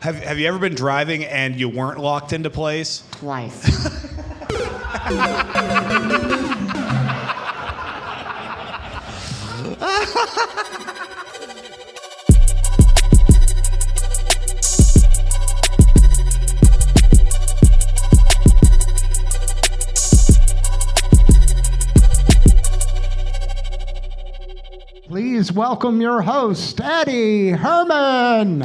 Have you ever been driving and you weren't locked into place? Twice. Please welcome your host, Addy Herman.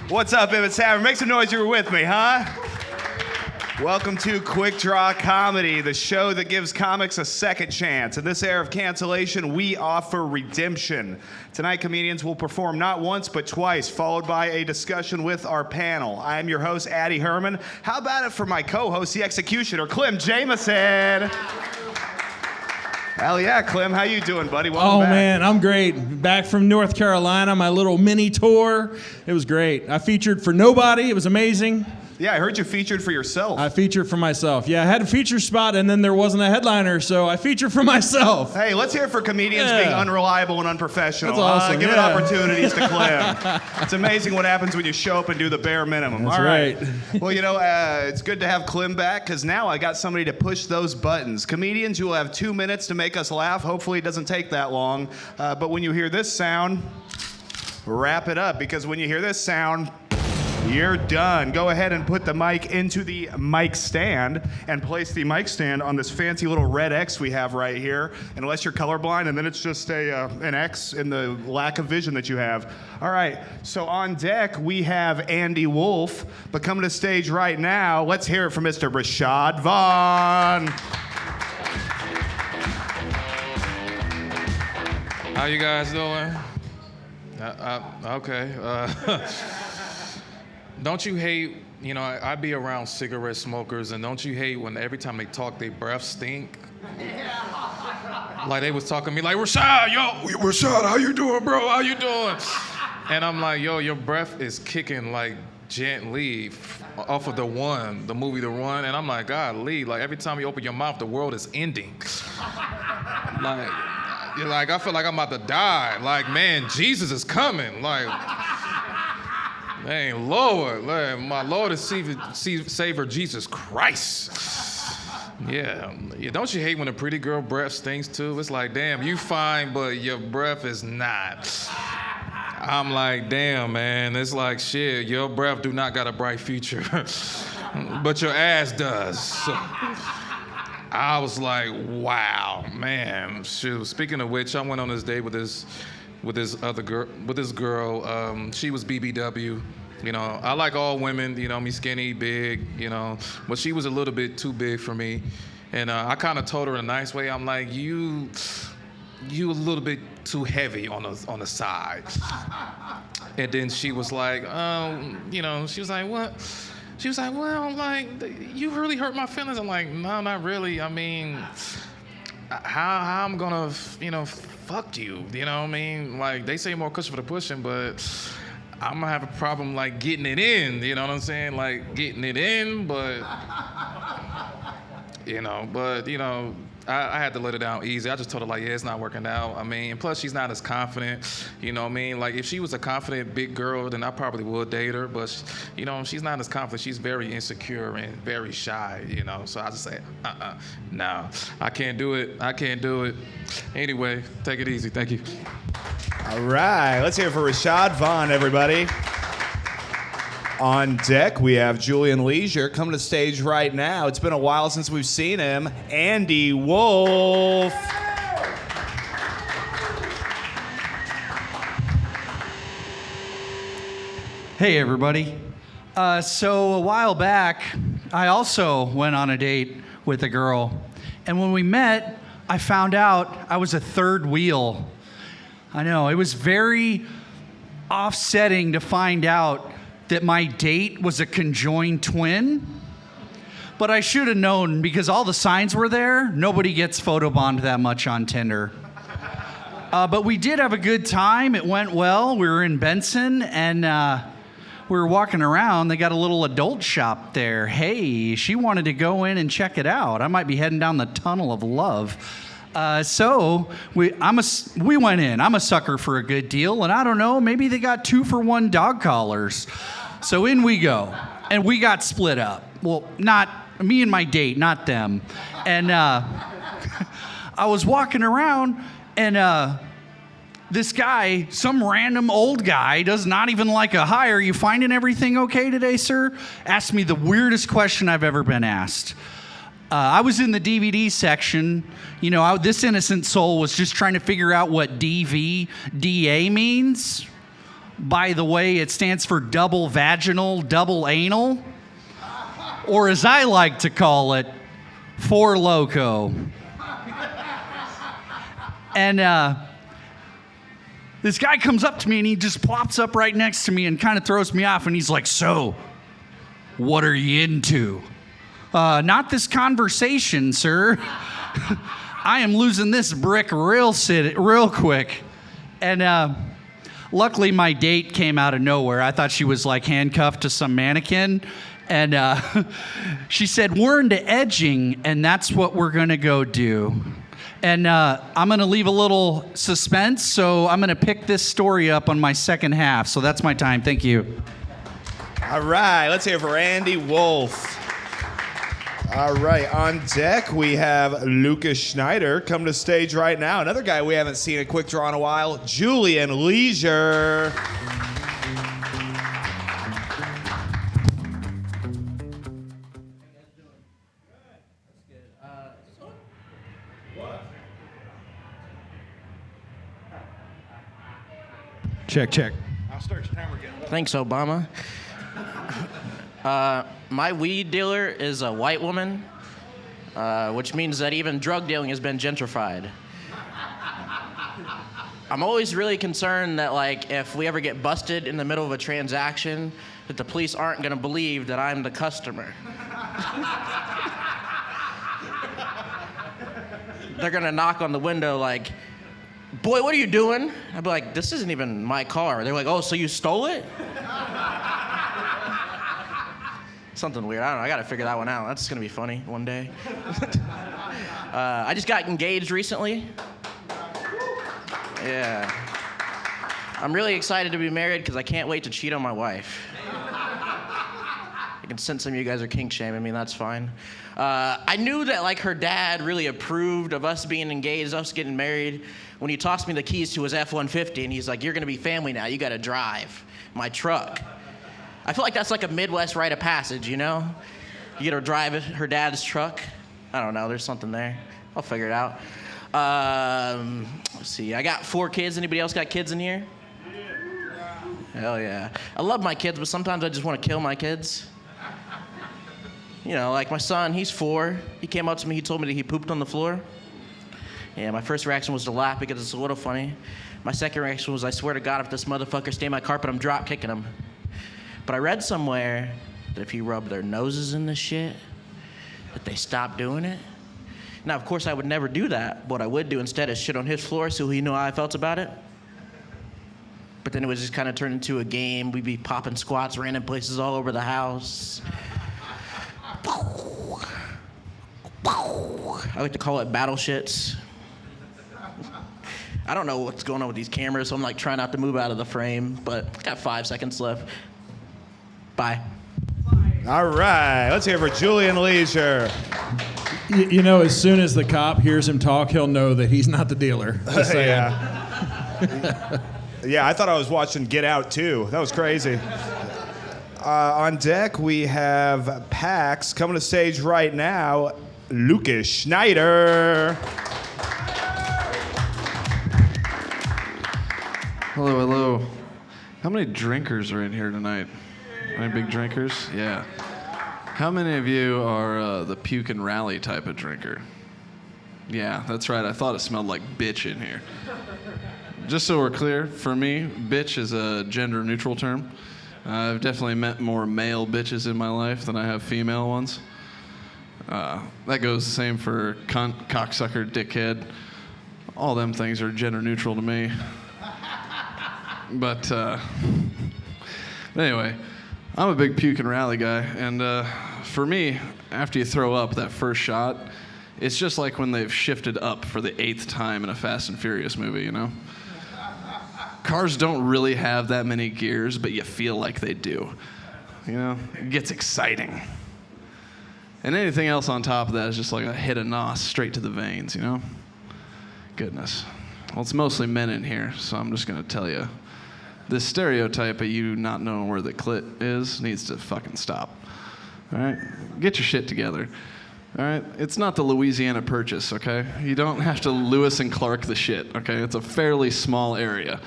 What's up, Addy Herman? Make some noise you were with me, huh? Welcome to Quik Draw Comedy, the show that gives comics a second chance. In this era of cancellation, we offer redemption. Tonight, comedians will perform not once, but twice, followed by a discussion with our panel. I am your host, Addy Herman. How about it for my co-host, the executioner, Clem Jameson? Hell yeah, Clem. How you doing, buddy? Welcome back. Man, I'm great. Back from North Carolina, my little mini tour. It was great. I featured for nobody. It was amazing. Yeah, I heard you featured for yourself. I featured for myself. Yeah, I had a feature spot, and then there wasn't a headliner, so I featured for myself. Hey, let's hear it for comedians being unreliable and unprofessional. That's awesome. Give it opportunities to Clem. It's amazing what happens when you show up and do the bare minimum. That's all right. Well, it's good to have Clem back, because now I got somebody to push those buttons. Comedians, you will have 2 minutes to make us laugh. Hopefully it doesn't take that long. But when you hear this sound, wrap it up, because when you hear this sound, you're done. Go ahead and put the mic into the mic stand and place the mic stand on this fancy little red X we have right here. Unless you're colorblind, and then it's just an X in the lack of vision that you have. All right, so on deck we have Andy Wolf, but coming to stage right now, let's hear it from Mr. Rashad Vaughn. How you guys doing? Okay. Don't you hate, I be around cigarette smokers, and don't you hate when every time they talk, their breath stink? Like they was talking to me like, Rashad, how you doing, bro? How you doing? And I'm like, yo, your breath is kicking like Jet Li off of the movie The One. And I'm like, God, Lee, like every time you open your mouth, the world is ending. Like, I feel like I'm about to die. Like, man, Jesus is coming. Like, man, Lord, my Lord and Savior Jesus Christ. Yeah, don't you hate when a pretty girl breath stinks too? It's like, damn, you fine, but your breath is not. I'm like, damn, man, it's like, shit, your breath do not got a bright future, but your ass does. So, I was like, wow, man. Shoot. Speaking of which, I went on this date with this girl. She was BBW. I like all women. Me skinny, big. But she was a little bit too big for me, and I kind of told her in a nice way. I'm like, you a little bit too heavy on the side. And then she was like, she was like, what? She was like, well, like, you really hurt my feelings. I'm like, no, not really. I mean, how I'm gonna, fuck you. You know what I mean? Like, they say more cushion for the pushing, but I'm gonna have a problem, like, getting it in. You know what I'm saying? Like, getting it in, but, I had to let her down easy. I just told her, like, yeah, it's not working out. I mean, and plus she's not as confident, you know what I mean? Like, if she was a confident big girl, then I probably would date her, but, she's not as confident. She's very insecure and very shy, So I just say, no, I can't do it. Anyway, take it easy. Thank you. All right, let's hear it for Rashad Vaughn, everybody. On deck, we have Julian Leisure coming to the stage right now. It's been a while since we've seen him. Andy Wolf. Hey, everybody. So a while back, I also went on a date with a girl. And when we met, I found out I was a third wheel. I know, it was very offsetting to find out that my date was a conjoined twin. But I should have known, because all the signs were there. Nobody gets photobombed that much on Tinder. But we did have a good time. It went well. We were in Benson, and we were walking around. They got a little adult shop there. Hey, she wanted to go in and check it out. I might be heading down the tunnel of love. So we went in. I'm a sucker for a good deal, and I don't know, maybe they got 2-for-1 dog collars. So in we go, and we got split up. Well, not me and my date, not them. And I was walking around, and this guy, some random old guy, does not even like a hi, are you finding everything okay today, sir? Asked me the weirdest question I've ever been asked. I was in the DVD section. You know, this innocent soul was just trying to figure out what DVDA means. By the way, it stands for double vaginal, double anal. Or as I like to call it, Four Loco. And this guy comes up to me and he just plops up right next to me and kind of throws me off. And he's like, so, what are you into? Not this conversation, sir. I am losing this brick real quick. And luckily, my date came out of nowhere. I thought she was like handcuffed to some mannequin. And she said, we're into edging, and that's what we're going to go do. And I'm going to leave a little suspense, so I'm going to pick this story up on my second half. So that's my time. Thank you. All right, let's hear it for Andy Wolf. All right, on deck we have Lucas Schneider. Come to stage right now. Another guy we haven't seen at Quik Draw in a while, Julian Leisure. Check. I'll start your timer again. Thanks, Obama. My weed dealer is a white woman, which means that even drug dealing has been gentrified. I'm always really concerned that, like, if we ever get busted in the middle of a transaction, that the police aren't going to believe that I'm the customer. They're going to knock on the window like, boy, what are you doing? I'd be like, this isn't even my car. They're like, oh, so you stole it? Something weird. I don't know. I got to figure that one out. That's going to be funny one day. I just got engaged recently. Yeah. I'm really excited to be married because I can't wait to cheat on my wife. I can sense some of you guys are kink shaming me. That's fine. I knew that, like, her dad really approved of us being engaged, us getting married, when he tossed me the keys to his F-150, and he's like, you're going to be family now. You got to drive my truck. I feel like that's like a Midwest rite of passage, you know? You get to drive her dad's truck. I don't know. There's something there. I'll figure it out. Let's see. I got 4 kids. Anybody else got kids in here? Hell yeah. I love my kids, but sometimes I just want to kill my kids. You know, like my son, he's 4. He came up to me, he told me that he pooped on the floor. Yeah, my first reaction was to laugh because it's a little funny. My second reaction was, I swear to God, if this motherfucker stay my carpet, I'm drop kicking him. But I read somewhere that if you rub their noses in the shit, that they stop doing it. Now, of course, I would never do that. What I would do instead is shit on his floor so he knew how I felt about it. But then it would just kind of turn into a game. We'd be popping squats, random places all over the house. I like to call it battle shits. I don't know what's going on with these cameras, so I'm like trying not to move out of the frame, but I got 5 seconds left. Bye. All right, let's hear it for Julian Leisure. You know, as soon as the cop hears him talk, he'll know that he's not the dealer. Just saying. Yeah. Yeah, I thought I was watching Get Out too. That was crazy. On deck, we have Pax coming to stage right now, Lucas Schneider. Hello, hello. How many drinkers are in here tonight? Any big drinkers? Yeah. How many of you are the puke and rally type of drinker? Yeah, that's right. I thought it smelled like bitch in here. Just so we're clear, for me, bitch is a gender-neutral term. I've definitely met more male bitches in my life than I have female ones. That goes the same for cunt, cocksucker, dickhead. All them things are gender-neutral to me. But anyway, I'm a big puke and rally guy, and for me, after you throw up that first shot, It's just like when they've shifted up for the 8th time in a Fast and Furious movie, you know? Cars don't really have that many gears, but you feel like they do. You know? It gets exciting. And anything else on top of that is just like a hit of nos straight to the veins, you know? Goodness. Well, it's mostly men in here, so I'm just gonna tell you. This stereotype of you not knowing where the clit is needs to fucking stop. All right? Get your shit together. All right? It's not the Louisiana Purchase, okay? You don't have to Lewis and Clark the shit, okay? It's a fairly small area.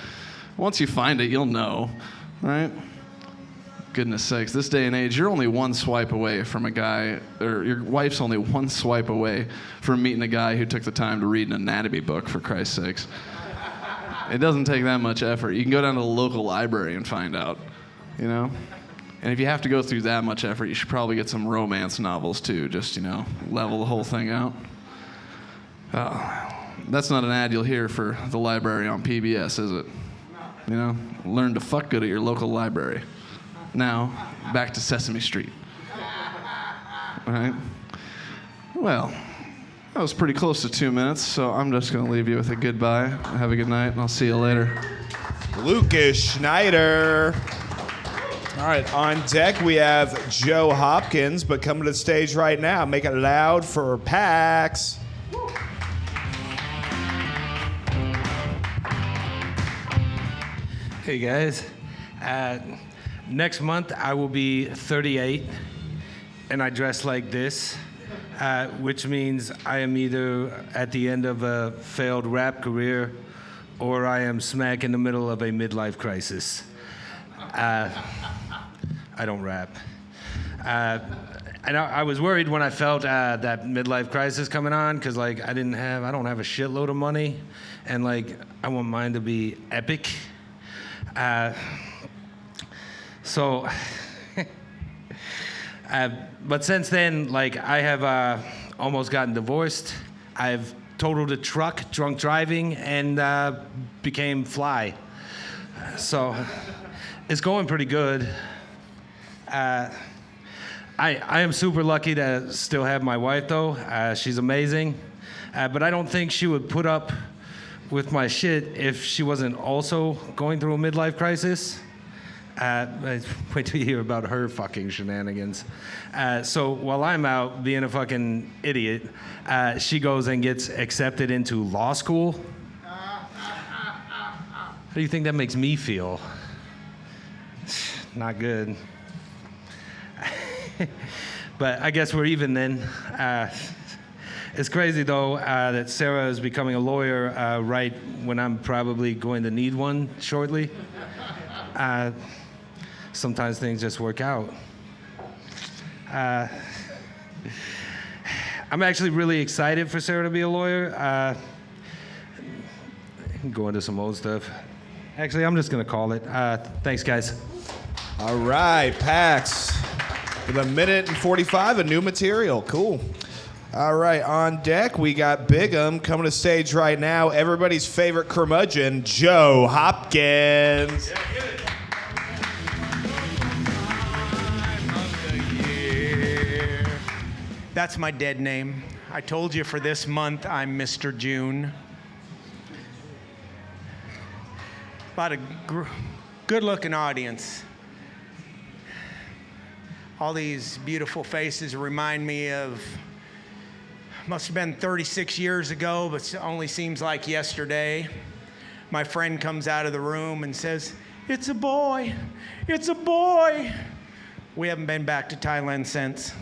Once you find it, you'll know, right? Goodness sakes, this day and age, you're only one swipe away from a guy, or your wife's only one swipe away from meeting a guy who took the time to read an anatomy book, for Christ's sakes. It doesn't take that much effort. You can go down to the local library and find out, you know? And if you have to go through that much effort, you should probably get some romance novels too, just, you know, level the whole thing out. That's not an ad you'll hear for the library on PBS, is it? You know, learn to fuck good at your local library. Now, back to Sesame Street. All right? Well, that was pretty close to 2 minutes, so I'm just going to leave you with a goodbye. Have a good night, and I'll see you later. Lucas Schneider. All right, on deck we have Joe Hopkins, but coming to the stage right now, make it loud for Pax. Hey guys, next month I will be 38 and I dress like this, which means I am either at the end of a failed rap career or I am smack in the middle of a midlife crisis. I don't rap. I was worried when I felt that midlife crisis coming on because like I don't have a shitload of money and like I want mine to be epic. But since then, like I have almost gotten divorced. I've totaled a truck, drunk driving, and became fly. So it's going pretty good. I am super lucky to still have my wife though. She's amazing, but I don't think she would put up with my shit if she wasn't also going through a midlife crisis. Wait till you hear about her fucking shenanigans. So while I'm out being a fucking idiot, she goes and gets accepted into law school. How do you think that makes me feel? Not good. But I guess we're even then. It's crazy, though, that Sarah is becoming a lawyer right when I'm probably going to need one shortly. Sometimes things just work out. I'm actually really excited for Sarah to be a lawyer. Go into some old stuff. Actually, I'm just going to call it. Thanks, guys. All right, Pax. With a minute and 45 of new material. Cool. All right, on deck, we got Big'em coming to stage right now. Everybody's favorite curmudgeon, Joe Hopkins. That's my dead name. I told you for this month, I'm Mr. June. About a good-looking audience. All these beautiful faces remind me of must have been 36 years ago, but it only seems like yesterday. My friend comes out of the room and says, "It's a boy, it's a boy." We haven't been back to Thailand since.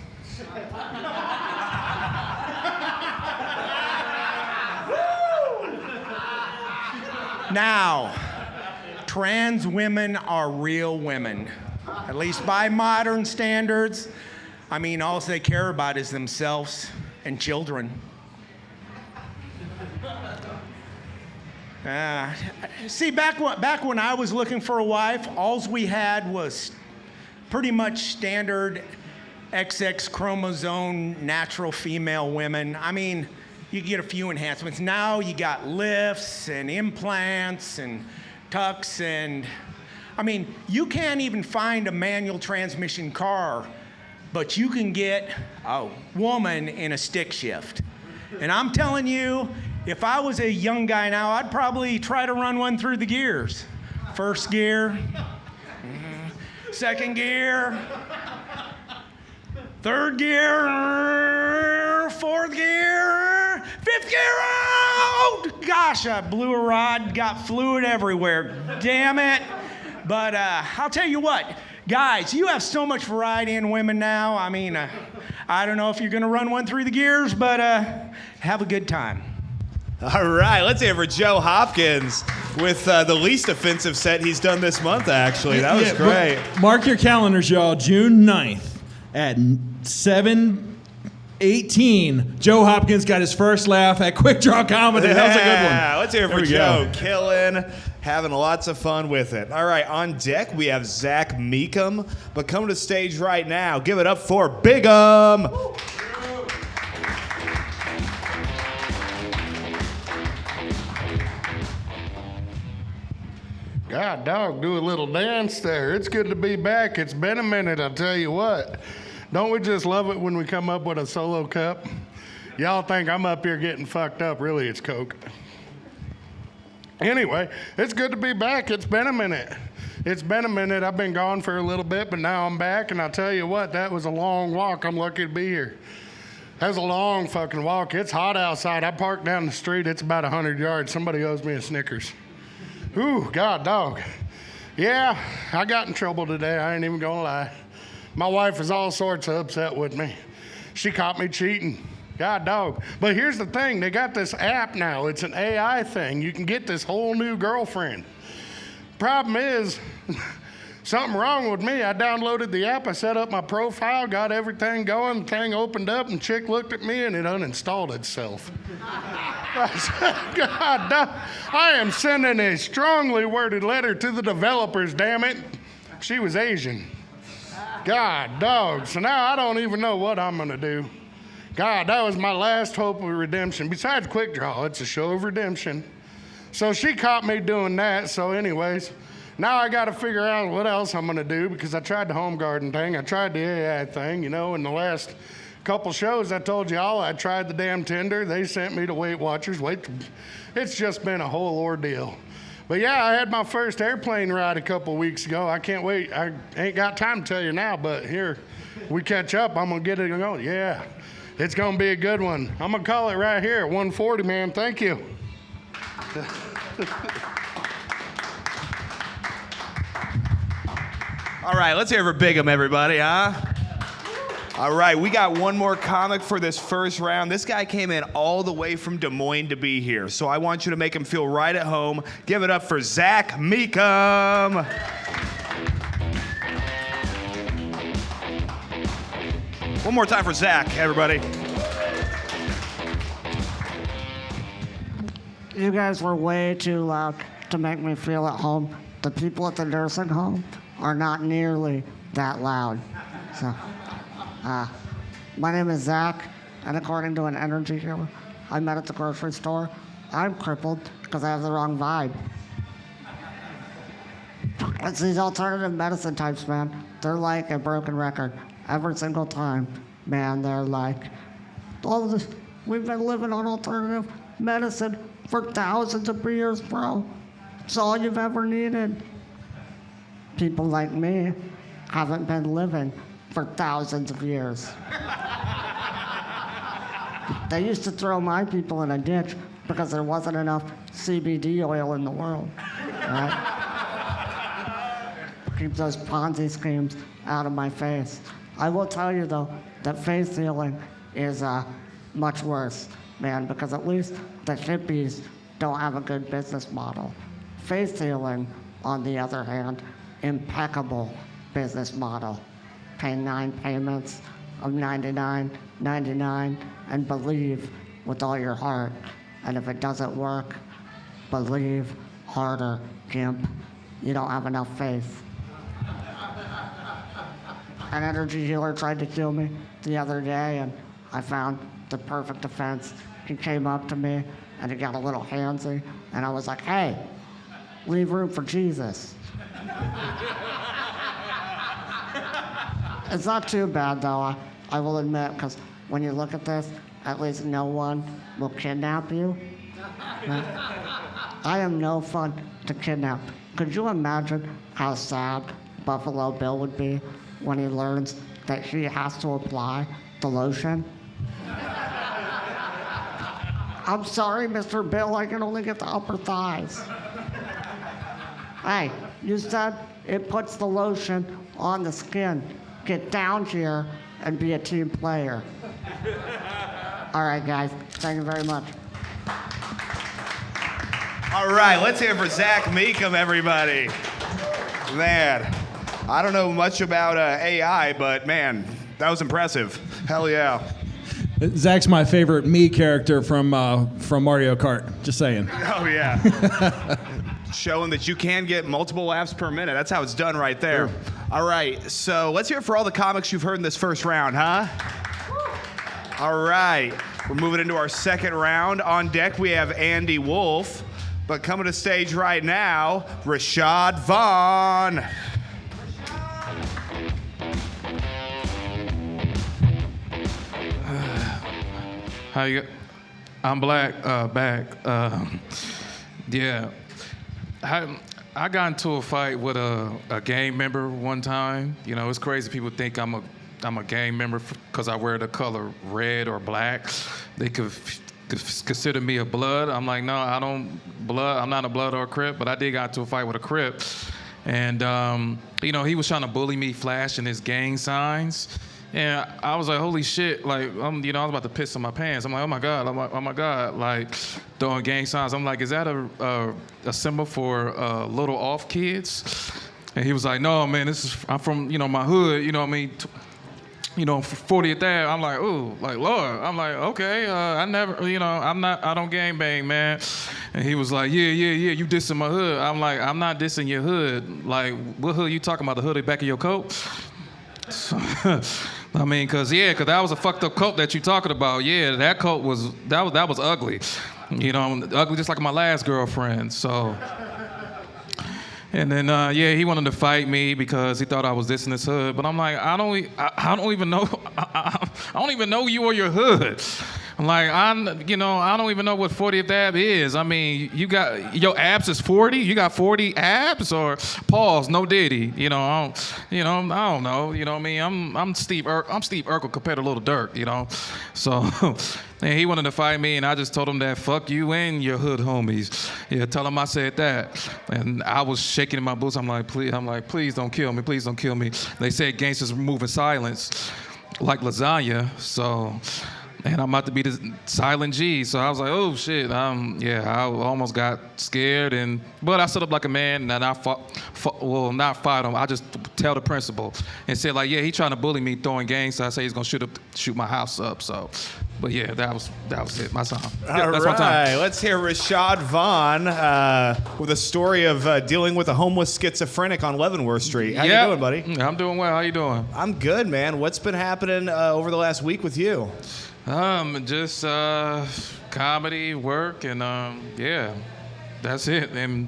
Now, trans women are real women, at least by modern standards. I mean, all they care about is themselves and children. See, back when I was looking for a wife, all we had was pretty much standard XX chromosome natural female women. I mean, you get a few enhancements. Now you got lifts and implants and tucks and, I mean, you can't even find a manual transmission car, but you can get a woman in a stick shift. And I'm telling you, if I was a young guy now, I'd probably try to run one through the gears. First gear, second gear, third gear, fourth gear, fifth gear. Oh, gosh, I blew a rod, got fluid everywhere. Damn it. But I'll tell you what, guys, you have so much variety in women now. I mean, I don't know if you're going to run one through the gears, but have a good time. All right, let's hear it for Joe Hopkins with the least offensive set he's done this month, actually. That was great. Mark your calendars, y'all. June 9th at 7:18. Joe Hopkins got his first laugh at Quik Draw Comedy. That was a good one. Yeah, let's hear it There for we Joe. go. Killing, having lots of fun with it. All right, on deck we have Zach Meekum, but coming to stage right now, give it up for Bigum. God, dog, do a little dance there. It's good to be back. It's been a minute, I'll tell you what. Don't we just love it when we come up with a solo cup? Y'all think I'm up here getting fucked up. Really, it's Coke. Anyway, it's good to be back. It's been a minute. It's been a minute. I've been gone for a little bit, but now I'm back, and I'll tell you what, that was a long walk. I'm lucky to be here. That was a long fucking walk. It's hot outside. I parked down the street. It's about 100 yards. Somebody owes me a Snickers. Ooh, God, dog. Yeah, I got in trouble today. I ain't even gonna lie. My wife is all sorts of upset with me. She caught me cheating. God, dog. But here's the thing. They got this app now. It's an AI thing. You can get this whole new girlfriend. Problem is, something wrong with me. I downloaded the app. I set up my profile, got everything going. The thing opened up, and chick looked at me, and it uninstalled itself. I said, God, I am sending a strongly worded letter to the developers, damn it. She was Asian. God, dog. So now I don't even know what I'm going to do. God, that was my last hope of redemption. Besides Quik Draw, it's a show of redemption. So she caught me doing that. So anyways, now I got to figure out what else I'm going to do because I tried the home garden thing. I tried the AI thing, in the last couple shows I told y'all I tried the damn Tinder. They sent me to Weight Watchers. It's just been a whole ordeal. But yeah, I had my first airplane ride a couple weeks ago. I can't wait. I ain't got time to tell you now, but here, we catch up. I'm going to get it going. Yeah, it's going to be a good one. I'm going to call it right here at 140, man. Thank you. All right, let's hear it for Bigum, everybody, huh? All right, we got one more comic for this first round. This guy came in all the way from Des Moines to be here, so I want you to make him feel right at home. Give it up for Zach Meekum. One more time for Zach, everybody. You guys were way too loud to make me feel at home. The people at the nursing home are not nearly that loud. So. My name is Zach, and according to an energy healer I met at the grocery store, I'm crippled because I have the wrong vibe. It's these alternative medicine types, man. They're like a broken record. Every single time, man, they're like, all of this, we've been living on alternative medicine for thousands of years, bro. It's all you've ever needed. People like me haven't been living for thousands of years. They used to throw my people in a ditch because there wasn't enough CBD oil in the world, right? Keep those Ponzi schemes out of my face. I will tell you though, that face healing is much worse, man, because at least the hippies don't have a good business model. Face healing, on the other hand, impeccable business model. Pay 9 payments of $99.99 and believe with all your heart. And if it doesn't work, believe harder, Gimp. You don't have enough faith. An energy healer tried to kill me the other day, and I found the perfect defense. He came up to me, and he got a little handsy, and I was like, hey, leave room for Jesus. It's not too bad, though, I will admit, because when you look at this, at least no one will kidnap you. I am no fun to kidnap. Could you imagine how sad Buffalo Bill would be when he learns that he has to apply the lotion? I'm sorry, Mr. Bill, I can only get the upper thighs. Hey, you said it puts the lotion on the skin. Get down here and be a team player. All right, guys, thank you very much. All right, let's hear it for Zach Meekum, everybody. Man, I don't know much about AI, but man, that was impressive. Hell yeah. Zach's my favorite me character from Mario Kart. Just saying. Oh yeah. Showing that you can get multiple laughs per minute. That's how it's done right there. Sure. All right, so let's hear it for all the comics you've heard in this first round, huh? All right, we're moving into our second round. On deck, we have Andy Wolf. But coming to stage right now, Rashad Vaughn. How you? I'm black. Back. Yeah. I got into a fight with a gang member one time. You know, it's crazy. People think I'm a gang member because I wear the color red or black. They could consider me a blood. I'm like, no, I don't blood. I'm not a blood or a Crip, but I did get into a fight with a Crip. And, you know, he was trying to bully me, flashing his gang signs. And I was like, holy shit, like, you know, I was about to piss on my pants. I'm like, oh my God, like, throwing gang signs. I'm like, is that a symbol for little off kids? And he was like, no, man, I'm from, you know, my hood, you know what I mean? You know, 40th Ave. I'm like, ooh, like, Lord. I'm like, okay, I never, you know, I don't gang bang, man. And he was like, yeah, you dissing my hood. I'm like, I'm not dissing your hood. Like, what hood you talking about? The hood at the back of your coat? So, I mean, cause that was a fucked up coat that you talking about. Yeah, that coat was ugly. You know, ugly just like my last girlfriend. So. And then, he wanted to fight me because he thought I was dissing his hood. But I'm like, I don't even know. I don't even know you or your hood. I'm like, I don't even know what 40th Ave is. I mean, you got your abs is 40. You got 40 abs or pause, no Diddy. You know, I don't know. You know what I mean? I'm Steve Urkel compared to Little Dirk. You know, so. And he wanted to fight me, and I just told him that fuck you and your hood homies. Yeah, tell him I said that. And I was shaking in my boots. I'm like, please don't kill me. Please don't kill me. They said gangsters move in silence, like lasagna. So, and I'm about to be the silent G. So I was like, oh shit. I almost got scared, but I stood up like a man, and I not fight him. I just tell the principal and said like, yeah, he trying to bully me, throwing gangs. So I say he's gonna shoot my house up. So. But yeah, that was it. My song. All That's right, my time. let's hear Rashad Vaughn with a story of dealing with a homeless schizophrenic on Leavenworth Street. How you doing, buddy? I'm doing well. How you doing? I'm good, man. What's been happening over the last week with you? Just comedy, work, and that's it. And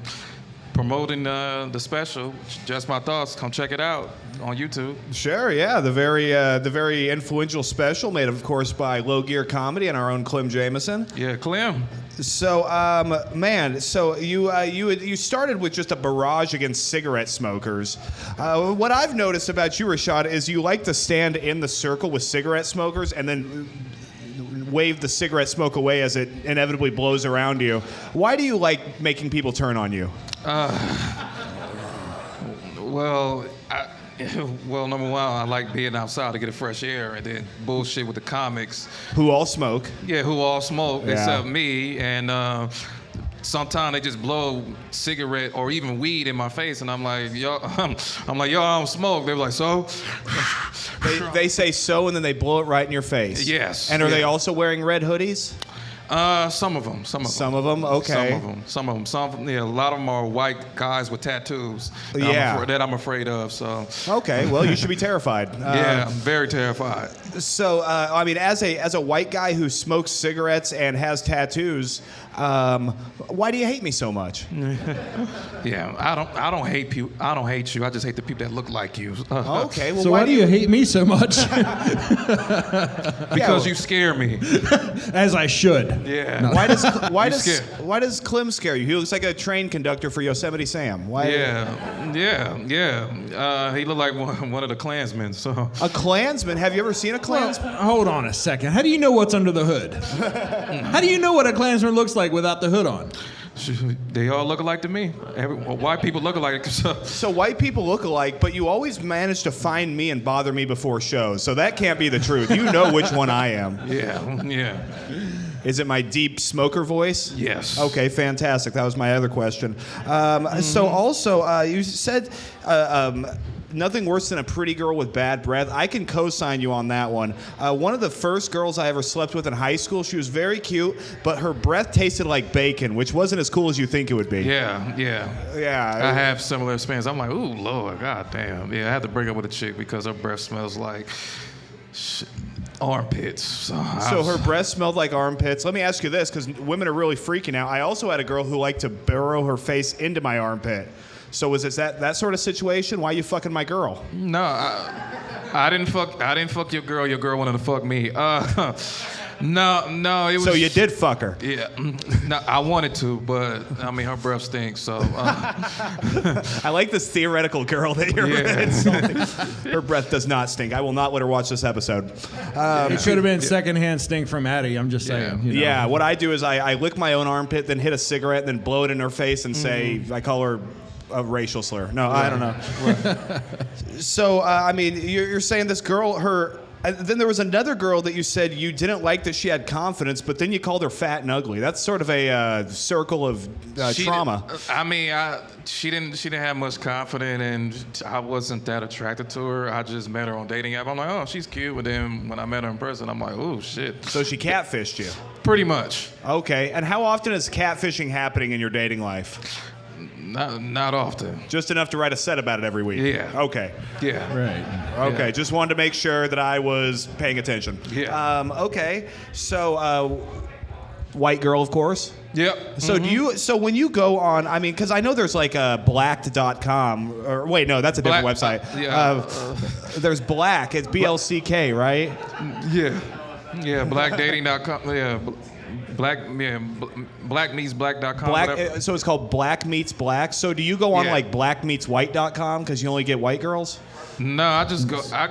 promoting the special, Just My Thoughts. Come check it out on YouTube. Sure, yeah. The very influential special, made of course by Low Gear Comedy and our own Clem Jameson. Yeah, Clem. So, so you started with just a barrage against cigarette smokers. What I've noticed about you, Rashad, is you like to stand in the circle with cigarette smokers and then wave the cigarette smoke away as it inevitably blows around you. Why do you like making people turn on you? Well, number one, I like being outside to get a fresh air, and then bullshit with the comics. Who all smoke. Yeah, who all smoke except me, and sometimes they just blow cigarette or even weed in my face, and I'm like, yo, I don't smoke. They're like, so? They say so, and then they blow it right in your face. Yes. And are they also wearing red hoodies? Some of them. Some of them, okay. Some of them. Yeah, a lot of them are white guys with tattoos. That I'm afraid of. So. Okay, well, you should be terrified. Yeah, I'm very terrified. So, I mean, as a white guy who smokes cigarettes and has tattoos, why do you hate me so much? Yeah, I don't hate you. I don't hate you. I just hate the people that look like you. Okay, well, So why do you hate me so much? Because you scare me. As I should. Yeah. No. Why does Clem scare you? He looks like a train conductor for Yosemite Sam. Why? Yeah. He looked like one of the Klansmen. So. A Klansman? Have you ever seen a Klansman? Hold on a second. How do you know what's under the hood? How do you know what a Klansman looks like without the hood on? They all look alike to me. White people look alike. So white people look alike, but you always manage to find me and bother me before shows. So that can't be the truth. You know which one I am. Yeah. Is it my deep smoker voice? Yes. Okay, fantastic. That was my other question. So also, you said nothing worse than a pretty girl with bad breath. I can co-sign you on that one. One of the first girls I ever slept with in high school, she was very cute, but her breath tasted like bacon, which wasn't as cool as you think it would be. Yeah. I have similar experience. I'm like, ooh, Lord, god damn. Yeah, I had to break up with a chick because her breath smells like armpits. So her breath smelled like armpits. Let me ask you this, because women are really freaking out. I also had a girl who liked to burrow her face into my armpit. So was it that sort of situation? Why are you fucking my girl? No, I didn't fuck your girl. Your girl wanted to fuck me. No, it was. So you did fuck her? Yeah. No, I wanted to, but I mean her breath stinks. So. I like this theoretical girl that you're insulting. Her breath does not stink. I will not let her watch this episode. It could have been secondhand stink from Addy. I'm just saying. You know. Yeah. What I do is I lick my own armpit, then hit a cigarette, then blow it in her face, and say I call her a racial slur. No, I don't know. So, I mean, you're saying this girl, then there was another girl that you said you didn't like that she had confidence, but then you called her fat and ugly. That's sort of a circle of trauma. She didn't have much confidence, and I wasn't that attracted to her. I just met her on dating app. I'm like, oh, she's cute. But then when I met her in person, I'm like, oh, shit. So she catfished you? Pretty much. Okay. And how often is catfishing happening in your dating life? Not often. Just enough to write a set about it every week? Yeah. Okay. Yeah. Right. Okay, Yeah. Just wanted to make sure that I was paying attention. Yeah. Okay, so white girl, of course? Yep. So when you go on, I mean, because I know there's like blacked.com, or wait, no, that's a different website. There's Black, it's BLCK, right? Yeah. Yeah, blackdating.com. Yeah. Blackmeetsblack.com. So it's called Black Meets Black. So do you go on like blackmeetswhite.com because you only get white girls? No, I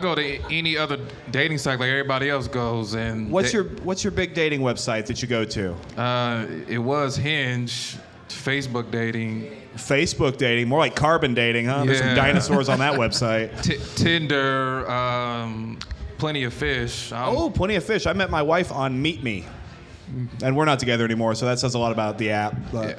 go to any other dating site like everybody else goes. And what's your big dating website that you go to? It was Hinge, Facebook dating. Facebook dating, more like carbon dating, huh? Yeah. There's some dinosaurs on that website. Tinder, Plenty of Fish. Plenty of Fish. I met my wife on Meet Me. And we're not together anymore, so that says a lot about the app. I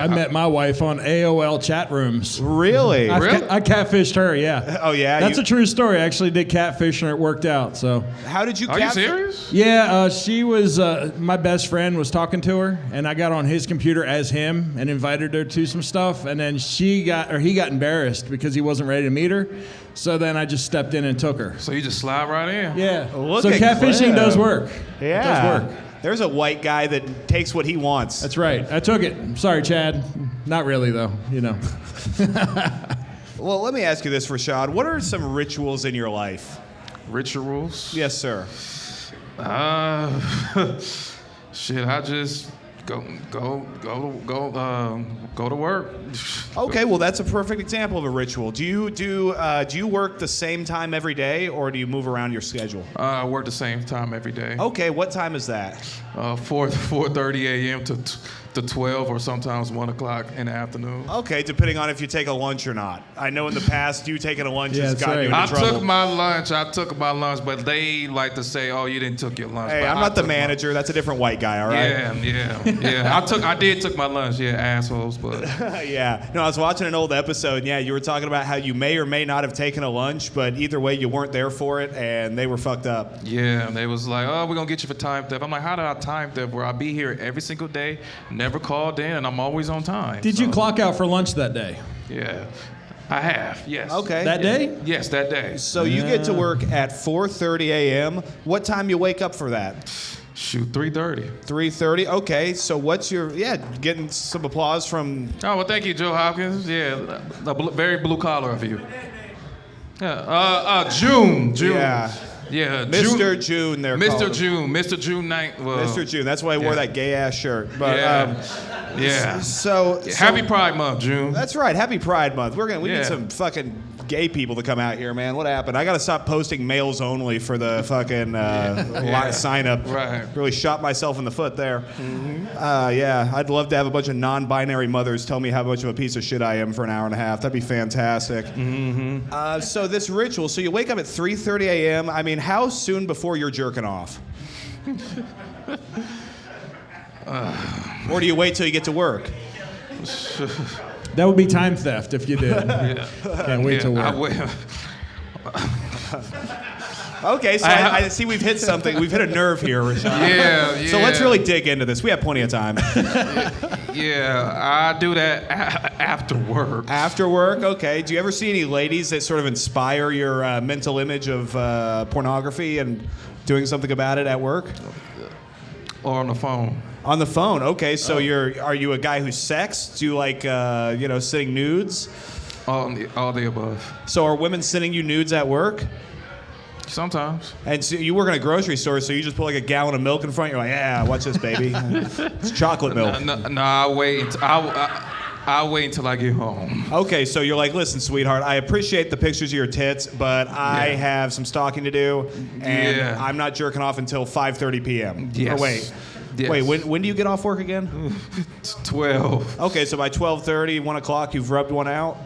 met my wife on AOL chat rooms. Really? I catfished her, yeah. Oh, yeah? That's a true story. I actually did catfish and it worked out, so. How did you catfish? Are you serious? Yeah, she was, my best friend was talking to her, and I got on his computer as him and invited her to some stuff, and then he got embarrassed because he wasn't ready to meet her. So then I just stepped in and took her. So you just slide right in? Yeah. So catfishing does work. Yeah. It does work. There's a white guy that takes what he wants. That's right. I took it. Sorry, Chad. Not really, though. You know. Well, let me ask you this, Rashad. What are some rituals in your life? Rituals? Yes, sir. Shit, I just go to work. Okay, well that's a perfect example of a ritual. Do you work the same time every day, or do you move around your schedule? I work the same time every day. Okay, what time is that? 4:30 a.m. to to 12 or sometimes 1 o'clock in the afternoon. Okay, depending on if you take a lunch or not. I know in the past you taking a lunch Yeah, has that's gotten you into right. trouble. I took my lunch, but they like to say, "Oh, you didn't took your lunch." Hey, But I'm I not the took mine. manager. That's a different white guy, all right? Yeah. I did took my lunch, yeah, assholes, but Yeah. No, I was watching an old episode, and yeah, you were talking about how you may or may not have taken a lunch, but either way, you weren't there for it, and they were fucked up. yeah, and they was like, "Oh, we're gonna get you for time theft." I'm like, "How did I time theft? Where I be here every single day, never called in, and I'm always on time." Did you So, clock out for lunch that day? Yeah, I have. Yes. Okay. That day? Yes, that day. So you get to work at 4:30 a.m. What time you wake up for that? Shoot, 3:30. 3:30. Okay. So what's your getting some applause from? Oh well, thank you, Joe Hopkins. Yeah, very blue collar of you. Yeah. June. Yeah. Yeah. Mr. June. They're Mr. called him. June. Mr. June night. Well, Mr. June. That's why I wore yeah. that gay ass shirt. But yeah. So Happy Pride Month, June. That's right. Happy Pride Month. We Yeah. need some fucking gay people to come out here, man. What happened? I got to stop posting males only for the fucking sign up. Right. Really shot myself in the foot there. Yeah, I'd love to have a bunch of non-binary mothers tell me how much of a piece of shit I am for an hour and a half. That'd be fantastic. So this ritual. So you wake up at 3:30 a.m. I mean, how soon before you're jerking off? Or do you wait till you get to work? That would be time theft if you did. Can't wait to work. I will. Okay, so I see we've hit something. We've hit a nerve here, Rashad. Yeah. So let's really dig into this. We have plenty of time. Yeah, I do that after work. After work, okay. Do you ever see any ladies that sort of inspire your mental image of pornography and doing something about it at work? Or on the phone. On the phone, okay. So are you a guy who sex? Do you like sending nudes? All the above. So are women sending you nudes at work? Sometimes. And so you work in a grocery store, so you just put like a gallon of milk in front. You're like, yeah, watch this, baby. It's chocolate milk. No, I'll wait. I'll wait until I get home. Okay, so you're like, listen, sweetheart, I appreciate the pictures of your tits, but I have some stalking to do, and I'm not jerking off until 5:30 p.m. Yes. Or wait. Yes. Wait, when do you get off work again? 12. Okay, so by 12:30, 1 o'clock, you've rubbed one out?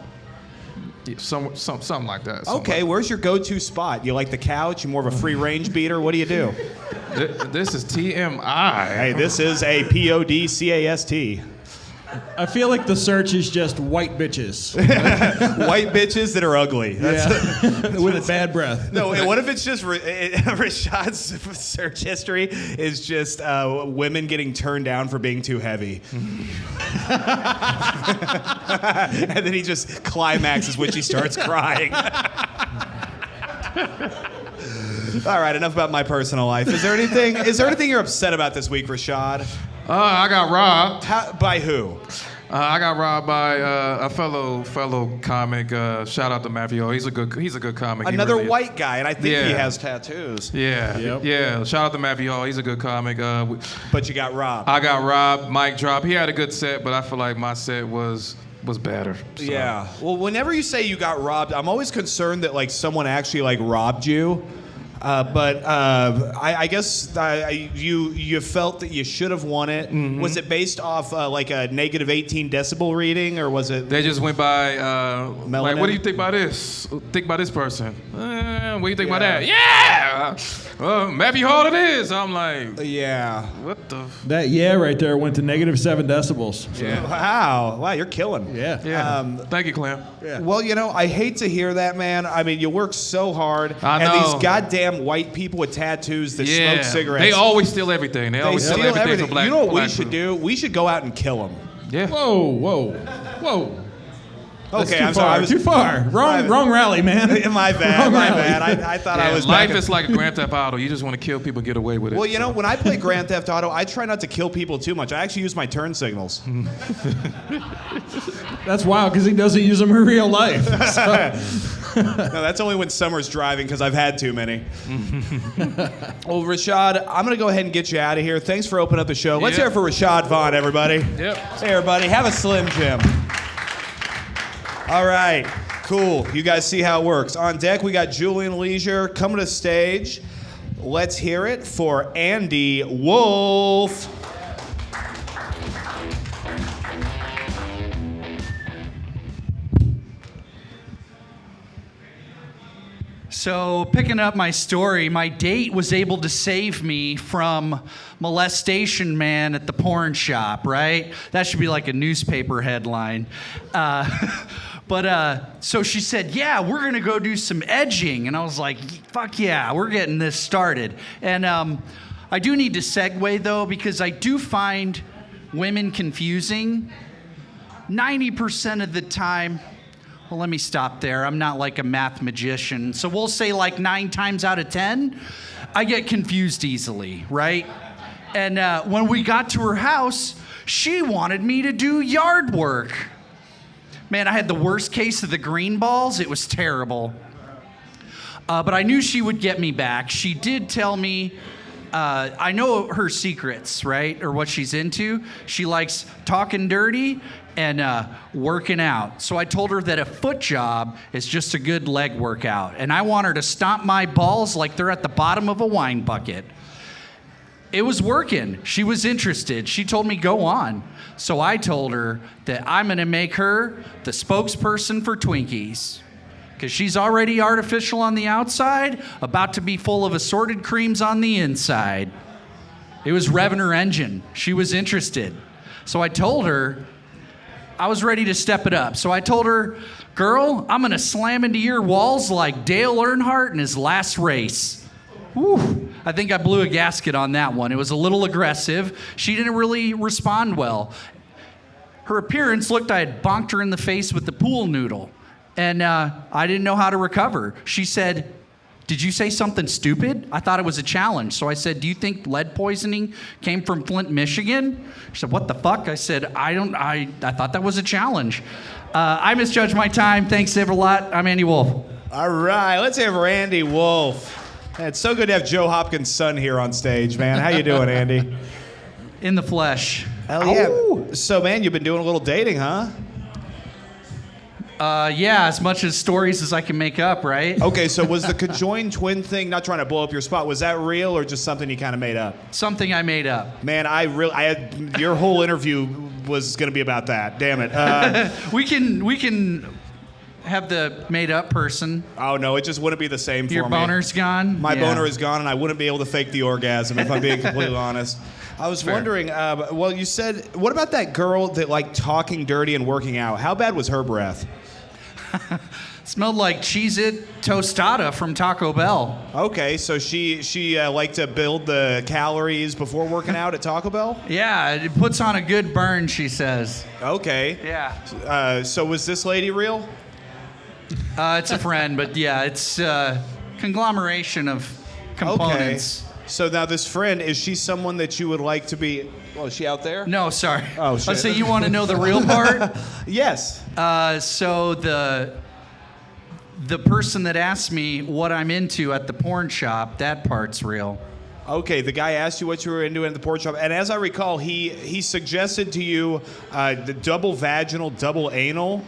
Yeah, something like that. Okay, where's your go-to spot? You like the couch? You more of a free-range beater? What do you do? This is TMI. Hey, this is a PODCAST. I feel like the search is just white bitches. White bitches that are ugly. With a bad breath. No, what if it's just Rashad's search history is just women getting turned down for being too heavy? And then he just climaxes when she starts crying. All right, enough about my personal life. Is there anything you're upset about this week, Rashad? I got robbed. By who? I got robbed by a fellow comic. Shout out to Matthew. He's a good comic. He Another really is. white guy, and I think he has tattoos. Yeah. Yep. Yeah. Shout out to Matthew Hall. He's a good comic. But you got robbed. I got robbed. Mic drop. He had a good set, but I feel like my set was better. So. Yeah. Well, whenever you say you got robbed, I'm always concerned that like someone actually like robbed you. But I guess you felt that you should have won it. Mm-hmm. Was it based off like a negative 18 decibel reading, or was it? They just went by. Like, what do you think about this? Think about this person. What do you think about that? Yeah. Matthew Hall it is. I'm like. Yeah. What the? That right there went to negative 7 decibels. Yeah. Wow, you're killing. Yeah. Yeah. Thank you, Clem. Yeah. Well, I hate to hear that, man. I mean, you work so hard, I know. and these goddamn white people with tattoos that smoke cigarettes. They always steal everything. They always steal everything from black. You know what we black should people. do? We should go out and kill them. Yeah. Whoa. That's Okay, too I'm far. sorry. Too far. Wrong rally, man. My bad. Wrong My rally. bad. I thought I was. Life is like a Grand Theft Auto. You just want to kill people, get away with it. Well, when I play Grand Theft Auto, I try not to kill people too much. I actually use my turn signals. That's wild because he doesn't use them in real life. So. No, that's only when Summer's driving because I've had too many. Well, Rashad, I'm going to go ahead and get you out of here. Thanks for opening up the show. Let's hear it for Rashad Vaughn, everybody. Yep. Hey, everybody. Have a Slim Jim. All right. Cool. You guys see how it works. On deck, we got Julian Leisure coming to stage. Let's hear it for Andy Wolf. So, picking up my story, my date was able to save me from molestation man at the porn shop, right? That should be like a newspaper headline. So she said, yeah, we're going to go do some edging. And I was like, fuck yeah, we're getting this started. And I do need to segue, though, because I do find women confusing. 90% of the time, well, let me stop there. I'm not like a math magician. So we'll say like 9 times out of 10, I get confused easily, right? And when we got to her house, she wanted me to do yard work. Man, I had the worst case of the green balls. It was terrible. But I knew she would get me back. She did tell me, I know her secrets, right? Or what she's into. She likes talking dirty and working out. So I told her that a foot job is just a good leg workout. And I want her to stomp my balls like they're at the bottom of a wine bucket. It was working. She was interested. She told me, go on. So I told her that I'm going to make her the spokesperson for Twinkies. Because she's already artificial on the outside, about to be full of assorted creams on the inside. It was revving her engine. She was interested. So I told her I was ready to step it up. So I told her, girl, I'm going to slam into your walls like Dale Earnhardt in his last race. Whew. I think I blew a gasket on that one. It was a little aggressive. She didn't really respond well. Her appearance looked I had bonked her in the face with the pool noodle. And I didn't know how to recover. She said, did you say something stupid? I thought it was a challenge. So I said, do you think lead poisoning came from Flint, Michigan? She said, what the fuck? I said, I thought that was a challenge. I misjudged my time. Thanks a lot. I'm Andy Wolf. All right, let's have Randy Wolf. It's so good to have Joe Hopkins' son here on stage, man. How you doing, Andy? In the flesh. Hell yeah. Oh. So, man, you've been doing a little dating, huh? Yeah, as much as stories as I can make up, right? Okay, so was the conjoined twin thing, not trying to blow up your spot, was that real or just something you kind of made up? Something I made up. Man, I had your whole interview was going to be about that. Damn it. We can have the made up person. Oh no, it just wouldn't be the same for me. Your boner's gone? My boner is gone, and I wouldn't be able to fake the orgasm if I'm being completely honest. I was wondering, well, you said, what about that girl that liked talking dirty and working out? How bad was her breath? Smelled like Cheez-It tostada from Taco Bell. Okay, so she liked to build the calories before working out at Taco Bell? Yeah, it puts on a good burn, she says. Okay. Yeah. So was this lady real? It's a friend, but yeah, it's a conglomeration of components. Okay. So now this friend, is she someone that you would like to be... Oh, is she out there? No, sorry. Oh, shit. Let's say you want to know the real part? Yes. So the person that asked me what I'm into at the porn shop, that part's real. Okay, the guy asked you what you were into at the porn shop, and as I recall, he suggested to you the double vaginal, double anal.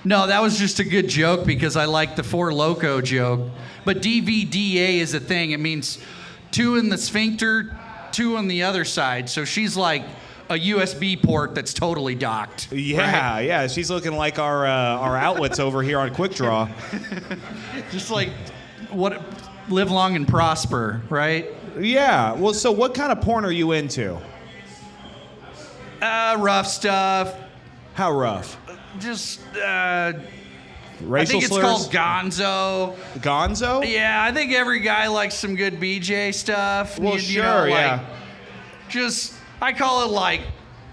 No, that was just a good joke because I like the Four Loko joke. But DVDA is a thing. It means 2 in the sphincter, 2 on the other side. So she's like a USB port that's totally docked. Yeah, right? Yeah. She's looking like our outlets over here on Quik Draw. Just like what, live long and prosper, right? Yeah. Well, so what kind of porn are you into? Rough stuff. How rough? Just racial I think it's slurs? called gonzo. Gonzo? Yeah, I think every guy likes some good BJ stuff. Well, you sure, know, yeah. Just, I call it like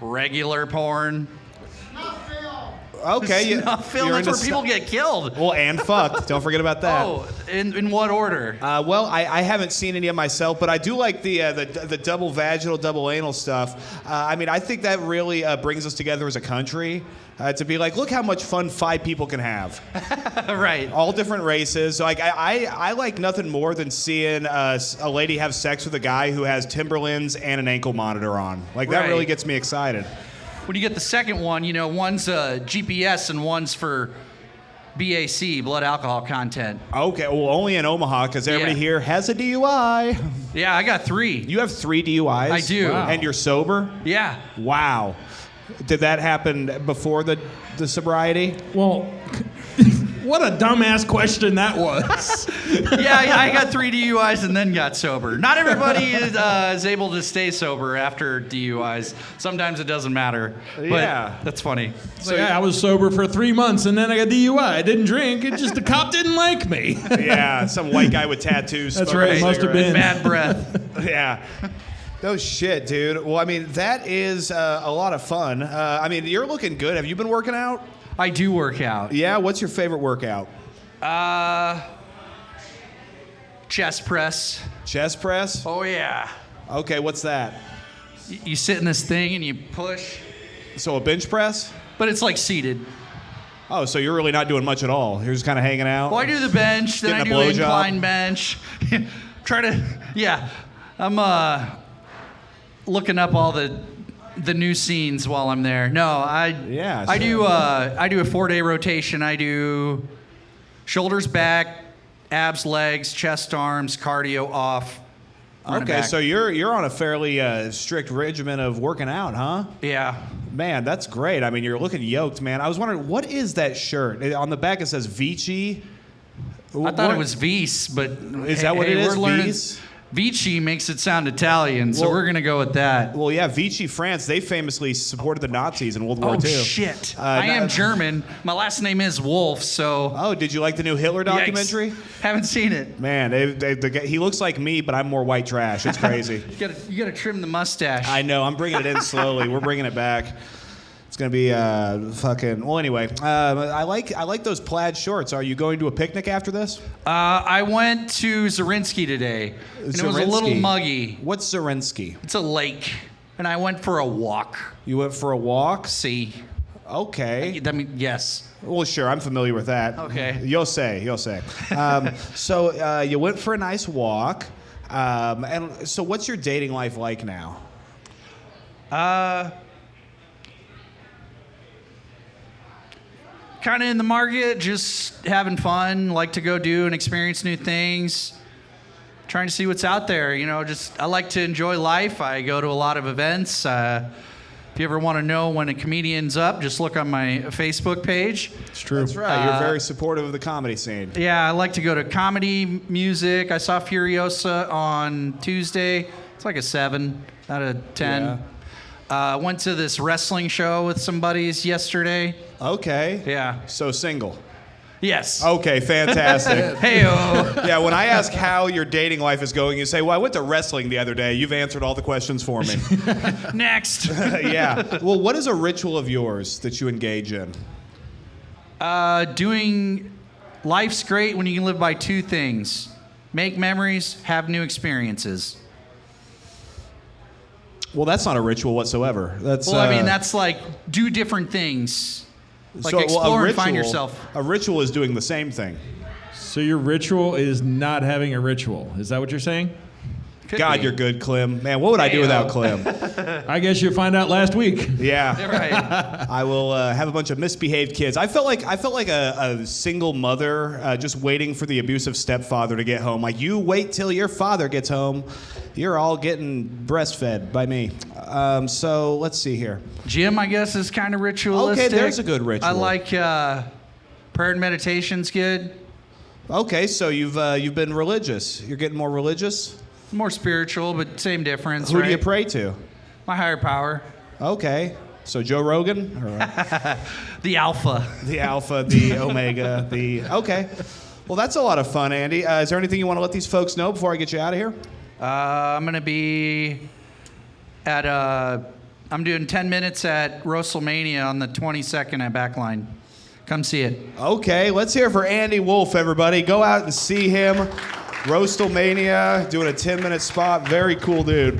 regular porn. Okay. Snuff film, that's where people get killed. Well, and fucked. Don't forget about that. Oh, in what order? Well, I haven't seen any of myself, but I do like the double vaginal, double anal stuff. I mean, I think that really brings us together as a country. To be like, look how much fun 5 people can have. Right. All different races. So, like, I like nothing more than seeing a lady have sex with a guy who has Timberlands and an ankle monitor on. Like, that really gets me excited. When you get the second one, you know, one's GPS and one's for BAC, blood alcohol content. Okay, well, only in Omaha, because everybody here has a DUI. Yeah, I got 3. You have 3 DUIs? I do. Wow. And you're sober? Yeah. Wow. Did that happen before the sobriety? Well, What a dumbass question that was. Yeah, I got 3 DUIs and then got sober. Not everybody is able to stay sober after DUIs. Sometimes it doesn't matter. But Yeah. that's funny. So yeah, I was sober for 3 months and then I got DUI. I didn't drink. It just the cop didn't like me. Yeah, some white guy with tattoos. That's smoking right. a Must have cigarette. been. Bad breath. Yeah. No shit, dude. Well, I mean, that is a lot of fun. I mean, you're looking good. Have you been working out? I do work out. Yeah. What's your favorite workout? Chest press. Chest press? Oh, yeah. Okay, what's that? You sit in this thing and you push, So a bench press? but it's like seated. Oh, so you're really not doing much at all. You're just kind of hanging out? Well, I do the bench, then I Getting do a an blowjob? incline bench. I'm looking up all the new scenes while I'm there. No, I do I do a 4-day rotation. I do shoulders, back, abs, legs, chest, arms, cardio off. on and Okay, back. so you're on a fairly strict regimen of working out, huh? Yeah. Man, that's great. I mean, you're looking yoked, man. I was wondering, what is that shirt? On the back it says Vici. I thought it was Vice, but Is that what it is, we're learning. Vice? Vici makes it sound Italian, so Well- we're gonna go with that. Well, yeah, Vichy, France, they famously supported the Nazis in World War Oh II. shit! I am German. My last name is Wolf, so. Oh, did you like the new Hitler documentary? Yikes. Haven't seen it. Man, he looks like me, but I'm more white trash. It's crazy. You gotta trim the mustache. I know. I'm bringing it in slowly. We're bringing it back. It's gonna be fucking. Well, anyway, I like those plaid shorts. Are you going to a picnic after this? I went to Zarinsky today, and it was a little Zarinsky. muggy. What's Zarinsky? It's a lake, and I went for a walk. You went for a walk? See. Okay. I mean, yes. Well, sure. I'm familiar with that. Okay. You'll say. So you went for a nice walk, and so what's your dating life like now? Kind of in the market, just having fun, like to go do and experience new things, trying to see what's out there. You know, just I like to enjoy life. I go to a lot of events. If you ever want to know when a comedian's up, just look on my Facebook page. It's true. That's right. You're very supportive of the comedy scene. Yeah, I like to go to comedy, music. I saw Furiosa on Tuesday. It's like a 7 out of 10. Went to this wrestling show with some buddies yesterday. Okay. Yeah. So single. Yes. Okay, fantastic. Hey-o. Yeah, when I ask how your dating life is going, you say, well, I went to wrestling the other day. You've answered all the questions for me. Next. Yeah. Well, what is a ritual of yours that you engage in? Doing life's great when you can live by 2 things: make memories, have new experiences. Well, that's not a ritual whatsoever. That's Well, I mean, that's like do different things. Like a explore and find ritual- yourself. A ritual is doing the same thing. So your ritual is not having a ritual. Is that what you're saying? Could God, be. you're good, Clem. Man, what would I do without Clem? I guess you'll find out last week. Yeah. Right. I will have a bunch of misbehaved kids. I felt like a single mother just waiting for the abusive stepfather to get home. Like, you wait till your father gets home. You're all getting breastfed by me. So let's see here. Gym, I guess, is kind of ritualistic. Okay, there's a good ritual. I like prayer and meditation's good. Okay, so you've been religious. You're getting more religious. More spiritual, but same difference. Who right? do you pray to? My higher power. Okay, so Joe Rogan, or, The Alpha. the Alpha, the Omega, the okay. Well, that's a lot of fun, Andy. Is there anything you want to let these folks know before I get you out of here? I'm gonna be at I'm doing 10 minutes at WrestleMania on the 22nd at Backline. Come see it. Okay, let's hear it for Andy Wolf, everybody. Go out and see him. Roastelmania, doing a 10-minute spot. Very cool dude.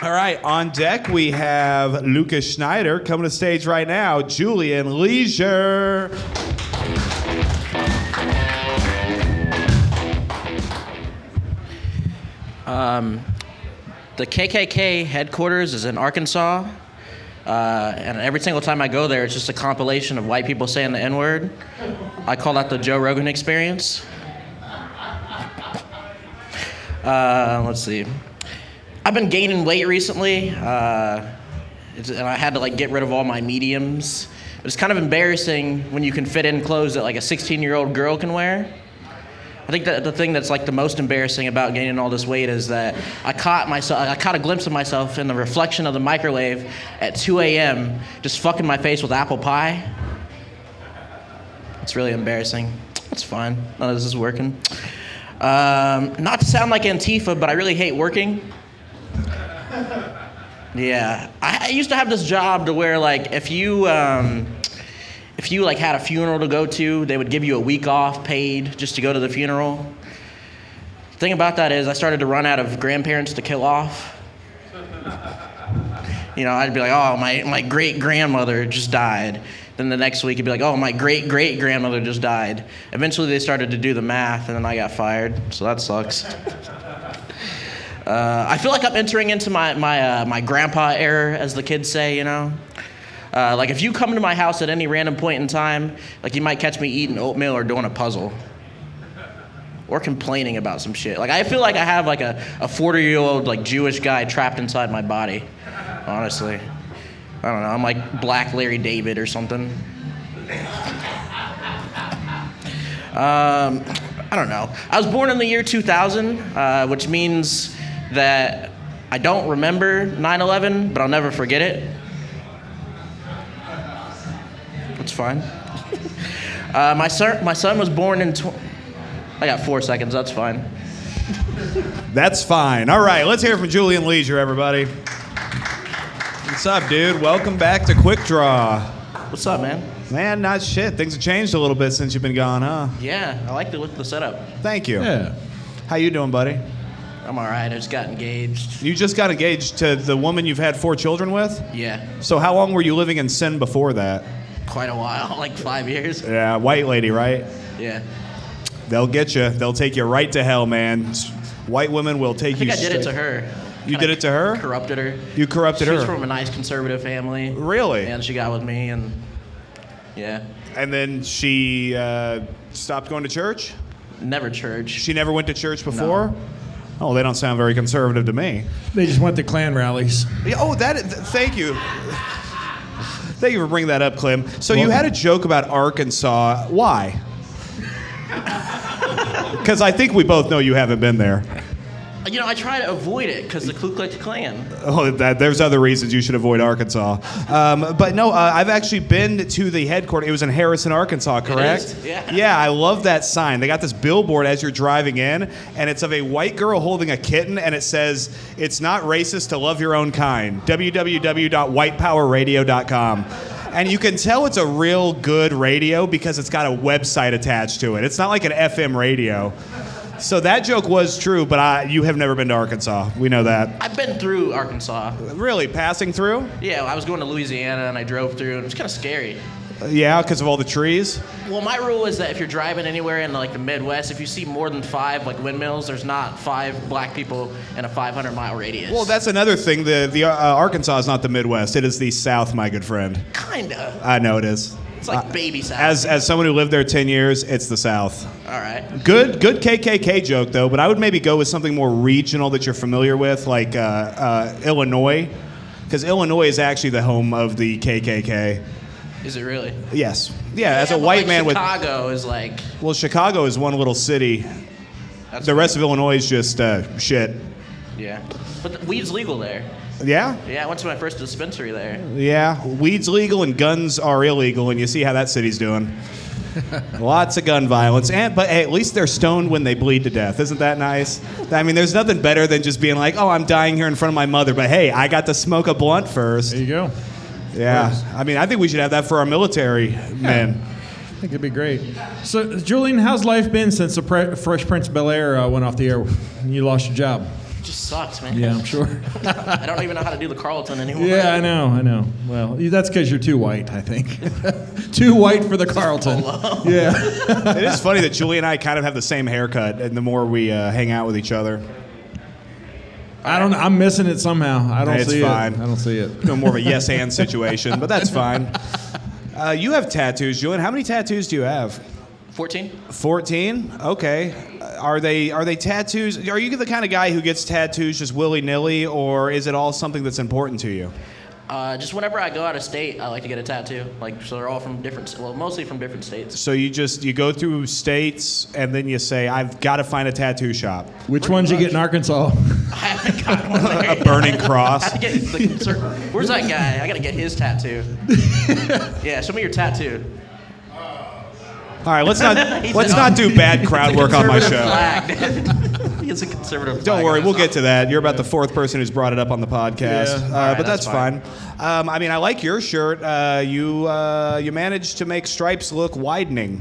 All right, on deck we have Lucas Schneider. Coming to the stage right now, Julian Leisure. The KKK headquarters is in Arkansas, and every single time I go there, it's just a compilation of white people saying the N-word. I call that the Joe Rogan experience. Let's see. I've been gaining weight recently, and I had to get rid of all my mediums But it's kind of embarrassing when you can fit in clothes that like a 16-year-old girl can wear. I think that the thing that's like the most embarrassing about gaining all this weight is that I caught a glimpse of myself in the reflection of the microwave at 2 a.m. just fucking my face with apple pie. It's really embarrassing. It's fine. None of this is working. Not to sound like Antifa, but I really hate working. Yeah, I used to have this job to where like if you like had a funeral to go to, they would give you a week off paid just to go to the funeral. The thing about that is I started to run out of grandparents to kill off. You know, I'd be like, oh, my great-grandmother just died. Then the next week it'd be like, oh, my great-great-grandmother just died. Eventually they started to do the math, and then I got fired, so that sucks. I feel like I'm entering into my grandpa era, as the kids say, you know? Like if you come to my house at any random point in time, like you might catch me eating oatmeal or doing a puzzle. Or complaining about some shit. Like I feel like I have like a 40-year-old like Jewish guy trapped inside my body, honestly. I don't know, I'm like Black Larry David or something. I don't know. I was born in the year 2000, which means that I don't remember 9/11, but I'll never forget it. That's fine. My son was born in... I got 4 seconds, that's fine. That's fine. All right, let's hear from Julian Leisure, everybody. What's up, dude? Welcome back to Quik Draw. What's up, man? Man, not shit. Things have changed a little bit since you've been gone, huh? Yeah, I like the setup. Thank you. Yeah. How you doing, buddy? I'm all right. I just got engaged. You just got engaged to the woman you've had 4 children with? Yeah, So how long were you living in sin before that? quite a while, like 5 years. Yeah, white lady, right? Yeah. They'll get you. They'll take you right to hell, man. White women will take I think you I did it straight- to her. You did it to her? Corrupted her. You corrupted She's her? from a nice conservative family. Really? And she got with me, and yeah. And then she stopped going to church? Never church. She never went to church before? Oh, they don't sound very conservative to me. They just went to Klan rallies. Yeah, oh, thank you. Thank you for bringing that up, Clem. So you had a joke about Arkansas. Why? Because I think we both know you haven't been there. You know, I try to avoid it because the Ku Klux Klan. Oh, there's other reasons you should avoid Arkansas. But no, I've actually been to the headquarters. It was in Harrison, Arkansas, correct? It is? Yeah. Yeah, I love that sign. They got this billboard as you're driving in, and it's of a white girl holding a kitten, and it says, "It's not racist to love your own kind." www.whitepowerradio.com. And you can tell it's a real good radio because it's got a website attached to it. It's not like an FM radio. So that joke was true, but you have never been to Arkansas. We know that. I've been through Arkansas. Really? Passing through? Yeah, I was going to Louisiana and I drove through, and it was kind of scary. Yeah, because of all the trees? Well, my rule is that if you're driving anywhere in like the Midwest, if you see more than 5 like windmills, there's not 5 black people in a 500-mile radius. Well, that's another thing. The Arkansas is not the Midwest. It is the South, my good friend. Kinda. I know it is. It's like baby South. As someone who lived there 10 years, it's the South. All right. Good KKK joke, though, but I would maybe go with something more regional that you're familiar with, like Illinois, because Illinois is actually the home of the KKK. Is it really? Yes. Yeah, as a but, white like, man Chicago is like... Well, Chicago is one little city. The rest of Illinois is just shit. Yeah. But weed's legal there. Yeah? Yeah, I went to my first dispensary there. Yeah. Weed's legal and guns are illegal, and you see how that city's doing. Lots of gun violence. But hey, at least they're stoned when they bleed to death. Isn't that nice? I mean, there's nothing better than just being like, oh, I'm dying here in front of my mother, but hey, I got to smoke a blunt first. There you go. Yeah. I mean, I think we should have that for our military men. I think it'd be great. So, Julian, how's life been since the Fresh Prince of Bel-Air went off the air and you lost your job? It just sucks, man. Yeah, I'm sure. I don't even know how to do the Carlton anymore. Yeah, I know. Well, that's because you're too white, I think. Too white for the Carlton. Yeah. It is funny that Julie and I kind of have the same haircut, and the more we hang out with each other. I'm missing it somehow. I don't It's see fine. it. I don't see it. No, more of a yes and situation, but that's fine. You have tattoos, Julian. How many tattoos do you have? 14? 14? Okay. Are they tattoos? Are you the kind of guy who gets tattoos just willy-nilly, or is it all something that's important to you? Just whenever I go out of state, I like to get a tattoo. Like, so they're all from different, well, mostly from different states. So you go through states and then you say, I've got to find a tattoo shop. Which ones you get in Arkansas? I haven't got one there. A burning cross. Where's that guy? I gotta get his tattoo. Yeah, show me your tattoo. All right, let's not do bad crowd work on my show. He's a conservative flag. Don't worry, we'll get to that. You're about the fourth person who's brought it up on the podcast, Yeah. but that's fine. I mean, I like your shirt. You managed to make stripes look widening.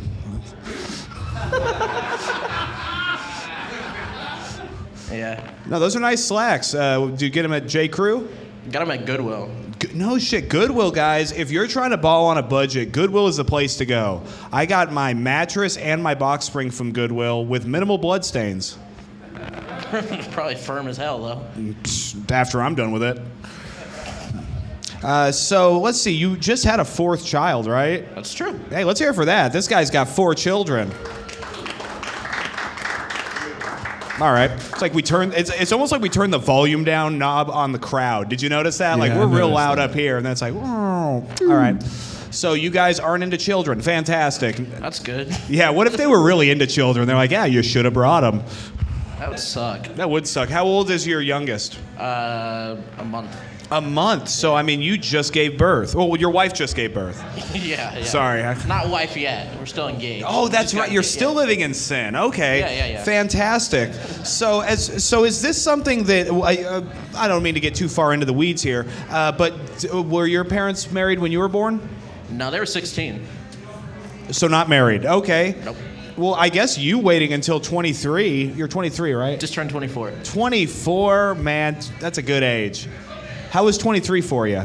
Yeah. No, those are nice slacks. Did you get them at J. Crew? Got them at Goodwill. No shit, Goodwill, guys. If you're trying to ball on a budget, Goodwill is the place to go. I got my mattress and my box spring from Goodwill with minimal blood stains. Probably firm as hell, though. After I'm done with it. So let's see. You just had a fourth child, right? That's true. Hey, let's hear it for that. This guy's got 4 children. All right. It's like it's almost like we turned the volume down knob on the crowd. Did you notice that? Yeah, like I we're real noticed loud that. up here, and then it's like, oh. All right. So you guys aren't into children. Fantastic. That's good. Yeah. What if they were really into children? They're like, yeah, you should have brought them. That would suck. That would suck. How old is your youngest? A month. A month. So I mean, you just gave birth. Well, your wife just gave birth. Yeah. Sorry. Not wife yet. We're still engaged. Oh, that's Just right. got- You're still living in sin. Okay. Yeah. Fantastic. So is this something that I don't mean to get too far into the weeds here, but were your parents married when you were born? No, they were 16. So not married. Okay. Nope. Well, I guess you waiting until 23. You're 23, right? Just turned 24. 24, man, that's a good age. How was 23 for you?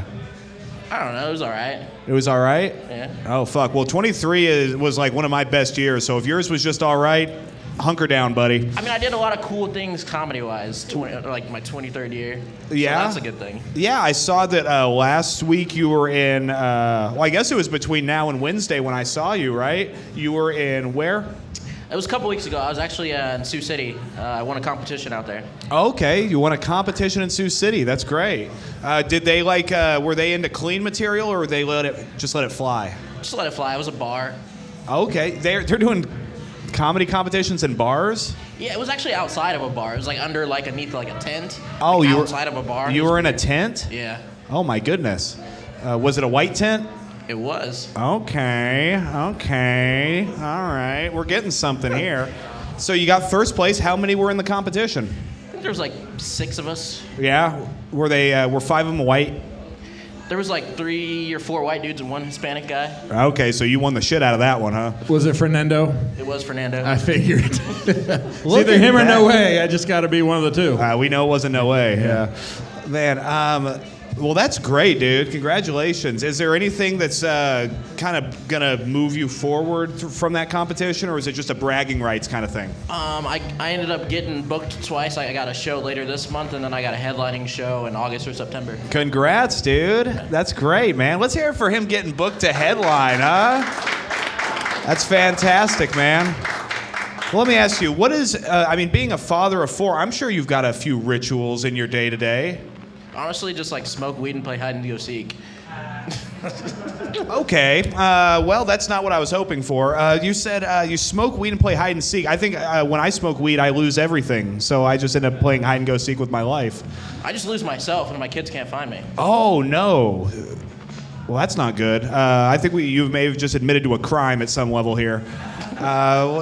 I don't know. It was all right. It was all right? Yeah. Oh, fuck. Well, 23 was like one of my best years. So if yours was just all right, hunker down, buddy. I mean, I did a lot of cool things comedy-wise, like my 23rd year. Yeah? So that's a good thing. Yeah, I saw that last week you were in, well, I guess it was between now and Wednesday when I saw you, right? You were in where? It was a couple weeks ago. I was actually in Sioux City. I won a competition out there. Okay, you won a competition in Sioux City. That's great. Did they were they into clean material or they let it fly? Just let it fly. It was a bar. Okay, they're doing comedy competitions in bars? Yeah, it was actually outside of a bar. It was like underneath a tent. Oh, like you were outside of a bar. You were in a tent? Yeah, Oh my goodness. Was it a white tent? it was. Okay. All right. We're getting something here. So you got first place. How many were in the competition? I think there was like 6 of us. Yeah. Were 5 of them white? There was like 3 or 4 white dudes and 1 Hispanic guy. Okay, so you won the shit out of that one, huh? Was it Fernando? It was Fernando. I figured. It's Look either at him or that. no way. I just got to be one of the two. We know it wasn't no way. Yeah. Man, well, that's great, dude. Congratulations. Is there anything that's kind of gonna move you forward from that competition, or is it just a bragging rights kind of thing? I ended up getting booked twice. I got a show later this month, and then I got a headlining show in August or September. Congrats, dude. That's great, man. Let's hear it for him getting booked to headline, huh? That's fantastic, man. Well, let me ask you, what is, being a father of 4, I'm sure you've got a few rituals in your day-to-day. Honestly, just like smoke weed and play hide and go seek. Okay. Well, that's not what I was hoping for. You said you smoke weed and play hide and seek. I think when I smoke weed, I lose everything. So I just end up playing hide and go seek with my life. I just lose myself, and my kids can't find me. Oh, no. Well, that's not good. I think you may have just admitted to a crime at some level here.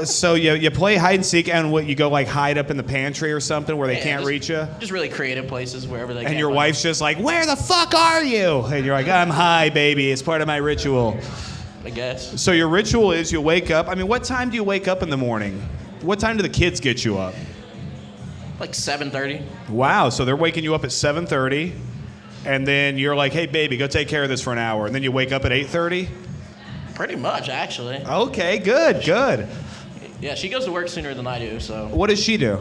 So you play hide and seek, and what, you go like hide up in the pantry or something where they can't just- reach you? Just really creative places wherever they can. And your wife's just like, where the fuck are you? And you're like, I'm high, baby. It's part of my ritual. I guess. So your ritual is you wake up. I mean, what time do you wake up in the morning? What time do the kids get you up? Like 7:30. Wow, so they're waking you up at 7:30, and then you're like, hey, baby, go take care of this for an hour. And then you wake up at 8:30? Pretty much, actually. Okay, good. Yeah, she goes to work sooner than I do, so. What does she do?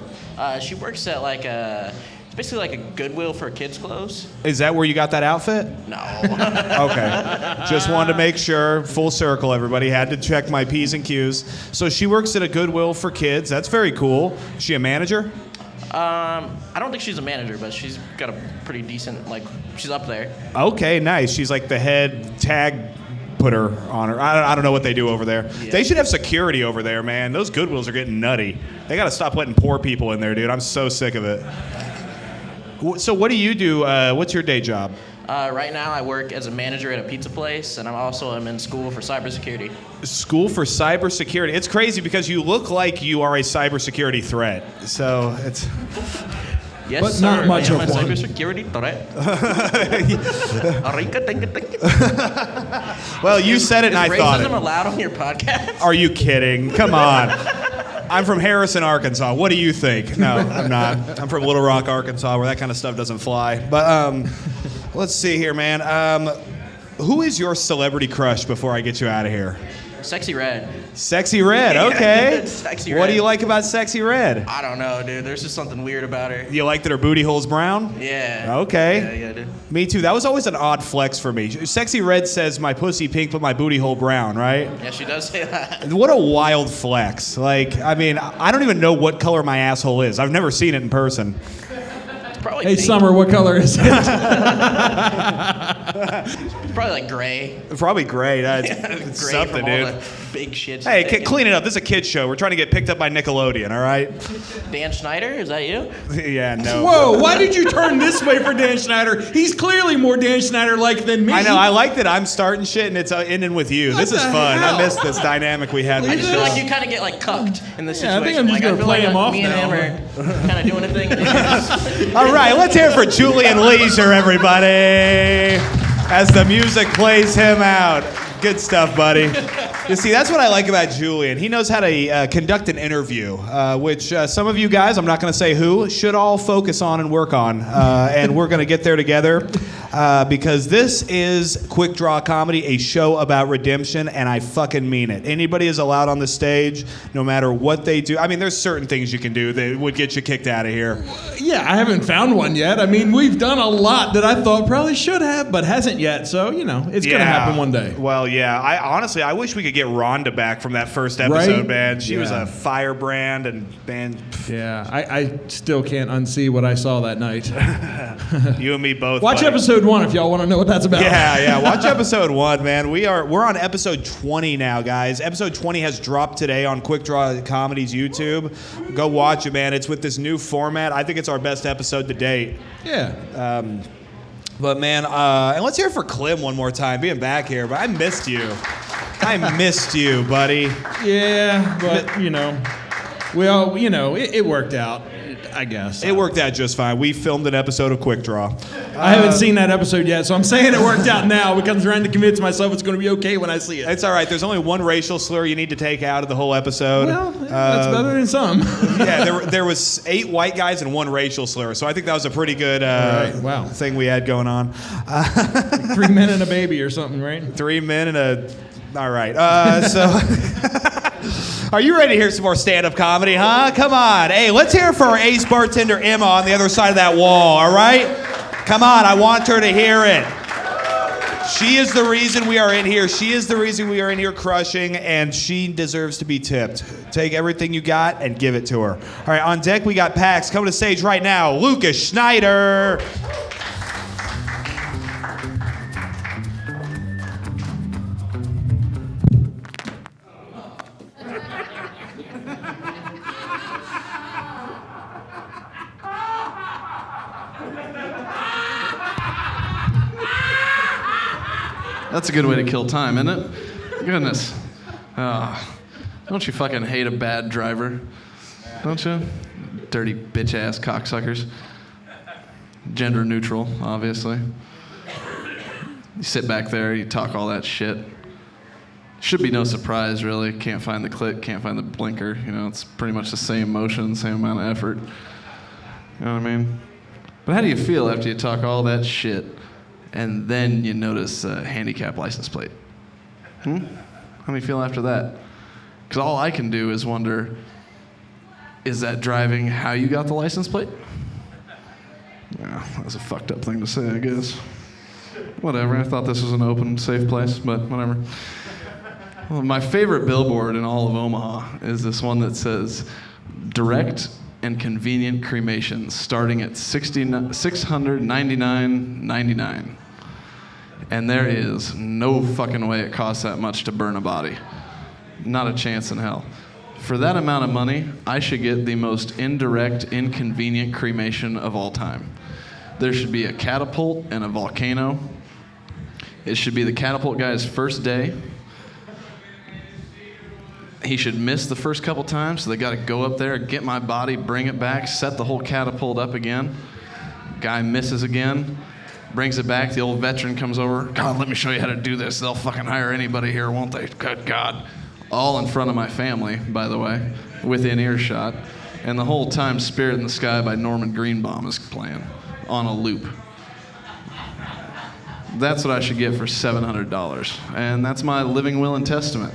She works at like it's basically like a Goodwill for kids' clothes. Is that where you got that outfit? No. Okay. Just wanted to make sure, full circle, everybody. Had to check my P's and Q's. So she works at a Goodwill for kids. That's very cool. Is she a manager? I don't think she's a manager, but she's got a pretty decent, like, she's up there. Okay, nice. She's like the head tag putter on her. I don't know what they do over there. Yeah. They should have security over there, man. Those Goodwills are getting nutty. They got to stop letting poor people in there, dude. I'm so sick of it. So what do you do? What's your day job? Right now, I work as a manager at a pizza place, and I'm in school for cybersecurity. School for cybersecurity. It's crazy because you look like you are a cybersecurity threat. So it's... Yes, But sir. not much I am of a one. cybersecurity threat. Well, you said it and I Is thought racism it. allowed on your podcast? Are you kidding? Come on. I'm from Harrison, Arkansas. What do you think? No, I'm not. I'm from Little Rock, Arkansas, where that kind of stuff doesn't fly. But let's see here, man. Who is your celebrity crush before I get you out of here? Sexy Red. Sexy Red, okay. Sexy What Red. do you like about Sexy Red? I don't know, dude. There's just something weird about her. You like that her booty hole's brown? Yeah. Okay. Yeah, dude. Me too. That was always an odd flex for me. Sexy Red says my pussy pink but my booty hole brown, right? Yeah, she does say that. What a wild flex. Like, I mean, I don't even know what color my asshole is. I've never seen it in person. It's probably Hey, pink. Summer, what color is it? It's probably like gray. Probably gray. That's Gray it's something, from all dude. the big shit. Hey, she's taking. clean it up. This is a kid's show. We're trying to get picked up by Nickelodeon, all right? Dan Schneider, is that you? Yeah, no. Whoa, why did you turn this way for Dan Schneider? He's clearly more Dan Schneider-like than me. I know. I like that I'm starting shit and it's ending with you. This is the fun. hell? I miss this dynamic we had. I with just the feel show. like you kind of get like cucked in this Yeah, I situation. think I'm just gonna feel play him off me and now. him are kind of doing a thing. All right, let's hear it for Julian Leisure, everybody, as the music plays him out. Good stuff, buddy. You see, that's what I like about Julian. He knows how to conduct an interview, which some of you guys, I'm not going to say who, should all focus on and work on. And we're going to get there together because this is Quik Draw Comedy, a show about redemption, and I fucking mean it. Anybody is allowed on the stage, no matter what they do. I mean, there's certain things you can do that would get you kicked out of here. Yeah, I haven't found one yet. I mean, we've done a lot that I thought probably should have, but hasn't yet. So, you know, it's going to happen one day. Well, yeah. I wish we could get Rhonda back from that first episode, Right? man. She was Yeah. a firebrand, and man, Yeah, I still can't unsee what I saw that night. you and me both. Watch buddy. episode 1 if y'all want to know what that's about. Yeah. Watch episode 1, man. We're on episode 20 now, guys. Episode 20 has dropped today on Quik Draw Comedy's YouTube. Go watch it, man. It's with this new format. I think it's our best episode to date. Yeah. But man, and let's hear it for Clem one more time, being back here. But I missed you. I missed you, buddy. Yeah, but, you know, it worked out, I guess. It worked out just fine. We filmed an episode of Quik Draw. I haven't seen that episode yet, so I'm saying it worked out now because I'm trying to convince myself it's going to be okay when I see it. It's all right. There's only one racial slur you need to take out of the whole episode. Well, that's better than some. Yeah, there was 8 white guys and 1 racial slur, so I think that was a pretty good Right, wow. thing we had going on. 3 men and a baby or something, right? 3 men and a... All right. So... Are you ready to hear some more stand-up comedy, huh? Come on. Hey, let's hear it for our ace bartender, Emma, on the other side of that wall, all right? Come on, I want her to hear it. She is the reason we are in here. She is the reason we are in here crushing, and she deserves to be tipped. Take everything you got and give it to her. All right, on deck we got Pax. Coming to stage right now, Lucas Schneider. That's a good way to kill time, isn't it? Goodness. Don't you fucking hate a bad driver? Don't you? Dirty bitch-ass cocksuckers. Gender neutral, obviously. You sit back there, you talk all that shit. Should be no surprise, really. Can't find the click, can't find the blinker. You know, it's pretty much the same motion, same amount of effort. You know what I mean? But how do you feel after you talk all that shit and then you notice a handicap license plate? How do you feel after that? Because all I can do is wonder, is that driving how you got the license plate? Yeah, that was a fucked up thing to say, I guess. Whatever, I thought this was an open, safe place, but whatever. Well, my favorite billboard in all of Omaha is this one that says, direct and convenient cremations starting at $699.99. And there is no fucking way it costs that much to burn a body. Not a chance in hell. For that amount of money, I should get the most indirect, inconvenient cremation of all time. There should be a catapult and a volcano. It should be the catapult guy's first day. He should miss the first couple times, so they got to go up there, get my body, bring it back, set the whole catapult up again. Guy misses again, brings it back. The old veteran comes over. God, let me show you how to do this. They'll fucking hire anybody here, won't they? Good God. All in front of my family, by the way, within earshot. And the whole time, Spirit in the Sky by Norman Greenbaum is playing on a loop. That's what I should get for $700. And that's my living will and testament.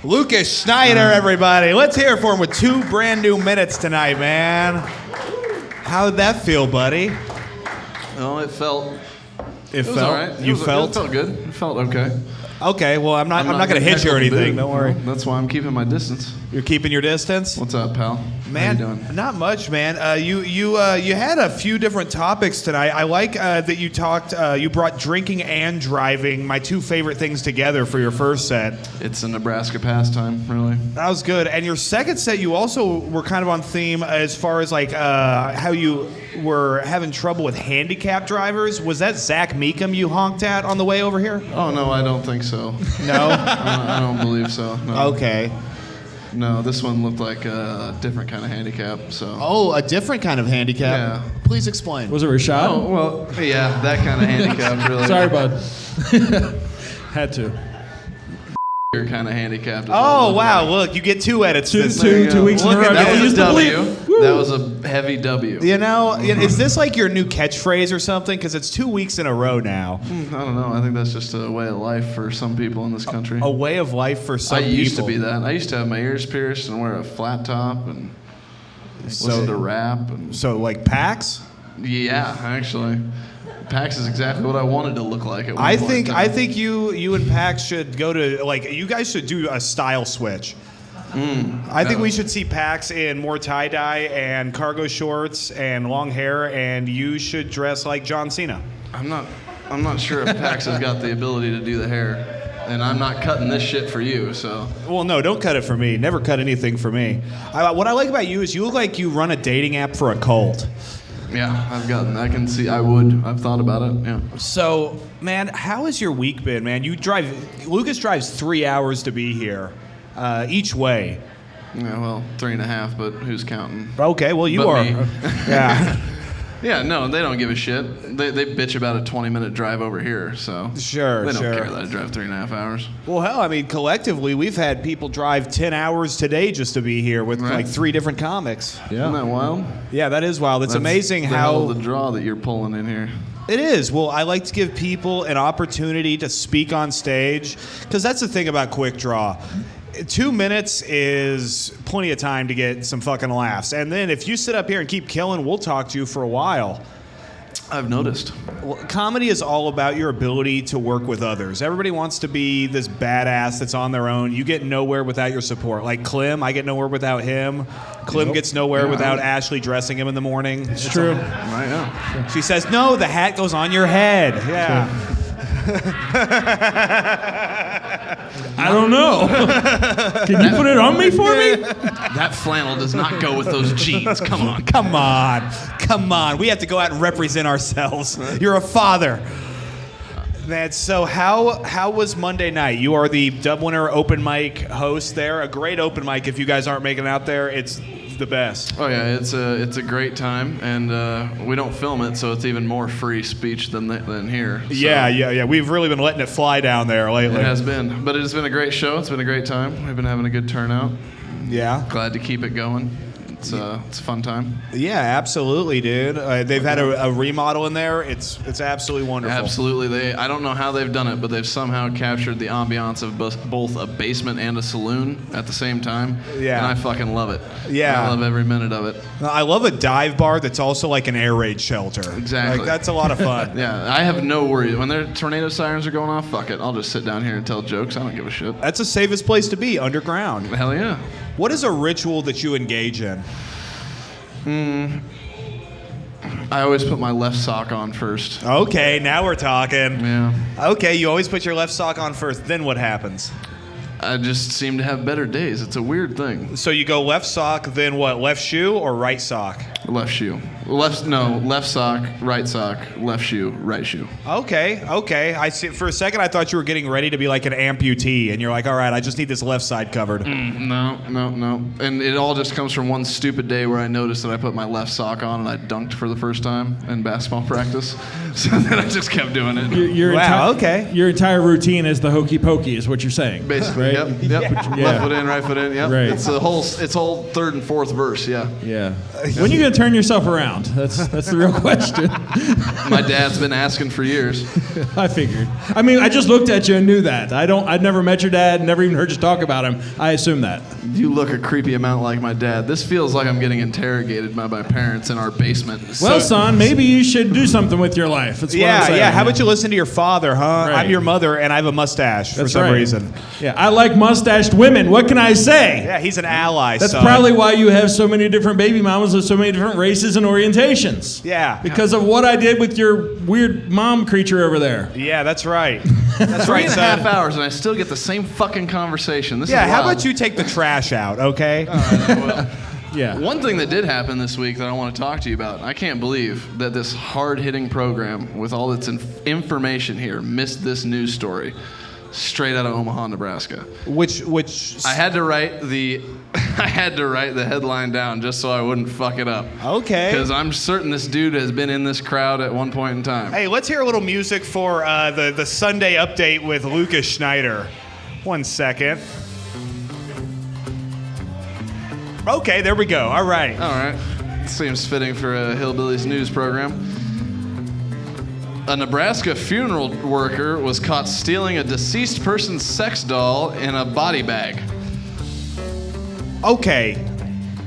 Lucas Schneider, everybody. Let's hear it for him with 2 brand new minutes tonight, man. How'd that feel, buddy? Oh, it felt It all right. You felt? It felt good. It felt okay. Okay, well, I'm not going to hit you or anything. Don't worry. Well, that's why I'm keeping my distance. You're keeping your distance? What's up, pal? Man, How you doing? not much, man. You had a few different topics tonight. I like that you talked. You brought drinking and driving, my 2 favorite things, together for your first set. It's a Nebraska pastime, really. That was good. And your second set, you also were kind of on theme as far as like how you were having trouble with handicapped drivers. Was that Zach Meekum you honked at on the way over here? Oh no, I don't think so. No, I don't believe so. No. Okay. No, this one looked like a different kind of handicap. So. Oh, a different kind of handicap. Yeah. Please explain. Was it Rashad? Oh well, yeah, that kind of handicap, really. Sorry, bud. Had to. Your kind of handicapped. Oh wow! Look, you get 2 edits. Two this weeks in a Look row. at That that. was a W. Woo. That was a heavy W. You know, is this like your new catchphrase or something? Because it's 2 weeks in a row now. I don't know. I think that's just a way of life for some people in this country. A way of life for some I people. used to be that. I used to have my ears pierced and wear a flat top and listen to rap. And So like PAX? yeah, actually, PAX is exactly what I wanted to look like. At one I point think in time. you and PAX should go to you guys should do a style switch. I think we should see PAX in more tie-dye and cargo shorts and long hair, and you should dress like John Cena. I'm not sure if PAX has got the ability to do the hair, and I'm not cutting this shit for you. So Well, no, don't cut it for me. Never cut anything for me. What I like about you is you look like you run a dating app for a cult. yeah, I can see. I've thought about it. Yeah. So, man, how has your week been, man? Lucas drives 3 hours to be here, each way. Yeah. Well, 3.5, but who's counting? Okay, well, you But are. me. Yeah. Yeah, no, they don't give a shit. They bitch about a 20-minute drive over here, so Sure, they don't sure. care that I drive 3.5 hours. Well, hell, I mean, collectively, we've had people drive 10 hours today just to be here with Right. like 3 different comics. Isn't that wild? Yeah, that is wild. It's That's amazing the hell how of the draw that you're pulling in here. it is. Well, I like to give people an opportunity to speak on stage because that's the thing about Quik Draw. 2 minutes is plenty of time to get some fucking laughs. And then if you sit up here and keep killing, we'll talk to you for a while. I've noticed. Well, comedy is all about your ability to work with others. Everybody wants to be this badass that's on their own. You get nowhere without your support. Like Clem, I get nowhere without him. Clem gets nowhere without Ashley dressing him in the morning. It's True. Right, yeah. She says, "No, the hat goes on your head." Yeah. I don't know. Can you put it on me for me? That flannel does not go with those jeans. Come on. Come on. We have to go out and represent ourselves. You're a father. Man, so how was Monday night? You are the Dubliner open mic host there. A great open mic. If you guys aren't making it out there, it's the best. Oh yeah, it's a great time, and we don't film it, so it's even more free speech than here. So Yeah. We've really been letting it fly down there lately. It has been, but it has been a great show. It's been a great time. We've been having a good turnout. Yeah. Glad to keep it going. It's a fun time. Yeah, absolutely, dude. They've had a remodel in there. It's absolutely wonderful. Absolutely. I don't know how they've done it, but they've somehow captured the ambiance of both a basement and a saloon at the same time. Yeah. And I fucking love it. Yeah. I love every minute of it. I love a dive bar that's also like an air raid shelter. Exactly. Like, that's a lot of fun. Yeah, I have no worries. When their tornado sirens are going off, fuck it. I'll just sit down here and tell jokes. I don't give a shit. That's the safest place to be, underground. Hell yeah. What is a ritual that you engage in? I always put my left sock on first. Okay, now we're talking. Yeah. Okay, you always put your left sock on first. Then what happens? I just seem to have better days. It's a weird thing. So you go left sock, then what? Left shoe or right sock? Left shoe. Left sock, right sock, left shoe, right shoe. Okay. I see. For a second, I thought you were getting ready to be like an amputee, and you're like, all right, I just need this left side covered. No. And it all just comes from one stupid day where I noticed that I put my left sock on and I dunked for the first time in basketball practice. So then I just kept doing it. Okay. Your entire routine is the hokey pokey, is what you're saying. Basically, right? Yep. Yeah. Left foot in, right foot in. Yep. Right. It's whole third and fourth verse. Yeah. Yeah. When are you gonna turn yourself around? That's the real question. My dad's been asking for years. I figured. I mean, I just looked at you and knew that. I'd never met your dad, never even heard you talk about him. I assume that. You look a creepy amount like my dad. This feels like I'm getting interrogated by my parents in our basement. Well, son, maybe you should do something with your life. That's what I'm saying. Yeah. How about you listen to your father, huh? Right. I'm your mother, and I have a mustache for some reason. Yeah, I like mustached women. What can I say? Yeah, he's an ally. That's son. probably why you have so many different baby mamas of so many different races and orientations. Yeah. Because of what I did with your weird mom creature over there. Yeah, that's right. That's right, 3.5 son. hours and I still get the same fucking conversation. This Yeah, is how wild. about you take the trash out, okay? Yeah. One thing that did happen this week that I want to talk to you about, I can't believe that this hard-hitting program with all its information here missed this news story straight out of Omaha, Nebraska. Which I had to write the headline down just so I wouldn't fuck it up. Okay. Because I'm certain this dude has been in this crowd at one point in time. Hey, let's hear a little music for the Sunday update with Lucas Schneider. 1 second. Okay, there we go. All right. All right. Seems fitting for a Hillbillies news program. A Nebraska funeral worker was caught stealing a deceased person's sex doll in a body bag. Okay.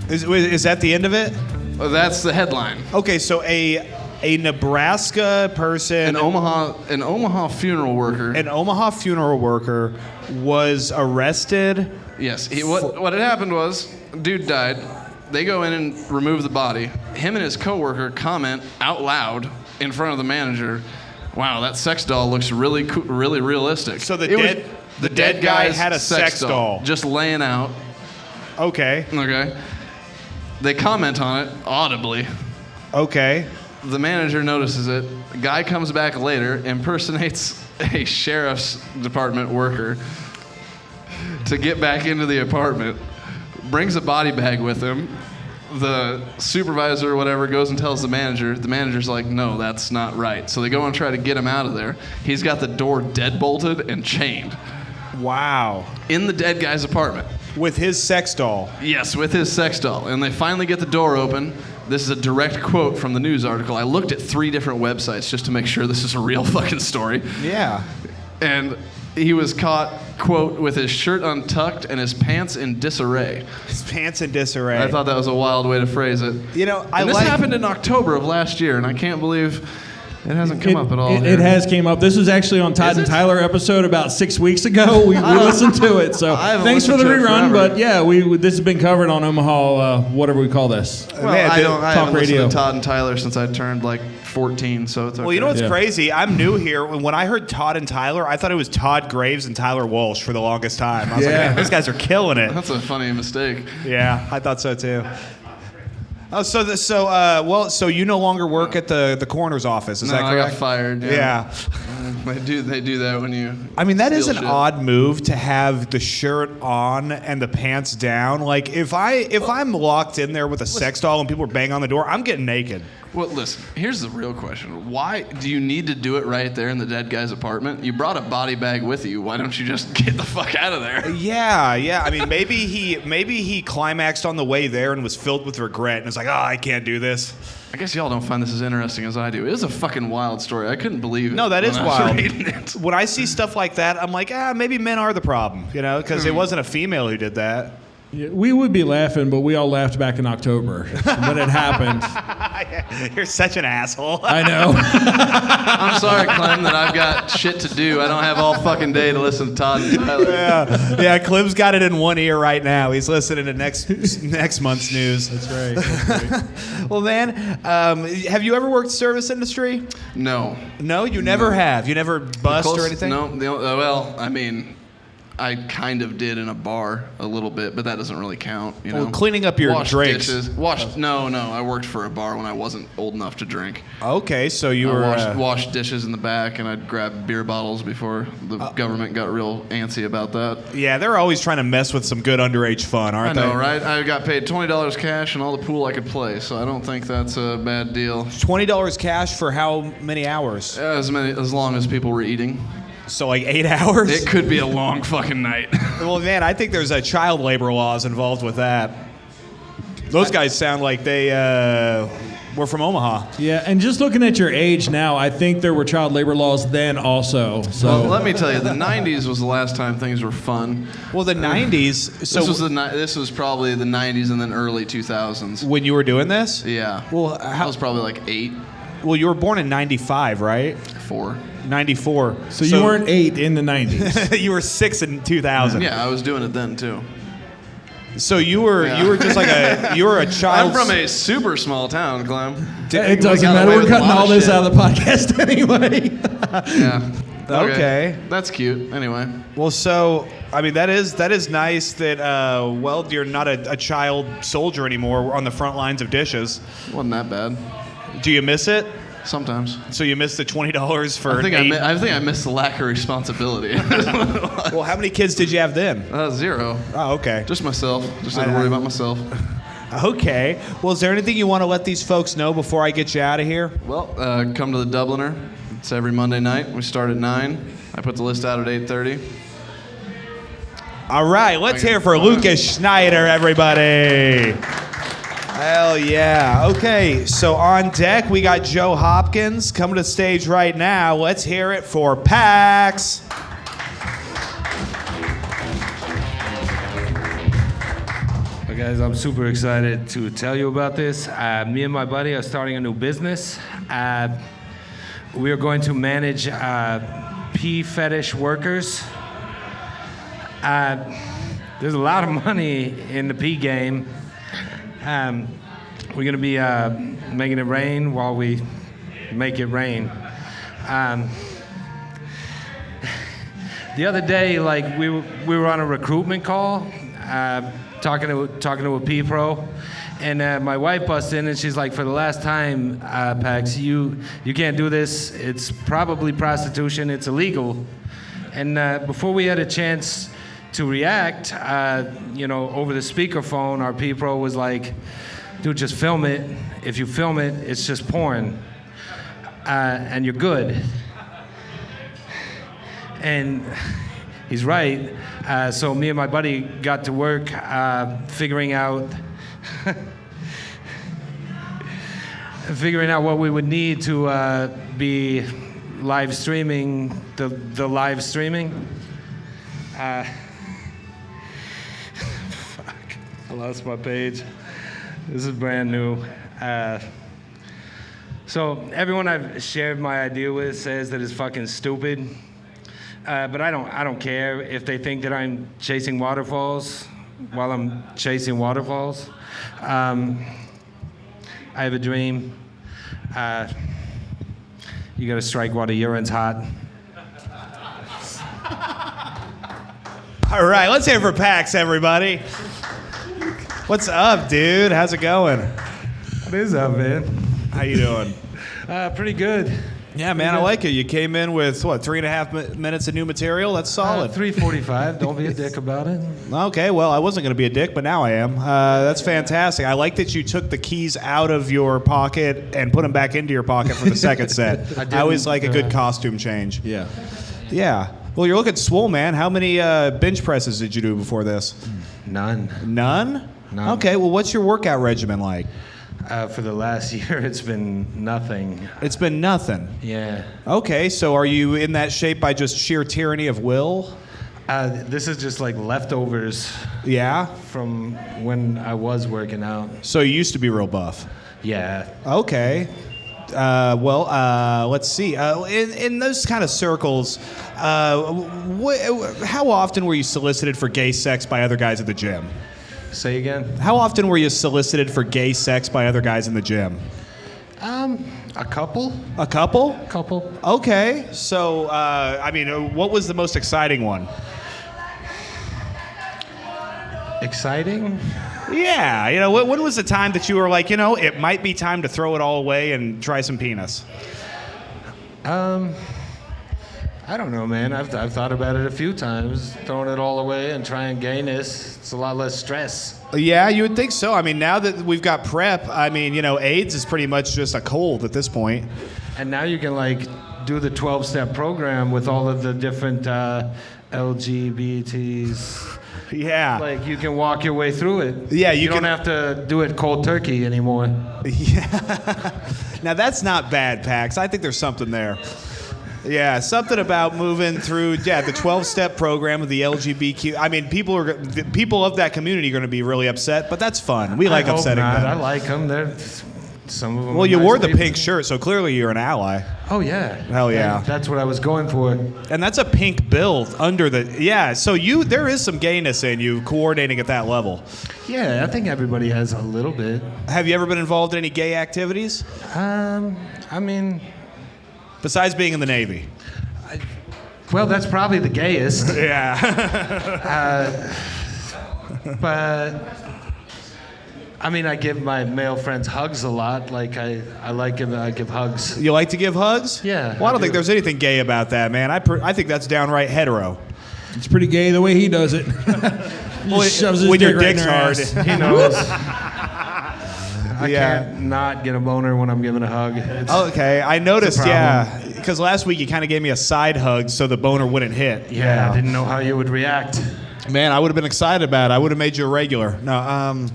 Is that the end of it? Well, that's the headline. Okay, so a Nebraska person, An Omaha funeral worker. an Omaha funeral worker was arrested. Yes. What had happened was, dude died. They go in and remove the body. Him and his coworker comment out loud in front of the manager, "Wow, that sex doll looks really really realistic." So the dead guy had a sex doll just laying out. Okay. Okay. They comment on it audibly. Okay. The manager notices it. The guy comes back later, impersonates a sheriff's department worker to get back into the apartment, brings a body bag with him. The supervisor or whatever goes and tells the manager. The manager's like, "No, that's not right." So they go and try to get him out of there. He's got the door deadbolted and chained. Wow. In the dead guy's apartment. With his sex doll. Yes, with his sex doll. And they finally get the door open. This is a direct quote from the news article. I looked at 3 different websites just to make sure this is a real fucking story. Yeah. And he was caught, quote, with his shirt untucked and his pants in disarray. His pants in disarray. I thought that was a wild way to phrase it. You know, And this happened in October of last year, and I can't believe it hasn't come up at all. It has came up. This was actually on Todd and Tyler episode about 6 weeks ago. We listened to it, so thanks for the rerun. But yeah, this has been covered on Omaha, whatever we call this. Well, I haven't listened radio. to Todd and Tyler since I turned like 14, so it's okay. Well, you know what's crazy? I'm new here. When I heard Todd and Tyler, I thought it was Todd Graves and Tyler Walsh for the longest time. I was like, man, these guys are killing it. That's a funny mistake. Yeah, I thought so too. Oh, so you no longer work at the coroner's office, is that correct? I got fired. Yeah. They do that when you. I mean, that is steal an shit. odd move to have the shirt on and the pants down. Like if I'm locked in there with a sex doll and people are banging on the door, I'm getting naked. Well, listen, here's the real question. Why do you need to do it right there in the dead guy's apartment? You brought a body bag with you. Why don't you just get the fuck out of there? Yeah. I mean, maybe he climaxed on the way there and was filled with regret and was like, "Oh, I can't do this." I guess y'all don't find this as interesting as I do. It is a fucking wild story. I couldn't believe it. No, that is when I was wild. reading it. When I see stuff like that, I'm like, maybe men are the problem, because it wasn't a female who did that. Yeah, we would be laughing, but we all laughed back in October when it happened. You're such an asshole. I know. I'm sorry, Clem, that I've got shit to do. I don't have all fucking day to listen to Todd and Tyler. Yeah, Clem's got it in one ear right now. He's listening to next month's news. That's right. Well, man, have you ever worked service industry? No. No, you never have. You never bust or anything? No. Well, I mean, I kind of did in a bar a little bit, but that doesn't really count. You know, Well, cleaning up your Washed drinks. dishes. No. I worked for a bar when I wasn't old enough to drink. Okay, so you were washed dishes in the back, and I'd grab beer bottles before the government got real antsy about that. Yeah, they're always trying to mess with some good underage fun, aren't they? I know, right? I got paid $20 cash and all the pool I could play, so I don't think that's a bad deal. $20 cash for how many hours? As long as people were eating. So like 8 hours? It could be a long fucking night. Well, man, I think there's child labor laws involved with that. Those guys sound like they were from Omaha. Yeah, and just looking at your age now, I think there were child labor laws then also. So Well, let me tell you, the '90s was the last time things were fun. Well, the 90s. So This was probably the '90s and then early 2000s. when you were doing this? Yeah. Well, I was probably like 8, Well, you were born in 95, right? 4. 94. So you weren't 8 in the 90s. You were 6 in 2000. Yeah, I was doing it then too. So you were just like you were a child. I'm from a super small town, Clem. It doesn't matter. We're cutting all this out of the podcast anyway. Yeah. Okay. That's cute. Anyway. Well, so I mean that is nice that well you're not a child soldier anymore on the front lines of dishes. Wasn't that bad. Do you miss it? Sometimes. So you missed the $20 for I think eight? I think I missed the lack of responsibility. Well, how many kids did you have then? 0. Oh, okay. Just myself. Just had to worry about myself. Okay. Well, is there anything you want to let these folks know before I get you out of here? Well, come to the Dubliner. It's every Monday night. We start at 9. I put the list out at 8:30. All right, let's hear for Lucas Schneider, everybody. Hell yeah. Okay, so on deck, we got Joe Hopkins coming to the stage right now. Let's hear it for Pax. Well, guys, I'm super excited to tell you about this. Me and my buddy are starting a new business. We are going to manage pee fetish workers. There's a lot of money in the pee game. We're gonna be making it rain while we make it rain. The other day, like we were on a recruitment call, talking to a P pro, and my wife busts in and she's like, "For the last time, Pax, you can't do this. It's probably prostitution. It's illegal." And before we had a chance to react, over the speakerphone, our P pro was like, "Dude, just film it. If you film it, it's just porn, and you're good." And he's right. So me and my buddy got to work figuring out what we would need to be live streaming the live streaming. Fuck, I lost my page. This is brand new. So everyone I've shared my idea with says that it's fucking stupid. But I don't care if they think that I'm chasing waterfalls while I'm chasing waterfalls. I have a dream. You gotta strike while the urine's hot. All right, let's hear it for Pax, everybody. What's up, dude? How's it going? What is up, man? How you doing? Pretty good. Yeah, man, I like it. You came in with, 3.5 minutes of new material? That's solid. 3:45. Don't be a dick about it. Okay, well, I wasn't going to be a dick, but now I am. That's fantastic. I like that you took the keys out of your pocket and put them back into your pocket for the second set. I always like a good costume change. Yeah. Yeah. Well, you're looking swole, man. How many bench presses did you do before this? None. None? None. Okay, well, what's your workout regimen like? For the last year, it's been nothing. It's been nothing. Yeah. Okay, so are you in that shape by just sheer tyranny of will? This is just like leftovers Yeah. from when I was working out. So you used to be real buff. Yeah. Okay. Let's see. In those kind of circles, how often were you solicited for gay sex by other guys at the gym? Say again? How often were you solicited for gay sex by other guys in the gym? A couple? A couple? Couple. Okay. So, what was the most exciting one? Exciting? Yeah. When was the time that you were like, it might be time to throw it all away and try some penis? I don't know, man. I've thought about it a few times, throwing it all away and trying gayness. It's a lot less stress. Yeah, you would think so. I mean, now that we've got PrEP, AIDS is pretty much just a cold at this point. And now you can like do the 12-step program with all of the different LGBTs. Yeah. Like you can walk your way through it. Yeah, you can don't have to do it cold turkey anymore. Yeah. Now that's not bad, Pax. I think there's something there. Yeah, something about moving through, the 12-step program of the LGBTQ. I mean, people of that community are going to be really upset, but that's fun. We like upsetting them. I like them. They're some of them. Well, you nice wore the people. pink shirt, so clearly you're an ally. Oh yeah. Hell yeah. And that's what I was going for. And that's a pink build under the. Yeah, so there is some gayness in you coordinating at that level. Yeah, I think everybody has a little bit. Have you ever been involved in any gay activities? I mean, besides being in the Navy. Well, that's probably the gayest. Yeah. But I mean, I give my male friends hugs a lot. Like I give hugs. You like to give hugs? Yeah. Well, I don't think there's anything gay about that, man. I think that's downright hetero. It's pretty gay the way he does it. Well, shoves his when your dick right in dick's her hard. ass. He knows. I Yeah. can't not get a boner when I'm giving a hug. Okay, I noticed, problem. yeah. Because last week you kind of gave me a side hug so the boner wouldn't hit. Yeah, I didn't know how you would react. Man, I would have been excited about it. I would have made you a regular. No,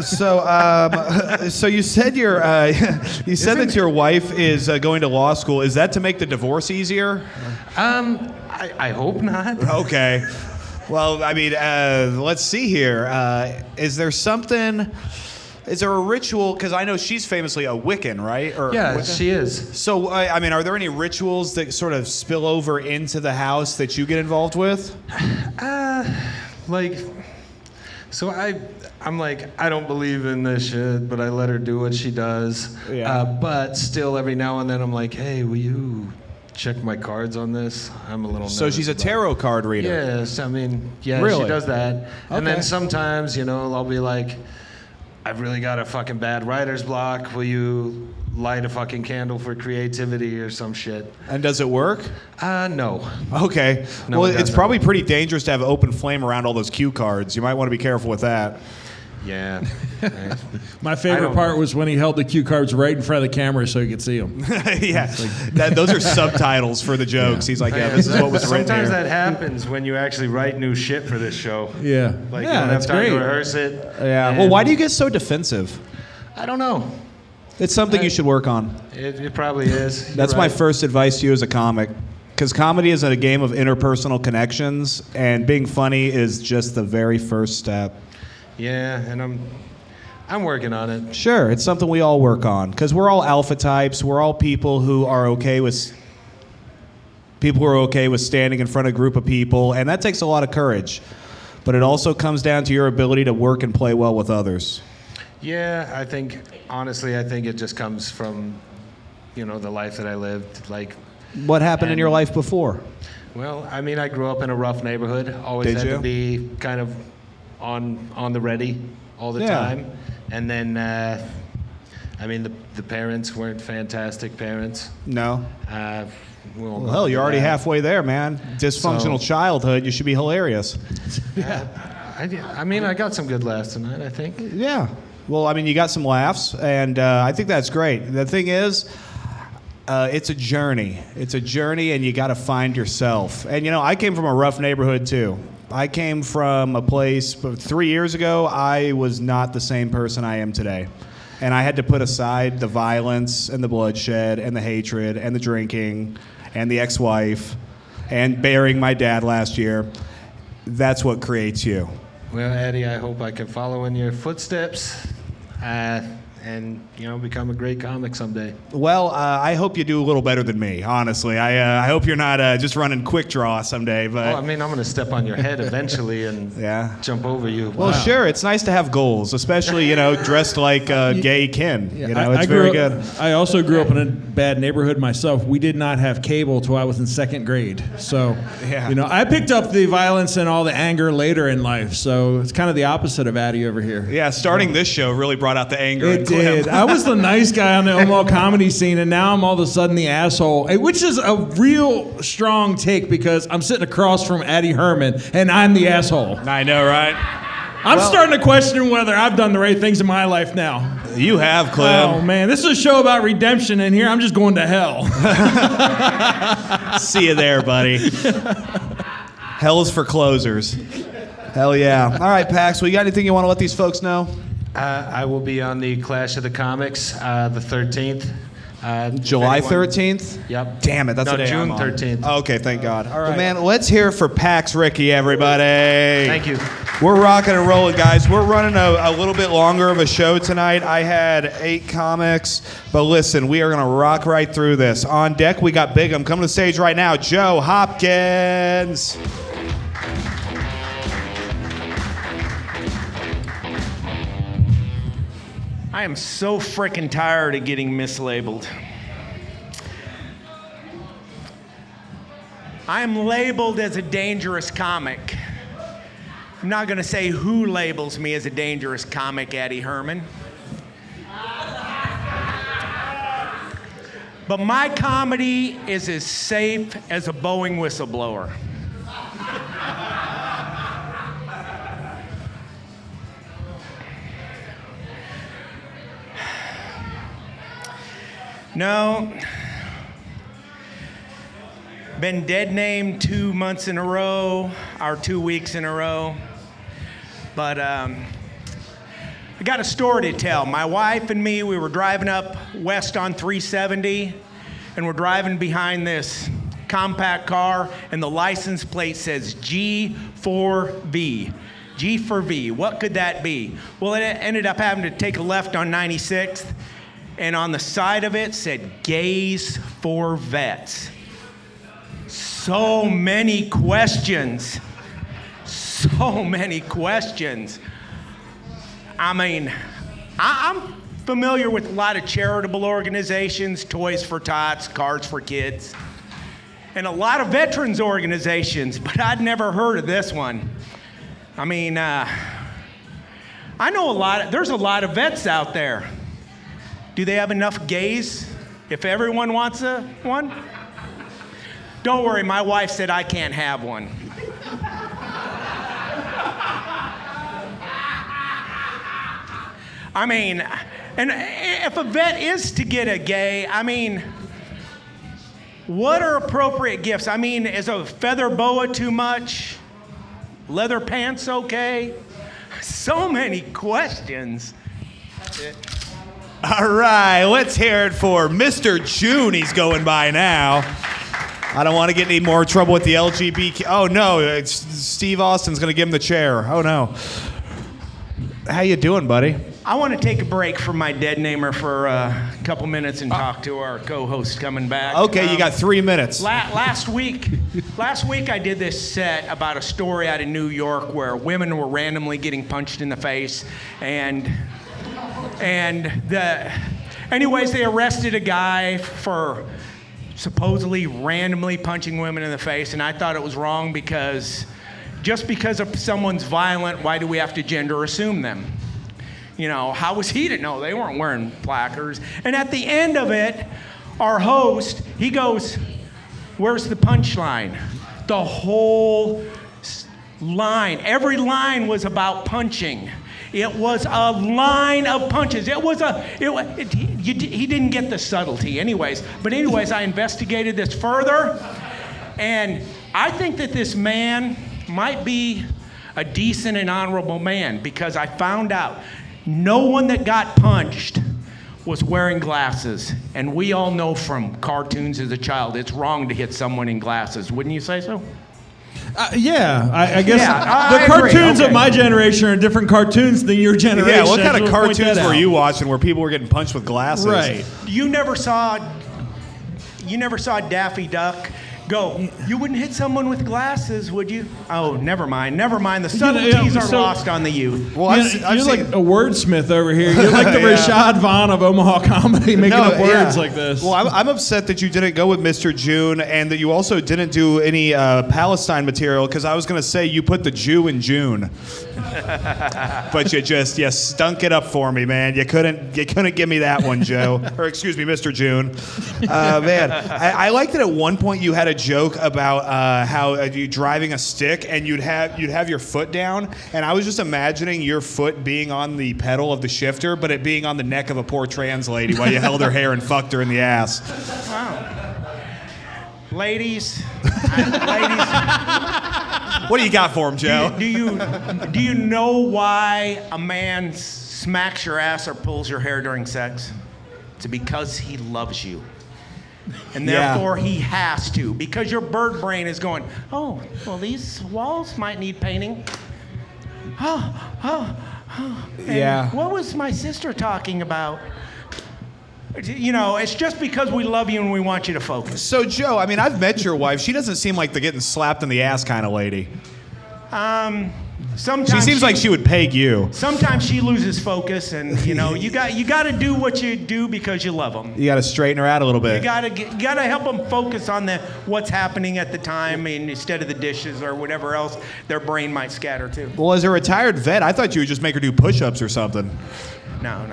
So you said that your wife is going to law school. Is that to make the divorce easier? I hope not. Okay. Well, I mean, let's see here. Is there a ritual? Because I know she's famously a Wiccan, right? Or Yeah, Wicca? she is. So, I mean, are there any rituals that sort of spill over into the house that you get involved with? I'm like, I don't believe in this shit, but I let her do what she does. Yeah. But still, every now and then, I'm like, hey, will you check my cards on this? I'm a little. So she's a tarot card reader. Yes, I mean, yeah, Really? she does that. And Okay. then sometimes, I'll be like, I've really got a fucking bad writer's block. Will you light a fucking candle for creativity or some shit? And does it work? No. Okay. No, Well, it it's doesn't. probably pretty dangerous to have open flame around all those cue cards. You might want to be careful with that. Yeah. My I favorite don't- part was when he held the cue cards right in front of the camera so you could see them. Yeah. Those are subtitles for the jokes. He's like, yeah, this is what was written Sometimes here. that happens when you actually write new shit for this show. Yeah. Like Yeah, you don't have that's time great. to rehearse it. Yeah. and Well, why do you get so defensive? I don't know. It's something you should work on. It probably is. You're That's my right. first advice to you as a comic. Because comedy is a game of interpersonal connections, and being funny is just the very first step. Yeah, and I'm working on it. Sure, it's something we all work on. Because we're all alpha types. We're all people who are okay with standing in front of a group of people, and that takes a lot of courage. But it also comes down to your ability to work and play well with others. Yeah, honestly, I think it just comes from, the life that I lived. Like, What happened in your life before? well, I mean, I grew up in a rough neighborhood. Always Did had you? to be kind of on the ready all the Yeah. time. And then, the parents weren't fantastic parents. No. We won't Well, go hell, you're into already that. halfway there, man. Dysfunctional So- childhood. You should be hilarious. I got some good laughs tonight, I think. Yeah. Well, I mean, you got some laughs, and I think that's great. The thing is, it's a journey. It's a journey, and you got to find yourself. And, I came from a rough neighborhood, too. I came from a place, but 3 years ago, I was not the same person I am today. And I had to put aside the violence and the bloodshed and the hatred and the drinking and the ex-wife. and burying my dad last year. That's what creates you. Well, Addy, I hope I can follow in your footsteps and, become a great comic someday. Well, I hope you do a little better than me, honestly. I hope you're not just running Quik Draw someday. But Well, I'm going to step on your head eventually and jump over you. Well, sure. It's nice to have goals, especially, dressed like gay Ken. It's very good. I also grew up in a bad neighborhood myself. We did not have cable till I was in second grade. So, I picked up the violence and all the anger later in life. So it's kind of the opposite of Addy over here. Yeah, starting this show really brought out the anger in Clem. I was the nice guy on the Omaha comedy scene, and now I'm all of a sudden the asshole, which is a real strong take because I'm sitting across from Addy Herman, and I'm the asshole. I know, right? I'm starting to question whether I've done the right things in my life now. You have, Clem. Oh, man. This is a show about redemption, and here I'm just going to hell. See you there, buddy. Hell's for closers. Hell yeah. All right, Pax, well, you got anything you want to let these folks know? I will be on the Clash of the Comics the 13th. July 13th? Yep. Damn it, that's the day June I'm on. 13th. Okay, thank God. All right. Well, man, let's hear it for Pax Ricky, everybody. Thank you. We're rocking and rolling, guys. We're running a little bit longer of a show tonight. I had 8 comics, but listen, we are going to rock right through this. On deck, we got Big. I'm coming to the stage right now. Joe Hopkins. I am so frickin' tired of getting mislabeled. I am labeled as a dangerous comic. I'm not gonna say who labels me as a dangerous comic, Addy Herman. But my comedy is as safe as a Boeing whistleblower. No. Been dead named 2 months in a row, or 2 weeks in a row. But I got a story to tell. My wife and me, we were driving up west on 370, and we're driving behind this compact car, and the license plate says G4V. G for V. What could that be? Well, it ended up having to take a left on 96th. And on the side of it said, Gays for Vets. So many questions. So many questions. I mean, I'm familiar with a lot of charitable organizations, Toys for Tots, Cards for Kids, and a lot of veterans organizations, but I'd never heard of this one. I mean, I know there's a lot of vets out there. Do they have enough gays if everyone wants one? Don't worry, my wife said I can't have one. I mean, and if a vet is to get a gay, I mean, what are appropriate gifts? I mean, is a feather boa too much? Leather pants okay? So many questions. That's it. All right, let's hear it for Mr. June. He's going by now. I don't want to get any more trouble with the LGBT. Oh no, Steve Austin's going to give him the chair. Oh no. How you doing, buddy? I want to take a break from my dead namer for a couple minutes and talk to our co-host coming back. Okay, you got 3 minutes. Last week I did this set about a story out of New York where women were randomly getting punched in the face, anyways, they arrested a guy for supposedly randomly punching women in the face, and I thought it was wrong because just because someone's violent, why do we have to gender assume them? How was he to know? They weren't wearing placards. And at the end of it, our host, he goes, "Where's the punchline?" The whole line, every line was about punching. It was a line of punches. He didn't get the subtlety anyways. But anyways, I investigated this further, and I think that this man might be a decent and honorable man because I found out no one that got punched was wearing glasses. And we all know from cartoons as a child, it's wrong to hit someone in glasses. Wouldn't you say so? Yeah, I guess Yeah, the I agree. cartoons Okay. of my generation are different cartoons than your generation. Yeah, what kind So of point that cartoons were out. you watching where people were getting punched with glasses? Right. You never saw Daffy Duck go, you wouldn't hit someone with glasses, would you? Oh, never mind. The subtleties are lost on the youth. Well, You're like a wordsmith over here. You're like the Rashad Vaughn of Omaha comedy, making up words like this. Well, I'm upset that you didn't go with Mr. June and that you also didn't do any Palestine material because I was going to say you put the Jew in June. But you stunk it up for me, man. You couldn't give me that one, Joe. Or excuse me, Mr. June. Man, I liked that at one point you had a joke about how you driving a stick and you'd have your foot down, and I was just imagining your foot being on the pedal of the shifter, but it being on the neck of a poor trans lady while you held her hair and fucked her in the ass. Wow. Ladies. What do you got for him, Joe? Do you know why a man smacks your ass or pulls your hair during sex? It's because he loves you. And therefore he has to, because your bird brain is going, oh, well, these walls might need painting. And Yeah. what was my sister talking about? You know, it's just because we love you and we want you to focus. So, Joe, I mean, I've met your wife. She doesn't seem like the getting slapped in the ass kind of lady. Sometimes She seems like she would peg you. Sometimes she loses focus, and you know, you got to do what you do because you love them. You got to straighten her out a little bit. You gotta help them focus on what's happening at the time, and instead of the dishes or whatever else, their brain might scatter too. Well, as a retired vet, I thought you would just make her do push-ups or something. No.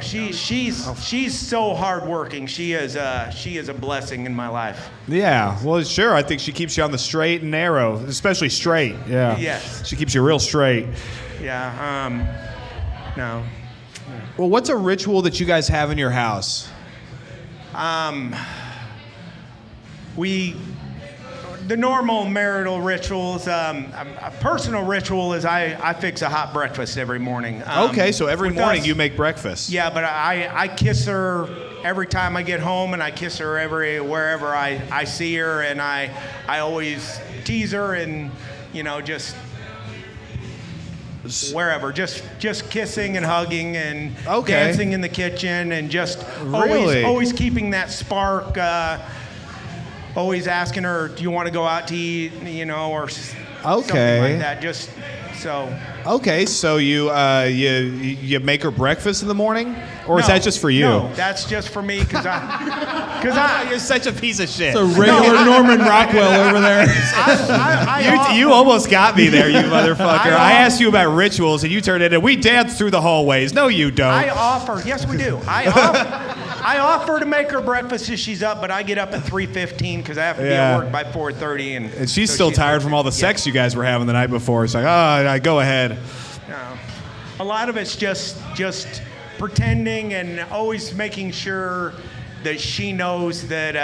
She's so hardworking. She is a blessing in my life. Yeah, well, sure. I think she keeps you on the straight and narrow, especially straight. Yeah. Yes. She keeps you real straight. Yeah. No. Well, what's a ritual that you guys have in your house? The normal marital rituals, a personal ritual is I fix a hot breakfast every morning. Okay, so every with morning us- you make breakfast. Yeah, but I kiss her every time I get home, and I kiss her wherever I see her, and I always tease her, and you know, just wherever, just kissing and hugging and dancing in the kitchen, and just always keeping that spark. Always asking her, do you want to go out to eat, you know, or something like that. Just so. Okay, so you make her breakfast in the morning, or is that just for you? No, that's just for me because You're such a piece of shit. It's a regular Norman Rockwell over there. You almost got me there, you motherfucker. I asked you about rituals, and you turned it in. We dance through the hallways. No, you don't. I offer. Yes, we do. I offer to make her breakfast as she's up, but I get up at 3:15 because I have to be at work by 4:30, and she's still tired from all the sex you guys were having the night before. It's like, go ahead. No. A lot of it's just pretending and always making sure that she knows that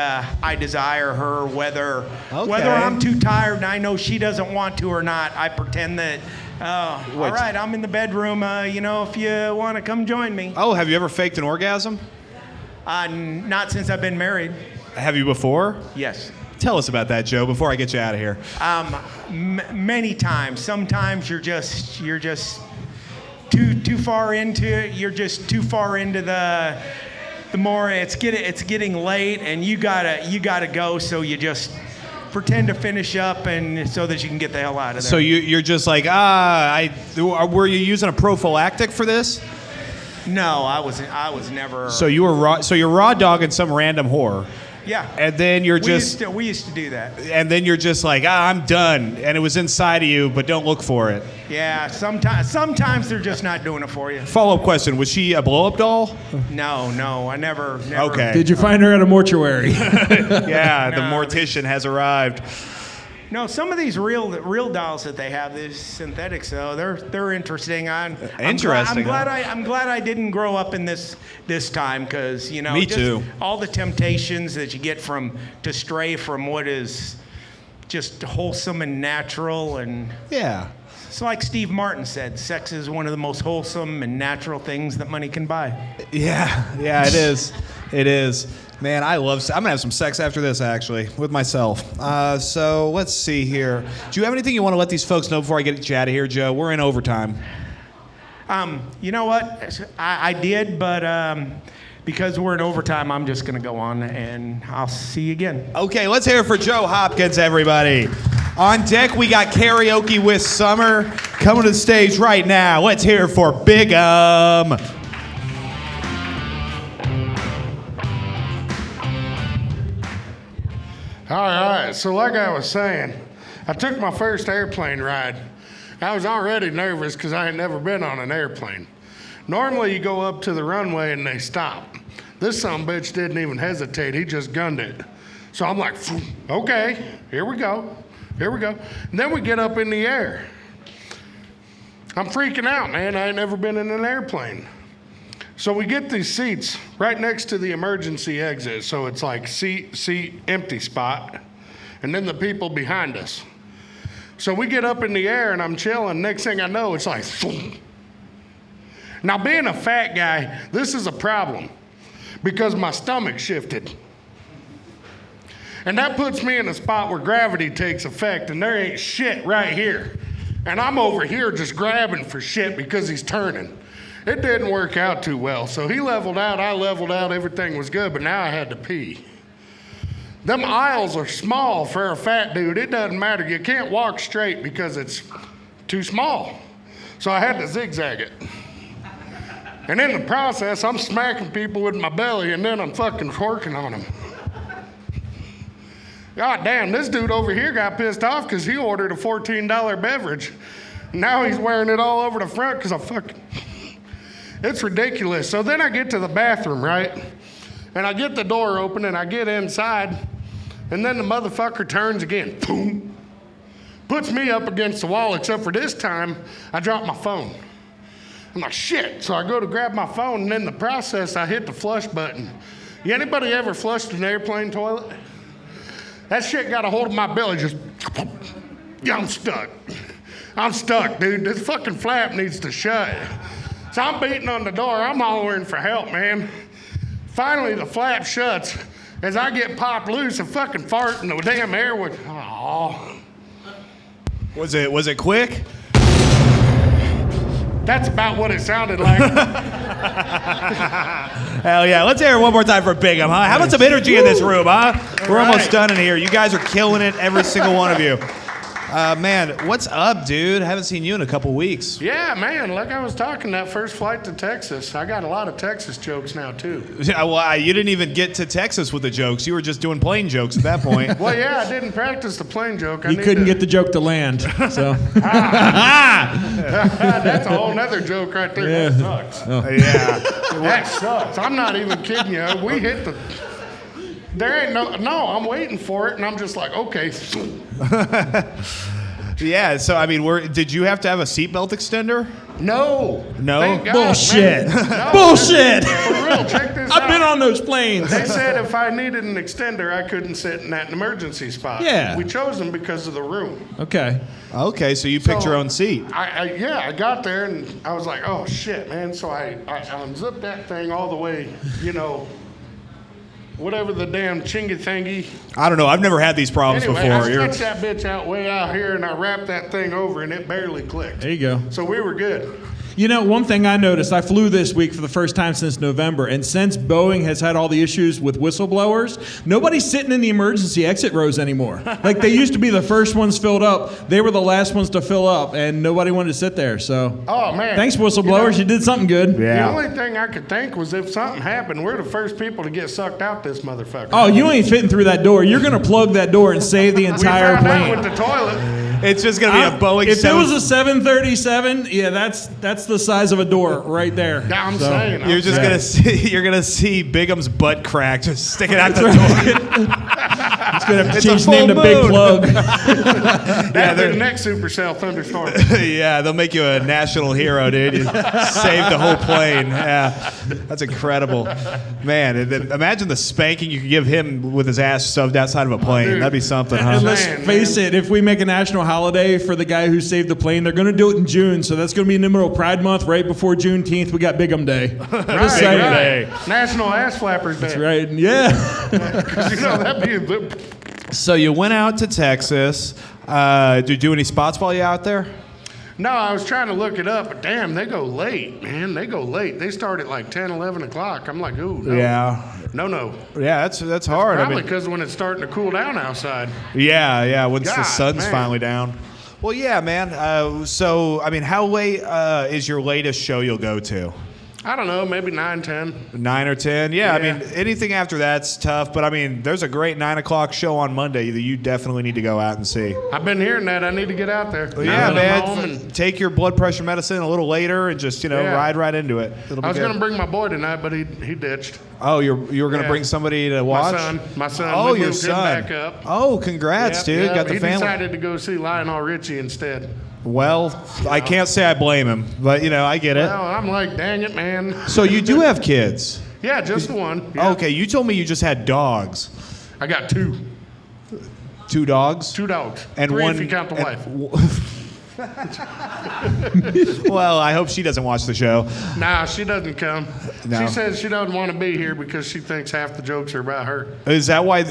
I desire her, whether I'm too tired and I know she doesn't want to or not. I pretend that, all right, I'm in the bedroom, you know, if you want to come join me. Oh, have you ever faked an orgasm? Not since I've been married. Have you before? Yes. Tell us about that, Joe, before I get you out of here. Many times. Sometimes you're just too far into it. You're just too far into the more it's getting late, and you gotta go. So you just pretend to finish up, and so that you can get the hell out of there. So you're just like, were you using a prophylactic for this? No, I was never. So you were raw dogging some random whore. Yeah. And then we used to do that. And then you're just like, I'm done, and it was inside of you, but don't look for it. Yeah. Sometimes they're just not doing it for you. Follow-up question: was she a blow-up doll? No, I never. Okay. Did you find her at a mortuary? Yeah, the mortician has arrived. No, some of these real dolls that they have, these synthetics, though, they're interesting. I'm glad I didn't grow up in this time, because you know, Me too. All the temptations that you get to stray from what is just wholesome and natural, and yeah. It's like Steve Martin said, sex is one of the most wholesome and natural things that money can buy. Yeah, it is. It is. Man, I'm gonna have some sex after this, actually, with myself. So let's see here. Do you have anything you want to let these folks know before I get you out of here, Joe? We're in overtime. You know what? I did, but because we're in overtime, I'm just gonna go on, and I'll see you again. Okay, let's hear it for Joe Hopkins, everybody. On deck, we got Karaoke with Summer coming to the stage right now. Let's hear it for Bigum. All right, so like I was saying, I took my first airplane ride. I was already nervous because I had never been on an airplane. Normally you go up to the runway and they stop. This sumbitch didn't even hesitate, he just gunned it. So I'm like, okay, here we go. And then we get up in the air. I'm freaking out, man, I ain't never been in an airplane. So we get these seats right next to the emergency exit. So it's like seat, empty spot, and then the people behind us. So we get up in the air and I'm chilling. Next thing I know, it's like, thump. Now being a fat guy, this is a problem because my stomach shifted. And that puts me in a spot where gravity takes effect and there ain't shit right here. And I'm over here just grabbing for shit because he's turning. It didn't work out too well. So he leveled out, I leveled out, everything was good, but now I had to pee. Them aisles are small for a fat dude. It doesn't matter. You can't walk straight because it's too small. So I had to zigzag it. And in the process, I'm smacking people with my belly and then I'm fucking twerking on them. God damn, this dude over here got pissed off because he ordered a $14 beverage. Now he's wearing it all over the front because I fucking... It's ridiculous. So then I get to the bathroom, right? And I get the door open and I get inside. And then the motherfucker turns again. Boom. Puts me up against the wall, except for this time, I drop my phone. I'm like, shit. So I go to grab my phone, and in the process, I hit the flush button. Anybody ever flushed an airplane toilet? That shit got a hold of my belly, just, yeah, I'm stuck. I'm stuck, dude. This fucking flap needs to shut. So I'm beating on the door. I'm hollering for help, man. Finally, the flap shuts. As I get popped loose, a fucking fart in the damn air was, oh. Was it quick? That's about what it sounded like. Hell yeah. Let's hear it one more time for Bigum, huh? How about some energy in this room, huh? We're almost done in here. You guys are killing it, every single one of you. Man, what's up, dude? I haven't seen you in a couple weeks. Yeah, man, like I was talking, that first flight to Texas, I got a lot of Texas jokes now, too. Yeah, well, you didn't even get to Texas with the jokes. You were just doing plane jokes at that point. Well, yeah, I didn't practice the plane joke. You couldn't get the joke to land, so. That's a whole nother joke right there. Yeah. That sucks. Oh. Yeah. That sucks. I'm not even kidding you. We hit the... There ain't no, I'm waiting for it, and I'm just like, okay. Yeah, so, I mean, did you have to have a seatbelt extender? No. No? Thank God, Bullshit. no, Bullshit. For real, check this out. I've been on those planes. They said if I needed an extender, I couldn't sit in that emergency spot. Yeah. We chose them because of the room. Okay. Okay, so you picked your own seat. I got there, and I was like, oh, shit, man. So I unzipped that thing all the way, whatever the damn chingy thingy. I don't know. I've never had these problems Anyway, before. I stretched that bitch out way out here, and I wrapped that thing over, and it barely clicked. There you go. So we were good. You know, one thing I noticed, I flew this week for the first time since November, and since Boeing has had all the issues with whistleblowers, nobody's sitting in the emergency exit rows anymore. Like, they used to be the first ones filled up. They were the last ones to fill up, and nobody wanted to sit there, so. Oh, man. Thanks, whistleblowers. You did something good. Yeah. The only thing I could think was if something happened, we're the first people to get sucked out this motherfucker. Oh, you ain't fitting through that door. You're going to plug that door and save the entire we found plane. out with the toilet. It's just going to be a Boeing If it was a 737, yeah, that's the size of a door right there. Yeah, I'm saying. You're just gonna see Bigum's butt crack just sticking out the door. It's gonna have to change the name to Big Plug. That'd be the next supercell thunderstorm. Yeah, they'll make you a national hero, dude. You saved the whole plane. Yeah, that's incredible, man. And then imagine the spanking you could give him with his ass shoved outside of a plane. Dude. That'd be something, huh? And let's face it, if we make a national holiday for the guy who saved the plane. They're going to do it in June, so that's going to be in the middle of Pride Month, right before Juneteenth. We got Big 'em Day. Just saying. Right. National Ass Flappers Day. That's right. Yeah. Because that'd be the. So you went out to Texas. Did you do any spots while you out there? No, I was trying to look it up, but damn, they go late, man. They go late. They start at like 10, 11 o'clock. I'm like, ooh, no. Yeah. No. Yeah, that's hard. Probably because when it's starting to cool down outside. Yeah. Once the God, sun's man. finally down. Well, yeah, man. So, I mean, how late is your latest show you'll go to? I don't know, maybe 9, 10. 9 or 10? Yeah, I Yeah. mean, anything after that's tough. But, I mean, there's a great 9 o'clock show on Monday that you definitely need to go out and see. I've been hearing that. I need to get out there. Well, yeah, Now that I'm home man. and- Take your blood pressure medicine a little later and just, Yeah. ride right into it. It'll be I was good. going to bring my boy tonight, but he ditched. Oh, you were going to Yeah. bring somebody to watch? My son. Oh, We your moved him son. back up. Oh, congrats, Yep, dude. yep. Got the he family. decided to go see Lionel Richie instead. Well, I can't say I blame him, but, I get it. Well, I'm like, dang it, man. So you do have kids? Yeah, just the one. Yeah. Okay, you told me you just had dogs. I got 2. 2 dogs? 2 dogs. And 3 one if you count the wife. Well, I hope she doesn't watch the show. Nah, she doesn't come. No. She says she doesn't want to be here because she thinks half the jokes are about her. Is that why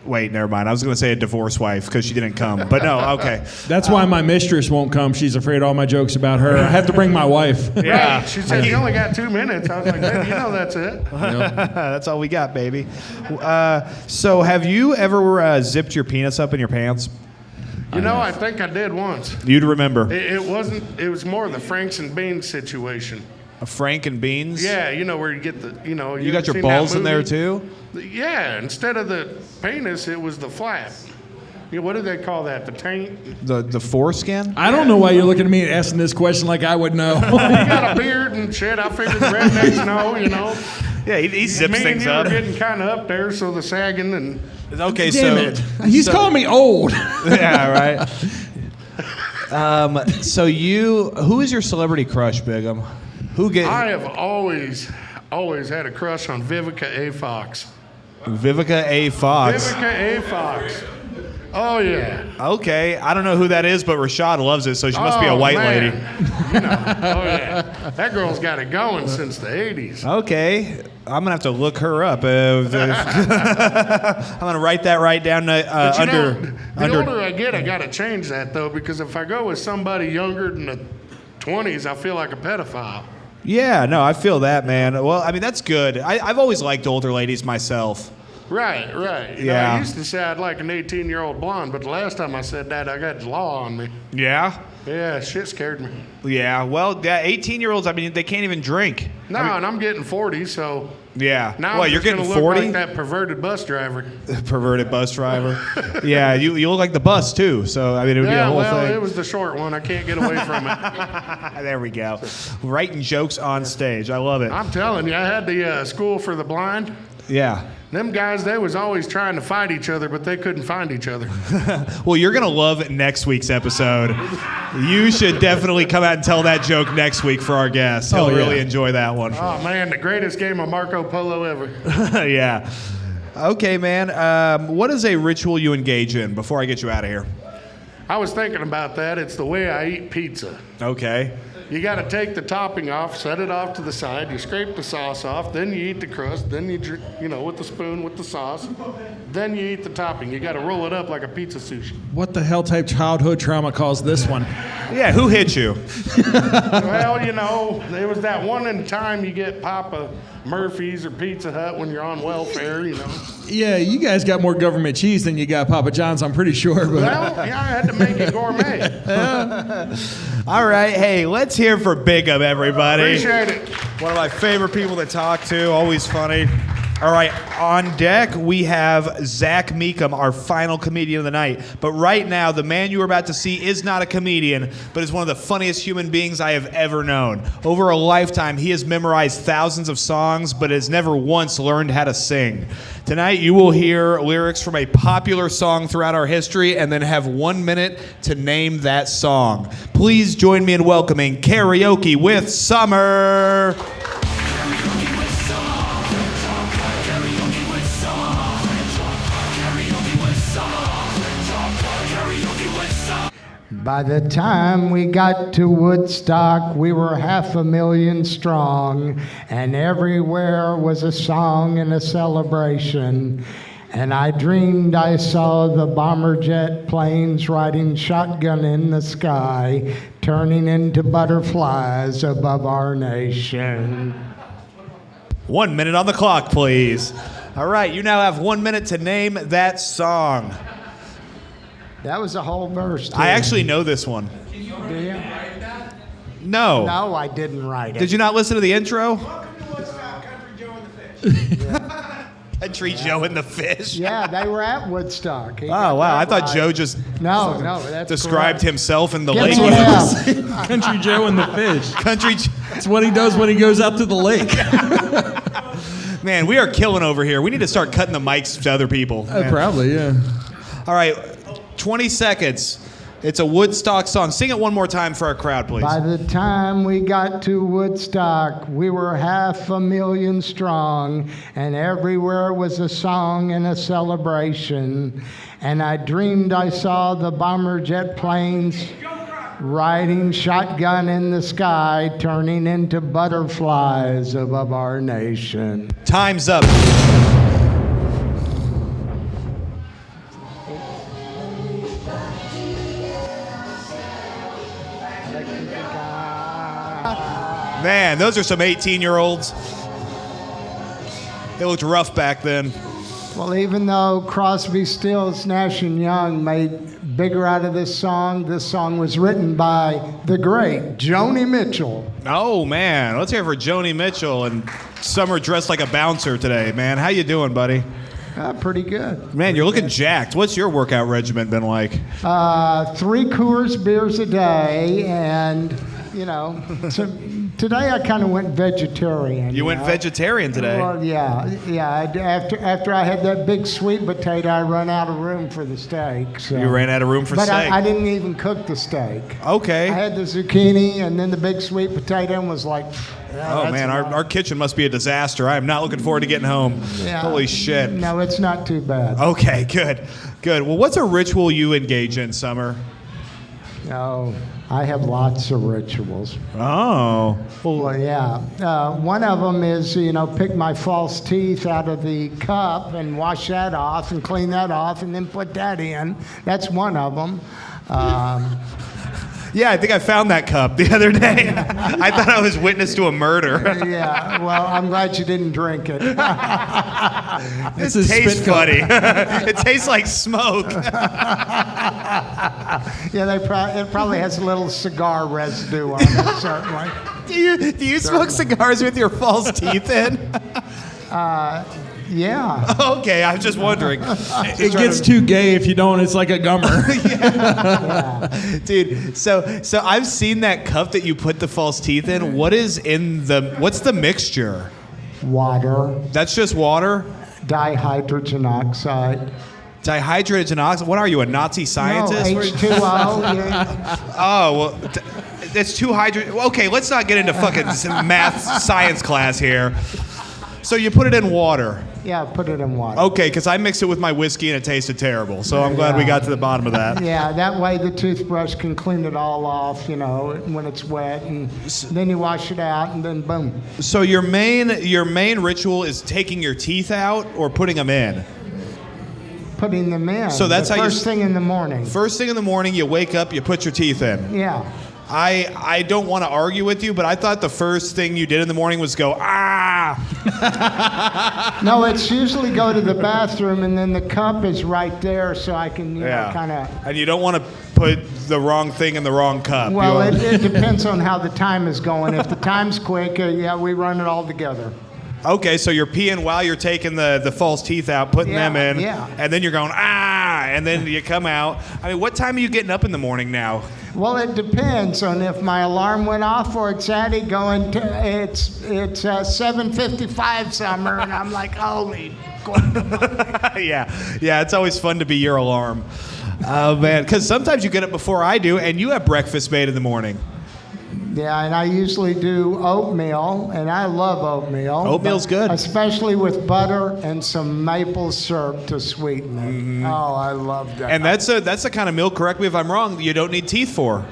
wait, never mind. I was going to say a divorced wife because she didn't come. But no, okay. That's why my mistress won't come. She's afraid all my jokes about her. I have to bring my wife. Yeah. Right. She said you only got 2 minutes. I was like, baby, that's it. That's all we got, baby. So have you ever zipped your penis up in your pants? I think I did once. You'd remember. It wasn't. It was more the Franks and Beans situation. A Frank and Beans? Yeah, where you get the. You ever got your seen that balls in there movie? too? Yeah. Instead of the penis, it was the flap. What do they call that? The taint. The foreskin? I don't know why you're looking at me and asking this question like I would know. You got a beard and shit. I figured the rednecks know. Yeah, he zips Me and things you up. were getting kind of up there, so the sagging and. Okay, Damn it. He's calling me old. Yeah, right. Who is your celebrity crush, Big'em? I have always had a crush on Vivica A. Fox. Vivica A. Fox. Vivica A. Fox. Oh yeah. Okay, I don't know who that is, but Rashad loves it, so she must be a Oh, white man. lady. Oh yeah. That girl's got it going since the 80s. Okay, I'm gonna have to look her up. I'm gonna write that right down But under. the older I get, I gotta change that though, because if I go with somebody younger than the 20s, I feel like a pedophile. Yeah, no, I feel that, man. Well, I mean that's good. I've always liked older ladies myself. Right. Yeah. I used to say I'd like an 18-year-old blonde, but the last time I said that, I got the law on me. Yeah. Yeah, shit scared me. Yeah. Well, yeah, 18-year-olds. I mean, they can't even drink. No, and I'm getting 40, so Yeah. now Well, I'm you're just getting gonna look 40. like that perverted bus driver. Perverted bus driver. Yeah, you look like the bus too. So I mean, it would be a Yeah, whole well, thing. it was the short one. I can't get away from it. There we go. Writing jokes on stage. I love it. I'm telling you, I had the school for the blind. Yeah. Them guys, they was always trying to fight each other, but they couldn't find each other. Well, you're gonna love next week's episode. You should definitely come out and tell that joke next week for our guests. He'll really enjoy that one. Oh man, the greatest game of Marco Polo ever. Yeah. Okay, man. What is a ritual you engage in before I get you out of here? I was thinking about that. It's the way I eat pizza. Okay. You got to take the topping off, set it off to the side. You scrape the sauce off, then you eat the crust. Then you drink, with the spoon with the sauce. Then you eat the topping. You got to roll it up like a pizza sushi. What the hell type childhood trauma caused this one? Yeah, who hit you? Well, there was that one in time you get Papa Murphy's or Pizza Hut when you're on welfare. Yeah, you guys got more government cheese than you got Papa John's, I'm pretty sure. But Well, yeah, I had to make it gourmet. All right, hey, let's hear for Big'em, everybody. Appreciate it. One of my favorite people to talk to, always funny. All right, on deck we have Zach Meekum, our final comedian of the night. But right now, the man you are about to see is not a comedian, but is one of the funniest human beings I have ever known. Over a lifetime, he has memorized thousands of songs, but has never once learned how to sing. Tonight, you will hear lyrics from a popular song throughout our history and then have 1 minute to name that song. Please join me in welcoming Karaoke with Summer. Karaoke with By the time we got to Woodstock, we were 500,000 strong, and everywhere was a song and a celebration. And I dreamed I saw the bomber jet planes riding shotgun in the sky, turning into butterflies above our nation. 1 minute on the clock, please. All right, you now have 1 minute to name that song. That was a whole verse, too. I actually know this one. Do you? No. No, I didn't write it. Did you not listen to the intro? Country Joe and the Fish. Yeah, they were at Woodstock. Oh, wow. I thought Joe just No, that's described correct. himself in the Give lake. me an F. Country Joe and the fish. Country. That's what he does when he goes out to the lake. Man, we are killing over here. We need to start cutting the mics to other people. Man. Probably, yeah. All right, 20 seconds. It's a Woodstock song. Sing it one more time for our crowd, please. By the time we got to Woodstock, we were 500,000 strong, and everywhere was a song and a celebration. And I dreamed I saw the bomber jet planes riding shotgun in the sky, turning into butterflies above our nation. Time's up. Man, those are some 18-year-olds. They looked rough back then. Well, even though Crosby, Stills, Nash & Young made bigger out of this song was written by the great Joni Mitchell. Oh, man. Let's hear it for Joni Mitchell and Summer dressed like a bouncer today, man. How you doing, buddy? Pretty good. Man, you're looking jacked. What's your workout regimen been like? 3 Coors beers a day, and, so today I kind of went vegetarian. You went vegetarian today? Well, yeah. After I had that big sweet potato, I ran out of room for the steak. So. You ran out of room for steak? But I didn't even cook the steak. Okay. I had the zucchini and then the big sweet potato and was like, oh, man, our kitchen must be a disaster. I am not looking forward to getting home. Yeah. Holy shit. No, it's not too bad. Okay, good. Well, what's a ritual you engage in, Summer? Oh, I have lots of rituals. Oh. Well, yeah. One of them is, pick my false teeth out of the cup and wash that off and clean that off and then put that in. That's one of them. Yeah, I think I found that cup the other day. I thought I was witness to a murder. Yeah, well, I'm glad you didn't drink it. It tastes funny. It tastes like smoke. Yeah, it probably has a little cigar residue on it, certainly. Do you smoke cigars with your false teeth in? Yeah. Okay, I was just wondering. It gets too gay if you don't. It's like a gummer. Yeah. Dude, so I've seen that cup that you put the false teeth in. What's the mixture? Water. That's just water? Dihydrogen oxide. Dihydrogen oxide? What are you, a Nazi scientist? No, H2O. Yeah. Oh, well, it's too hydrogen. Okay, let's not get into fucking math science class here. So you put it in water. Yeah, put it in water. Okay, because I mixed it with my whiskey and it tasted terrible. So I'm glad we got to the bottom of that. Yeah, that way the toothbrush can clean it all off, when it's wet, and then you wash it out, and then boom. So your main ritual is taking your teeth out or putting them in? Putting them in. So that's how you first thing in the morning. First thing in the morning, you wake up, you put your teeth in. Yeah. I don't want to argue with you, but I thought the first thing you did in the morning was go, ah! No, it's usually go to the bathroom, and then the cup is right there, so I can, kind of... And you don't want to put the wrong thing in the wrong cup. Well, it depends on how the time is going. If the time's quick, we run it all together. Okay, so you're peeing while you're taking the false teeth out, putting them in, and then you're going, ah, and then you come out. I mean, what time are you getting up in the morning now? Well, it depends on if my alarm went off or it's Addy going to, it's 7:55 Summer, and I'm like, holy. Yeah, it's always fun to be your alarm. Oh, man, because sometimes you get up before I do, and you have breakfast made in the morning. Yeah, and I usually do oatmeal, and I love oatmeal. Oatmeal's good. Especially with butter and some maple syrup to sweeten it. Oh, I love that. And that's the kind of milk, correct me if I'm wrong, you don't need teeth for.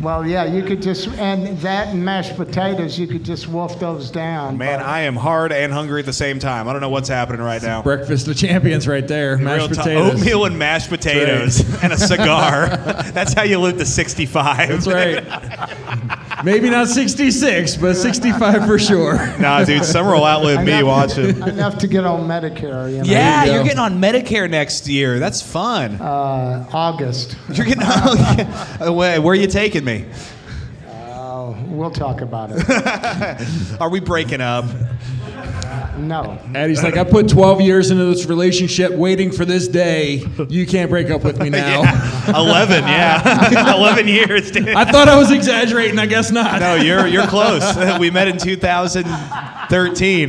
Well, yeah, you could just, and that and mashed potatoes, you could just wolf those down. Man, I am hard and hungry at the same time. I don't know what's happening right now. Breakfast of champions right there. Mashed potatoes. Oatmeal and mashed potatoes and a cigar. That's how you live to 65. That's right. Maybe not 66, but 65 for sure. Nah, dude, summer will outlive me watching. Enough to get on Medicare, you know? Yeah, you're getting on Medicare next year. That's fun. August. You're getting where are you taking me? We'll talk about it. Are we breaking up? No. Addy's like, I put 12 years into this relationship waiting for this day. You can't break up with me now. Yeah. 11, yeah. 11 years, dude. I thought I was exaggerating. I guess not. No, you're close. We met in 2013.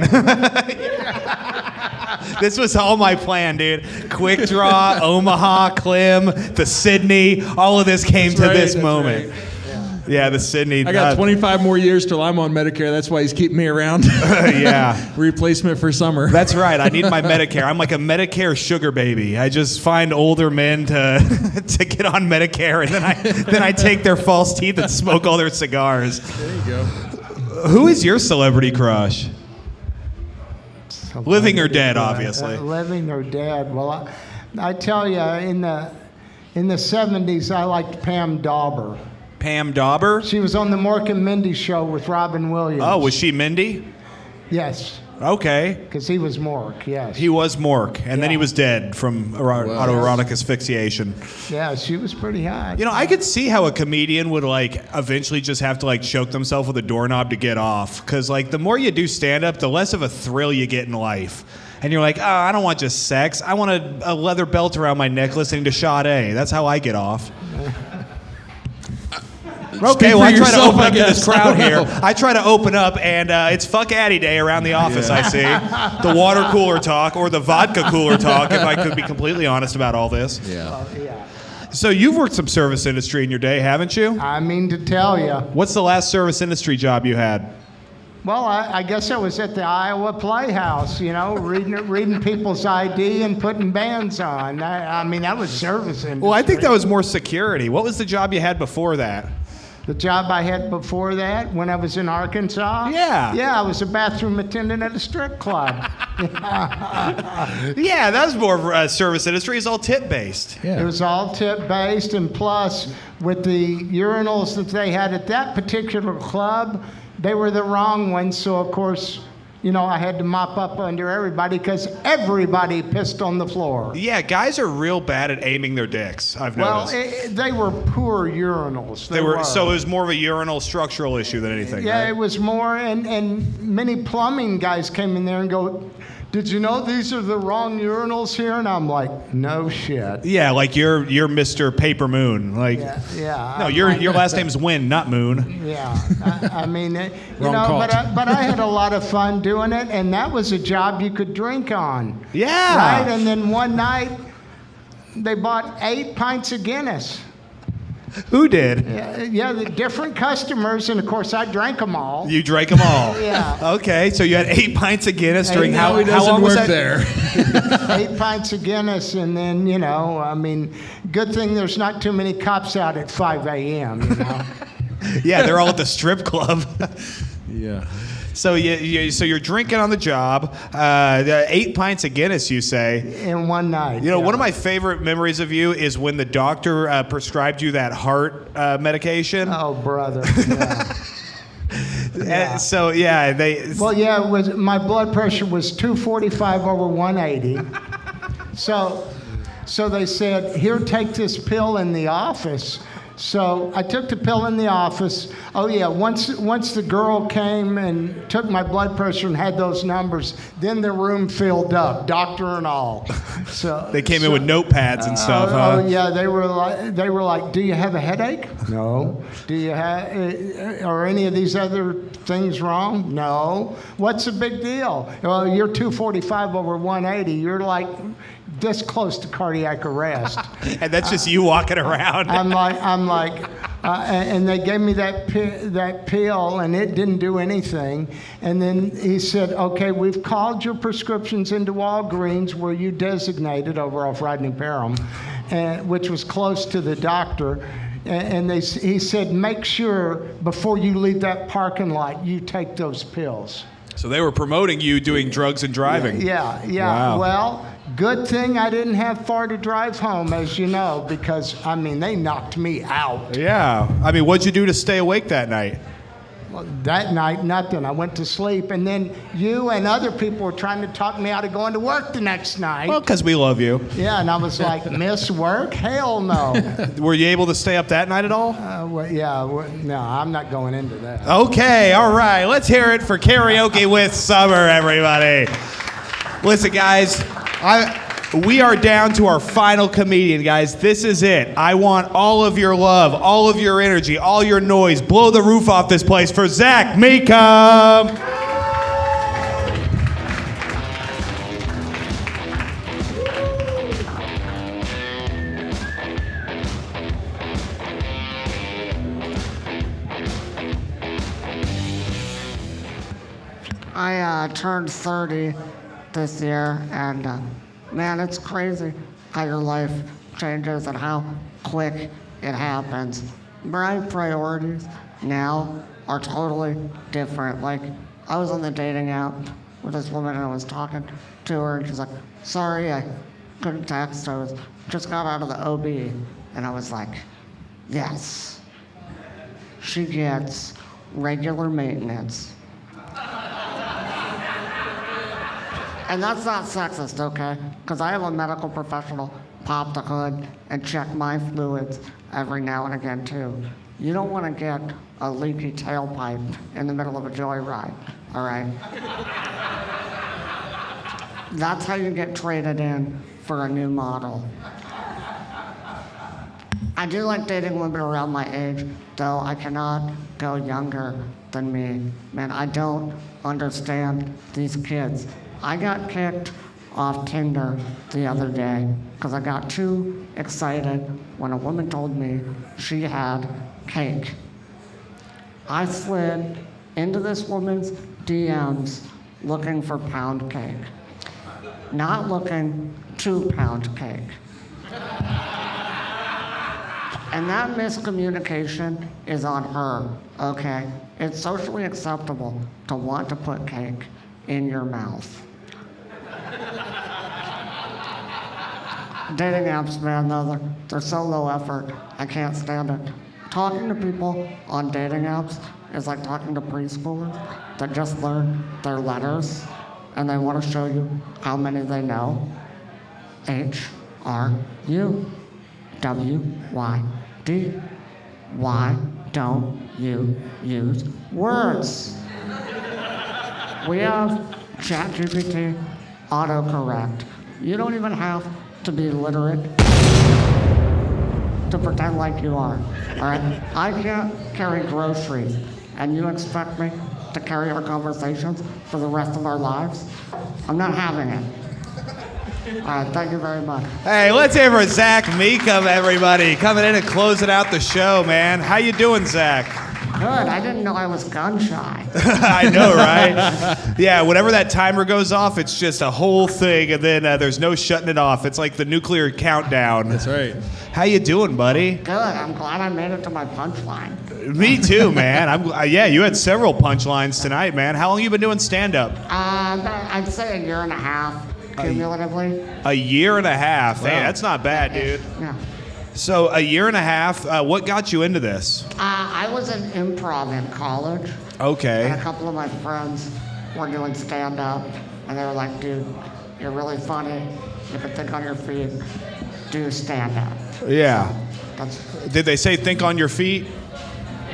This was all my plan, dude. Quik Draw, Omaha, Clem, the Sydney, all of this came to this moment. Right. Yeah, the Sydney. I got 25 more years till I'm on Medicare. That's why he's keeping me around. Yeah. Replacement for summer. That's right. I need my Medicare. I'm like a Medicare sugar baby. I just find older men to to get on Medicare, and then I take their false teeth and smoke all their cigars. There you go. Who is your celebrity crush? Living or dead, obviously. Living or dead. Well, I tell you, in the 70s, I liked Pam Dauber. Pam Dauber? She was on the Mork and Mindy show with Robin Williams. Oh, was she Mindy? Yes. Okay. Because he was Mork, yes. He was Mork, and then he was dead from autoerotic asphyxiation. Yeah, she was pretty hot. You know, I could see how a comedian would, like, eventually just have to, like, choke themselves with a doorknob to get off. Because, like, the more you do stand-up, the less of a thrill you get in life. And you're like, oh, I don't want just sex. I want a leather belt around my neck listening to Sade. That's how I get off. Okay, well, I try to open up to this crowd here. I try to open up, and it's Fuck Addy Day around the office, I see. The water cooler talk, or the vodka cooler talk, if I could be completely honest about all this. Yeah. So you've worked some service industry in your day, haven't you? I mean to tell you. What's the last service industry job you had? Well, I guess I was at the Iowa Playhouse, you know, reading people's ID and putting bands on. I mean, that was service industry. Well, I think that was more security. What was the job you had before that? The job I had before that, when I was in Arkansas? Yeah. Yeah, I was a bathroom attendant at a strip club. Yeah, that was more of service industry. It's all tip-based. It was all tip-based, and plus, with the urinals that they had at that particular club, they were the wrong ones, so of course, you know, I had to mop up under everybody because everybody pissed on the floor. Yeah, guys are real bad at aiming their dicks, I've noticed. Well, they were poor urinals. They were. So it was more of a urinal structural issue than anything, Yeah, right? it was more, and many plumbing guys came in there and go, did you know these are the wrong urinals here? And I'm like, no shit. Yeah, like you're Mr. Paper Moon. Like, Yeah. no, I'm your like- last name's Wynn, not Moon. Yeah, I mean, you Wrong know, cult. but I had a lot of fun doing it, and that was a job you could drink on. Yeah. Right, and then one night, they bought 8 pints of Guinness. Who did? Yeah, the different customers, and of course I drank them all. You drank them all. Yeah. Okay, so you had 8 pints of Guinness during Now how he doesn't long was work that? there. 8 pints of Guinness, and then, you know, I mean, good thing there's not too many cops out at 5 a.m., you know. Yeah, they're all at the strip club. Yeah. So so you're drinking on the job. 8 pints of Guinness, you say. In one night. You know, yeah. one of my favorite memories of you is when the doctor prescribed you that heart medication. Oh, brother. Yeah. So yeah, they. Well, yeah, it was, my blood pressure was 245 over 180. So they said, here, take this pill in the office. So I took the pill in the office. Oh yeah, once the girl came and took my blood pressure and had those numbers, then the room filled up, doctor and all. So They came in with notepads and stuff, huh? Oh yeah, they were like, do you have a headache? No. Do you have, are any of these other things wrong? No. What's the big deal? Well, you're 245 over 180. You're like this close to cardiac arrest. And that's just you walking around. I'm like, and they gave me that pill, and it didn't do anything. And then he said, okay, we've called your prescriptions into Walgreens where you designated over off Rodney Parham, which was close to the doctor. And he said, make sure before you leave that parking lot, you take those pills. So they were promoting you doing drugs and driving. Yeah. Wow. Well, good thing I didn't have far to drive home, as you know, because, I mean, they knocked me out. Yeah. I mean, what'd you do to stay awake that night? Well, that night, nothing. I went to sleep. And then you and other people were trying to talk me out of going to work the next night. Well, because we love you. Yeah, and I was like, miss work? Hell no. Were you able to stay up that night at all? No, I'm not going into that. Okay, all right. Let's hear it for Karaoke with Summer, everybody. Listen, guys, we are down to our final comedian, guys. This is it. I want all of your love, all of your energy, all your noise. Blow the roof off this place for Zach Meekum. I turned 30 this year, and man, it's crazy how your life changes and how quick it happens. My priorities now are totally different. Like, I was on the dating app with this woman and I was talking to her, and she's like, sorry, I couldn't text. Just got out of the OB. And I was like, yes, she gets regular maintenance. And that's not sexist, okay? Because I have a medical professional pop the hood and check my fluids every now and again, too. You don't want to get a leaky tailpipe in the middle of a joyride, all right? That's how you get traded in for a new model. I do like dating women around my age, though I cannot go younger than me. Man, I don't understand these kids. I got kicked off Tinder the other day because I got too excited when a woman told me she had cake. I slid into this woman's DMs looking for pound cake, not looking to pound cake. And that miscommunication is on her, okay? It's socially acceptable to want to put cake in your mouth. Dating apps, man, though, they're so low effort, I can't stand it. Talking to people on dating apps is like talking to preschoolers that just learned their letters and they want to show you how many they know. H, R, U, W, Y, D. Why don't you use words? We have ChatGPT autocorrect. You don't even have to be literate to pretend like you are, all right? I can't carry groceries, and you expect me to carry our conversations for the rest of our lives? I'm not having it. All right, thank you very much. Hey, let's hear for Zach Meekum, everybody. Coming in and closing out the show, man. How you doing, Zach? Good, I didn't know I was gun shy. I know, right? Yeah, whenever that timer goes off, it's just a whole thing, and then there's no shutting it off. It's like the nuclear countdown. That's right. How you doing, buddy? Good, I'm glad I made it to my punchline. Me too, man. Yeah, you had several punchlines tonight, man. How long you been doing stand-up? I'd say a year and a half, cumulatively. A year and a half. Wow. Hey, that's not bad, dude. Yeah. So a year and a half, what got you into this? I was in improv in college. Okay. And a couple of my friends were doing stand-up, and they were like, dude, you're really funny. You can think on your feet. Do stand-up. Yeah. That's, Did they say think on your feet?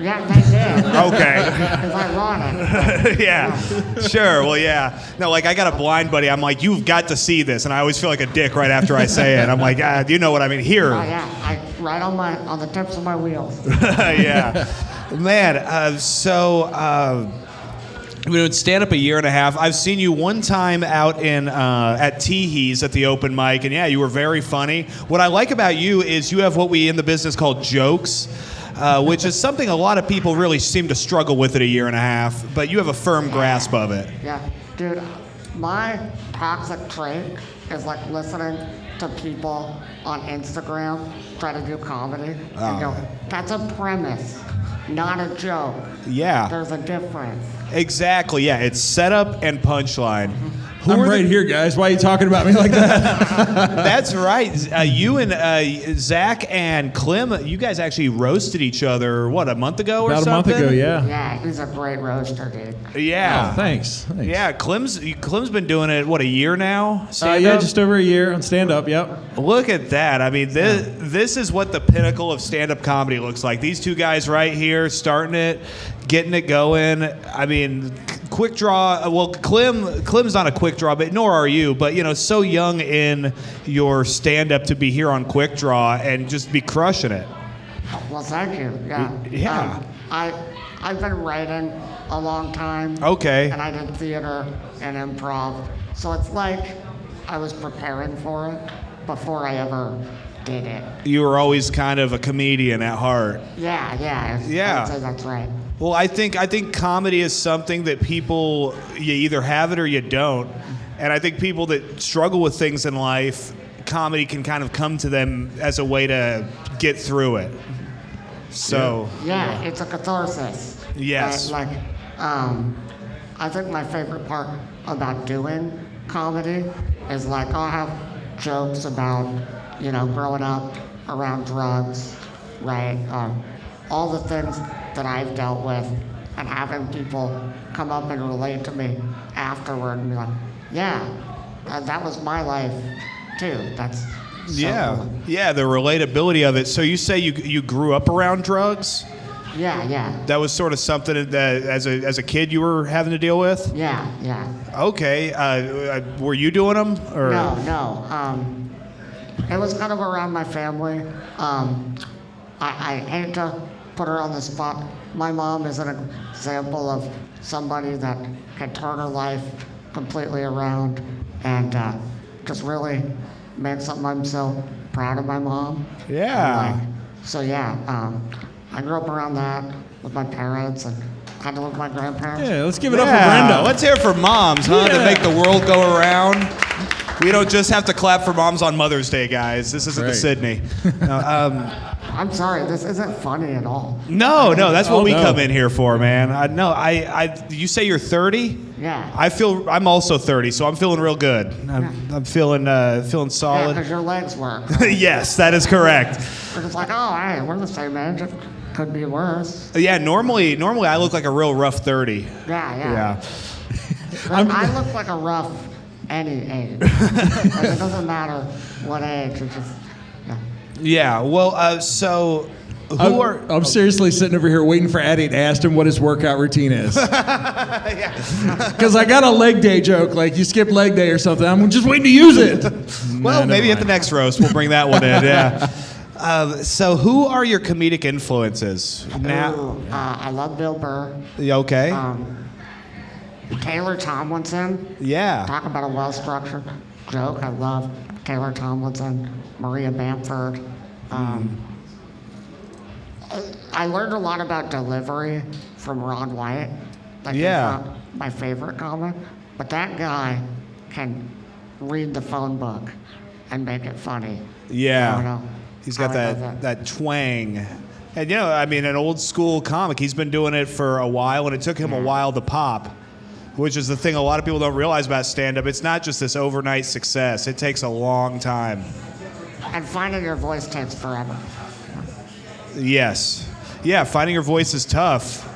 yeah, they did. Okay. It's ironic. Yeah, sure. Well, yeah. No, like I got a blind buddy. I'm like, you've got to see this, and I always feel like a dick right after I say it. I'm like, you know what I mean? Here. Oh yeah, right on the tips of my wheels. Yeah, man. You've been doing stand up a year and a half. I've seen you one time out in at Teehee's at the open mic, and yeah, you were very funny. What I like about you is you have what we in the business call jokes. which is something a lot of people really seem to struggle with at a year and a half, but you have a firm grasp of it. Yeah, dude, my toxic trait is like listening to people on Instagram try to do comedy and go, that's a premise, not a joke. Yeah. There's a difference. Exactly, yeah. It's setup and punchline. I'm right here, guys. Why are you talking about me like that? That's right. You and Zach and Clem, you guys actually roasted each other, what, a month ago or About something? a month ago, yeah. Yeah, he's a great roaster, dude. Yeah. Oh, thanks. Yeah, Clem's been doing it, what, a year now? Yeah, Stand-up? just over a year on stand-up, yep. Look at that. I mean, this is what the pinnacle of stand-up comedy looks like. These two guys right here starting it, getting it going. I mean, Quik Draw, well, Clem's not a Quik Draw, but nor are you, but, so young in your stand-up to be here on Quik Draw and just be crushing it. Well, thank you. Yeah. Yeah. I've been writing a long time. Okay. And I did theater and improv. So it's like I was preparing for it before I ever did it. You were always kind of a comedian at heart. Yeah. Yeah. I would say that's right. Well, I think comedy is something that people, you either have it or you don't. And I think people that struggle with things in life, comedy can kind of come to them as a way to get through it. So. Yeah, it's a catharsis. Yes. I think my favorite part about doing comedy is like I'll have jokes about, growing up around drugs, right? All the things that I've dealt with, and having people come up and relate to me afterward and be like, yeah, that was my life too. That's so cool. Yeah, the relatability of it. So you say you grew up around drugs? Yeah. That was sort of something that as a kid you were having to deal with? Yeah. Okay. Were you doing them? Or? No. It was kind of around my family. I hate to put her on the spot. My mom is an example of somebody that can turn her life completely around and just really make something. I'm so proud of my mom. Yeah. I grew up around that with my parents and kind of with my grandparents. Yeah, let's give it up for Brenda. Let's hear it for moms, huh? To make the world go around. We don't just have to clap for moms on Mother's Day, guys. This isn't the Sydney. No, I'm sorry, this isn't funny at all. No, that's what we come in here for, man. You say you're 30? Yeah. I'm also 30, so I'm feeling real good. I'm feeling solid. Yeah, because your legs work. Yes, that is correct. We're just like, oh, hey, we're the same age. It could be worse. Yeah, normally I look like a real rough 30. Yeah. I look like a rough any age. Like, it doesn't matter what age. It's just, Yeah. Well, so who are? I'm seriously sitting over here waiting for Addy to ask him what his workout routine is. Because I got a leg day joke, like you skipped leg day or something. I'm just waiting to use it. Well, maybe at the next roast we'll bring that one in. Yeah. So who are your comedic influences? I love Bill Burr. Okay. Taylor Tomlinson. Yeah. Talk about a well-structured joke. I love Taylor Tomlinson, Maria Bamford. I learned a lot about delivery from Ron White. Like, he's not my favorite comic, but that guy can read the phone book and make it funny. Yeah. He's got that twang. And an old school comic. He's been doing it for a while, and it took him a while to pop, which is the thing a lot of people don't realize about stand-up. It's not just this overnight success. It takes a long time. And finding your voice takes forever. Yes. Yeah, finding your voice is tough.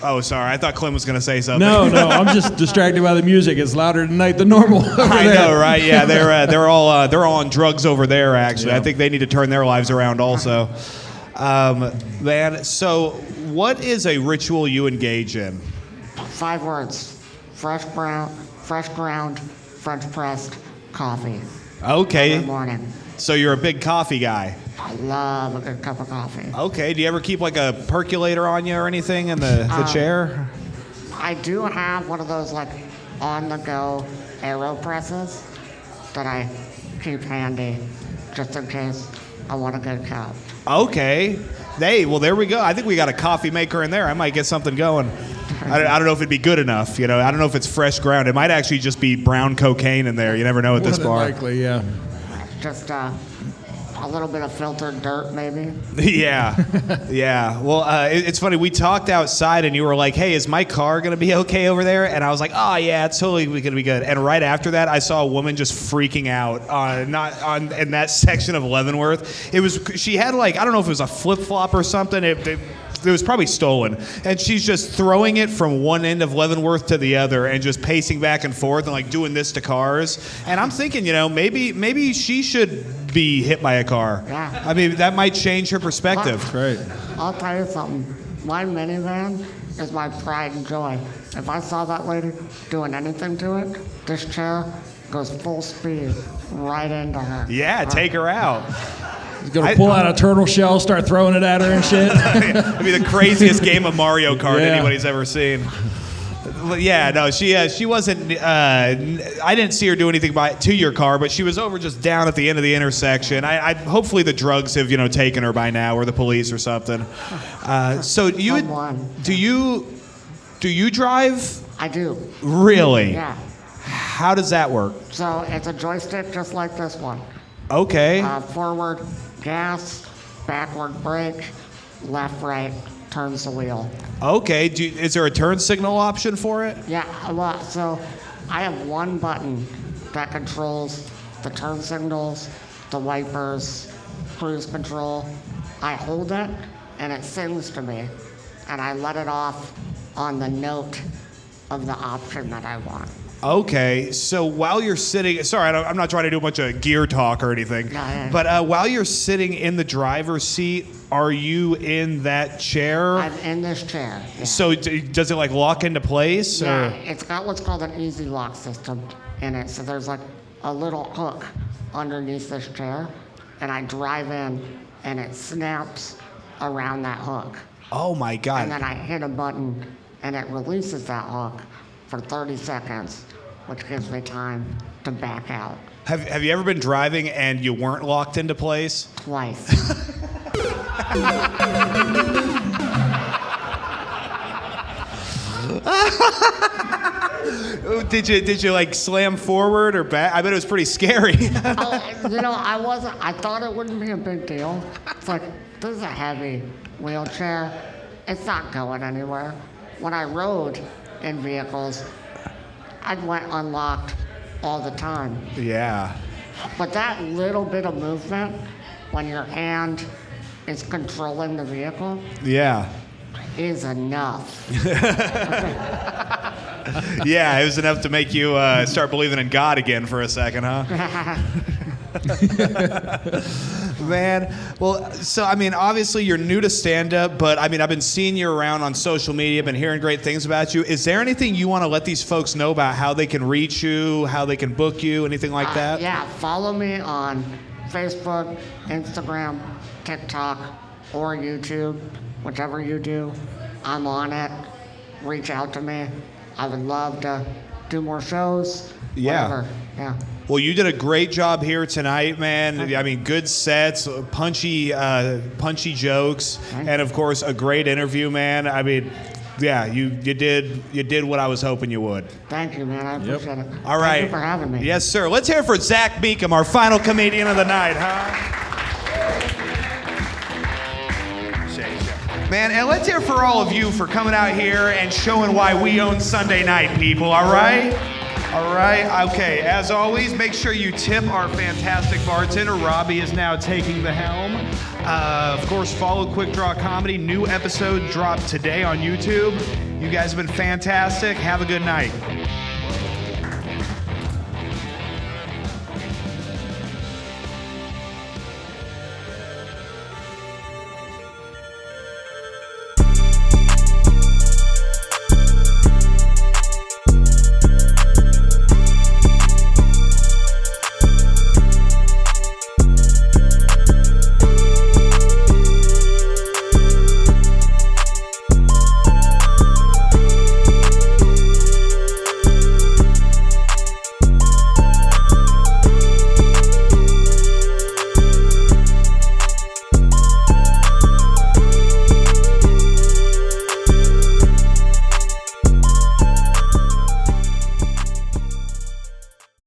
Oh, sorry. I thought Clem was going to say something. No, I'm just distracted by the music. It's louder tonight than normal. I know, right? Yeah, they're all on drugs over there. Actually, I think they need to turn their lives around also. Man, so what is a ritual you engage in? 5 words: fresh ground, French pressed coffee. Okay. Every morning. So you're a big coffee guy. I love a good cup of coffee. Okay. Do you ever keep like a percolator on you or anything in the chair? I do have one of those like on-the-go AeroPresses that I keep handy just in case I want to get capped. Okay. Hey, well, there we go. I think we got a coffee maker in there. I might get something going. I don't know if it'd be good enough. You know, I don't know if it's fresh ground. It might actually just be brown cocaine in there. You never know at this More bar. than likely, yeah. Just a little bit of filtered dirt, maybe. Yeah, yeah. Well, it's funny. We talked outside, and you were like, "Hey, is my car gonna be okay over there?" And I was like, "Oh yeah, it's totally gonna be good." And right after that, I saw a woman just freaking out in that section of Leavenworth. She had like, I don't know if it was a flip flop or something. It was probably stolen, and she's just throwing it from one end of Leavenworth to the other, and just pacing back and forth and like doing this to cars. And I'm thinking, you know, maybe she should be hit by a car. Yeah. I mean, that might change her perspective. Right. I'll tell you something. My minivan is my pride and joy. If I saw that lady doing anything to it, this chair goes full speed right into her. Yeah, take her out. He's gonna pull out a turtle shell, start throwing it at her and shit. It'd be the craziest game of Mario Kart Yeah. anybody's ever seen. But yeah, no, she wasn't. I didn't see her do anything to your car, but she was over just down at the end of the intersection. Hopefully the drugs have taken her by now, or the police or something. So do you drive? I do. Really? Yeah. How does that work? So it's a joystick just like this one. Okay. Forward, gas, backward brake, left, right, turns the wheel. Okay. Is there a turn signal option for it? Yeah, well, so I have one button that controls the turn signals, the wipers, cruise control. I hold it and it sings to me, and I let it off on the note of the option that I want. Okay, so while you're sitting, sorry, I'm not trying to do a bunch of gear talk or anything, but while you're sitting in the driver's seat, are you in that chair? I'm in this chair. Yeah. So does it like lock into place? Yeah, Or? it's got what's called an easy lock system in it. So there's like a little hook underneath this chair, and I drive in, and it snaps around that hook. Oh my God. And then I hit a button, and it releases that hook for 30 seconds, which gives me time to back out. Have you ever been driving and you weren't locked into place? Twice. Did you like slam forward or back? I bet it was pretty scary. I thought it wouldn't be a big deal. It's like, this is a heavy wheelchair. It's not going anywhere. When I rode in vehicles, I went unlocked all the time. Yeah. But that little bit of movement, when your hand is controlling the vehicle, Yeah. is enough. Yeah, it was enough to make you start believing in God again for a second, huh? Man, well, so I mean, obviously you're new to stand-up, but I mean, I've been seeing you around on social media, been hearing great things about you. Is there anything you want to let these folks know about how they can reach you, how they can book you, anything like that? Yeah, follow me on Facebook, Instagram, TikTok, or YouTube, whichever you do. I'm on it. Reach out to me. I would love to do more shows. Yeah. Whatever. Yeah. Well, you did a great job here tonight, man. I mean, good sets, punchy jokes, and of course, a great interview, man. I mean, yeah, you did what I was hoping you would. Thank you, man. I appreciate it. All right. Thank you for having me. Yes, sir. Let's hear it for Zach Beacom, our final comedian of the night, huh? Man, and let's hear it for all of you for coming out here and showing why we own Sunday night, people, all right? All right, okay, as always, make sure you tip our fantastic bartender. Robbie is now taking the helm. Of course, follow Quik Draw Comedy. New episode dropped today on YouTube. You guys have been fantastic. Have a good night.